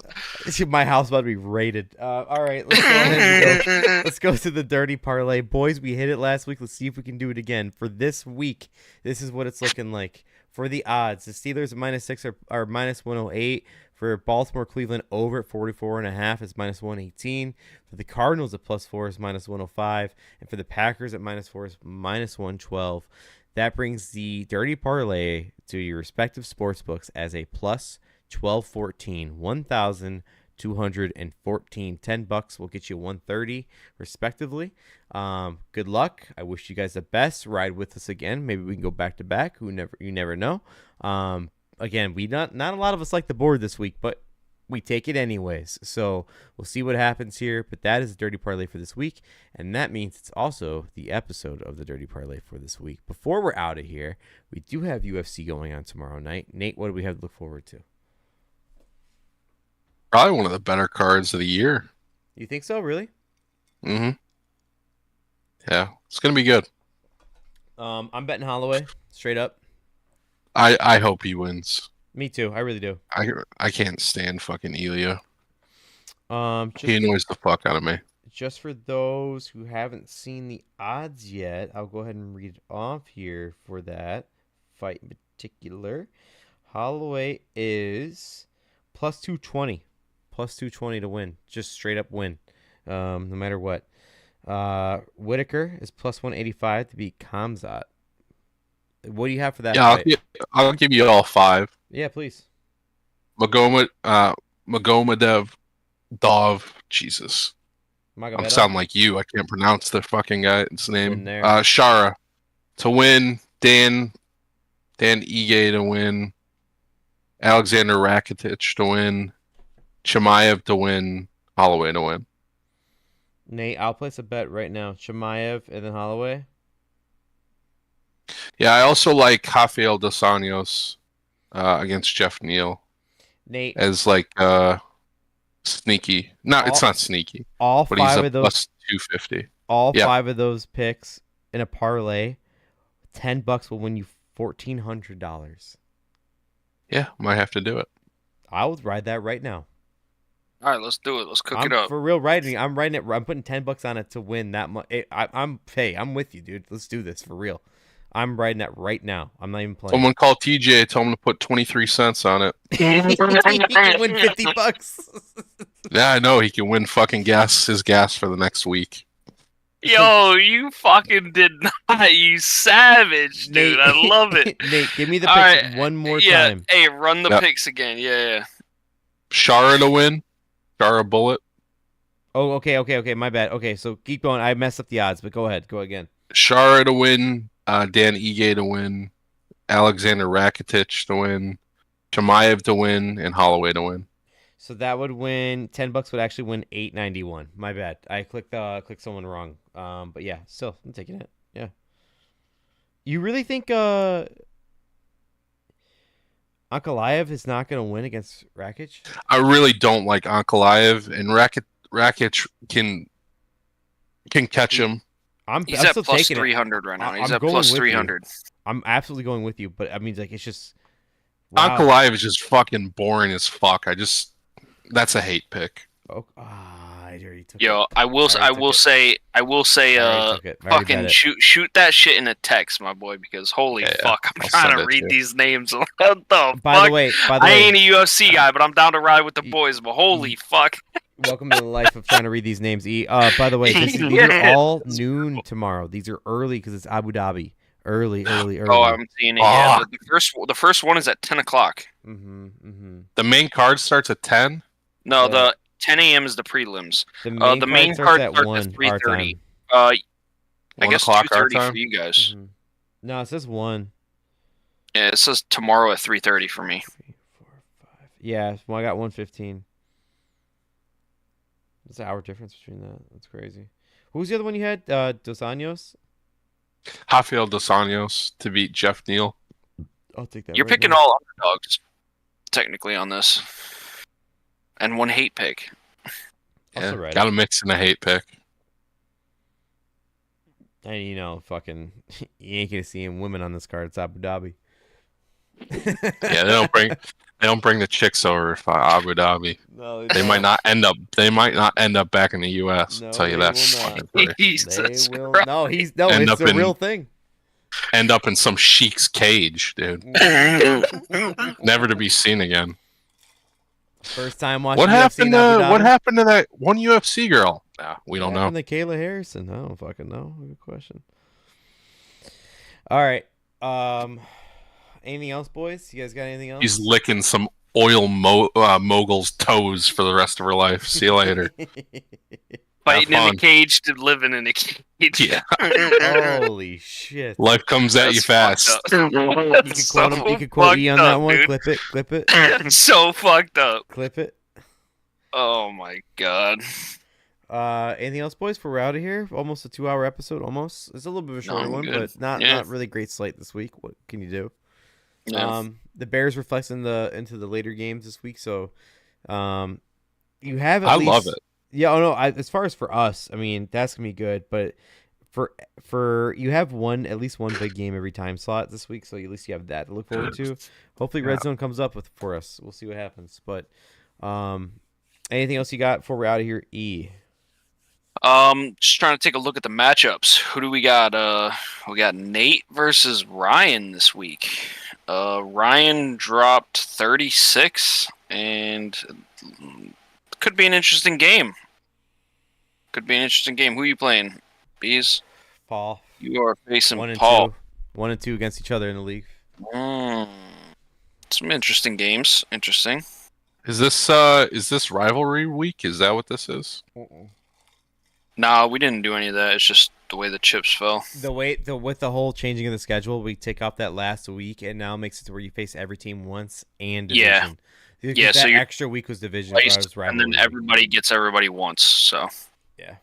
My house about to be raided. All right, let's go ahead and go. Let's go to the dirty parlay. Boys, we hit it last week. Let's see if we can do it again. For this week, this is what it's looking like. For the odds, the Steelers at -6 are -108. For Baltimore, Cleveland over at 44.5 is -118. For the Cardinals at +4 is -105. And for the Packers at -4 is -112. That brings the dirty parlay to your respective sports books as a +1214, 1,214. $10 will get you 130 respectively. Good luck. I wish you guys the best. Ride with us again. Maybe we can go back to back. You never know. Again, not a lot of us like the board this week, but we take it anyways. So we'll see what happens here. But that is the Dirty Parlay for this week. And that means it's also the episode of the Dirty Parlay for this week. Before we're out of here, we do have UFC going on tomorrow night. Nate, what do we have to look forward to? Probably one of the better cards of the year. You think so, really? Mm-hmm. Yeah, it's going to be good. I'm betting Holloway, straight up. I hope he wins. Me too. I really do. I can't stand fucking Ilya. He annoys the fuck out of me. Just for those who haven't seen the odds yet, I'll go ahead and read it off here for that fight in particular. Holloway is +220. +220 to win. Just straight up win. No matter what. Whitaker is +185 to beat Khamzat. What do you have for that? Yeah, I'll give you all 5. Yeah, please. Magomedov Dov. Jesus. I sound like you. I can't pronounce the fucking guy's name. Shara to win. Dan Ige to win. Alexander Rakitic to win. Chimaev to win. Holloway to win. Nate, I'll place a bet right now. Chimaev and then Holloway. Yeah, I also like Rafael Dos Anjos against Jeff Neal. Nate, as like sneaky. No, it's not sneaky. All but 5 he's of those +250. All 5 of those picks in a parlay, $10 will win you $1,400. Yeah, might have to do it. I would ride that right now. All right, let's do it. Let's cook it up. For real, riding. I'm riding it. I'm putting $10 on it to win that much. I'm with you, dude. Let's do this for real. I'm riding that right now. I'm not even playing. Someone call TJ. Tell him to put 23 cents on it. He can win $50. Yeah, I know. He can win fucking his gas for the next week. Yo, you fucking did not. You savage, dude. Nate, I love it. Nate, give me the picks one more time. Hey, run the picks again. Yeah. Shara to win. Shara Bullet. Oh, okay. My bad. Okay, so keep going. I messed up the odds, but go ahead. Go again. Shara to win. Dan Ige to win. Alexander Rakitic to win. Chimaev to win. And Holloway to win. So that would win $10 would actually win $8.91. My bad. I clicked someone wrong. But yeah, still I'm taking it. Yeah. You really think Ankalaev is not going to win against Rakic? I really don't like Ankalaev, and Rakic can catch him. He's at plus 300 right now. He's at plus 300. I'm absolutely going with you, but I mean, like, it's just wow. Ankalaev is just fucking boring as fuck. That's a hate pick. Oh, I already took Yo, it. I will say, fucking shoot that shit in a text, my boy, because holy fuck, I'm trying to read these names. What the fuck? By the way, I ain't a UFC guy, but I'm down to ride with the boys. But holy fuck. Welcome to the life of trying to read these names. By the way, these are all noon tomorrow. These are early because it's Abu Dhabi. Early. Oh, I'm seeing it. Yeah, the first one is at 10 o'clock. The main card starts at 10. No, the 10 a.m. is the prelims. The main card starts at 3:30. I guess 2:30 for you guys. No, it says 1. Yeah, it says tomorrow at 3:30 for me. 3, 4, 5. Yeah, well, I got 1:15. There's an hour difference between that. That's crazy. Who was the other one you had? Dos Anjos? Rafael Dos Anjos to beat Jeff Neal. I'll take that. You're picking all underdogs, technically, on this. And one hate pick. Yeah, gotta mix in a hate pick. And fucking, you ain't gonna see women on this card. It's Abu Dhabi. Yeah, they don't bring the chicks over for Abu Dhabi. No, they might not end up. They might not end up back in the U.S. No, I'll tell you that. Jesus they will. Christ. No, it's a real thing. End up in some sheik's cage, dude. Never to be seen again. First time watching. What happened to that one UFC girl? Nah, we don't know. What happened to Kayla Harrison? I don't fucking know. Good question. All right. Anything else, boys? You guys got anything else? He's licking some oil mogul's toes for the rest of her life. See you later. Fighting in a cage to living in a cage. Yeah. Holy shit. Life comes at you fast. You can quote E on that one. Dude. Clip it. It's so fucked up. Clip it. Oh my god. Anything else, boys? Before we're out of here, almost a 2-hour episode. Almost. It's a little bit of a shorter one, but not really great slate this week. What can you do? Yeah. The Bears reflects into the later games this week, so you have at least. I love it. Yeah, no. As far as for us, I mean that's gonna be good, but for you have at least one big game every time slot this week, so at least you have that to look forward to. Hopefully, Red Zone comes up for us. We'll see what happens. But anything else you got before we're out of here? E. Just trying to take a look at the matchups. Who do we got? We got Nate versus Ryan this week. Ryan dropped 36, and could be an interesting game. Who are you playing? Bees? Paul. You are facing Paul. 1 and 2 against each other in the league. Some interesting games. Interesting. Is this rivalry week? Is that what this is? No, we didn't do any of that. It's just the way the chips fell. With the whole changing of the schedule, we take off that last week, and now makes it to where you face every team once and division. Yeah, so that extra week was division, and then everybody gets everybody once. So yeah,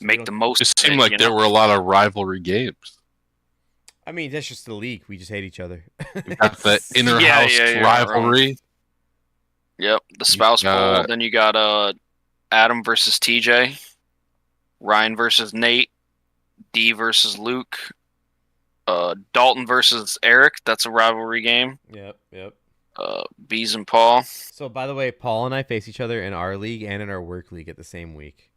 make the most. It seemed like there were a lot of rivalry games. I mean, that's just the league. We just hate each other. You got the inner house rivalry. Right. Yep, the spouse poll. Then you got Adam versus TJ, Ryan versus Nate, D versus Luke, Dalton versus Eric. That's a rivalry game. Yep. Bees and Paul. So, by the way, Paul and I face each other in our league and in our work league at the same week.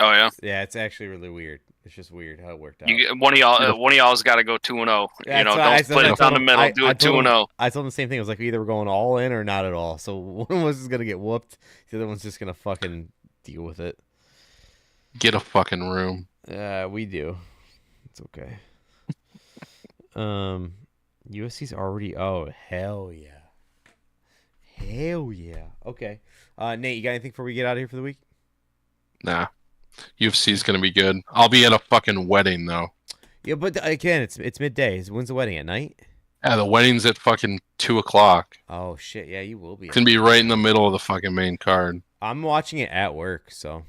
Oh yeah. Yeah, it's actually really weird. It's just weird how it worked out. One of y'all's got to go 2-0. Don't split it down the middle. Do it 2-0. I told him the same thing. I was like, either we're going all in or not at all. So one of us is gonna get whooped. The other one's just gonna fucking deal with it. Get a fucking room. We do. It's okay. USC's already. Oh hell yeah. Hell yeah. Okay. Nate, you got anything before we get out of here for the week? Nah. UFC's gonna be good. I'll be at a fucking wedding though. Yeah, but again, it's midday. When's the wedding? At night? Yeah, the wedding's at fucking 2:00. Oh shit, yeah, you will be. It's gonna be right in the middle of the fucking main card. I'm watching it at work, so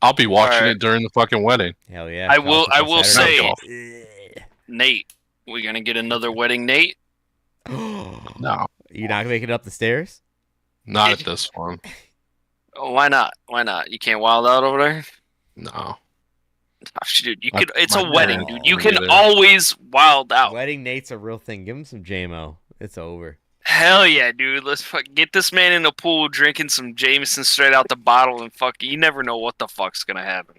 I'll be watching it during the fucking wedding. hell yeah. I will say, Saturday. Nate, we gonna get another wedding, Nate? No, You're not making it up the stairs? not at this one. Why not? Why not? You can't wild out over there? No. Oh, dude, you My- could. It's my a wedding, parents dude. You won't can be there. always wild out. Wedding Nate's a real thing. Give him some JMO. It's over. Hell yeah, dude. Let's get this man in the pool drinking some Jameson straight out the bottle and fuck. You never know what the fuck's gonna happen.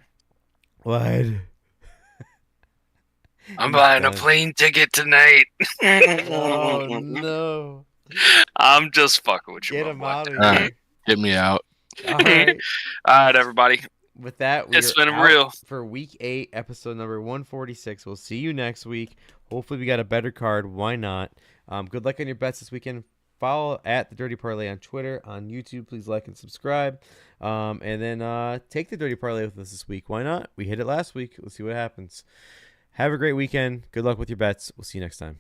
What? I'm buying a plane ticket tonight. Oh no! I'm just fucking with you. Get him out of All here! right, get me out. All right. All right, everybody. With that, It's we're been out real. for week 8, episode number 146. We'll see you next week. Hopefully, we got a better card. Why not? Good luck on your bets this weekend. Follow at the Dirty Parlay on Twitter, on YouTube. Please like and subscribe. And then take the Dirty Parlay with us this week. Why not? We hit it last week. Let's see what happens. Have a great weekend. Good luck with your bets. We'll see you next time.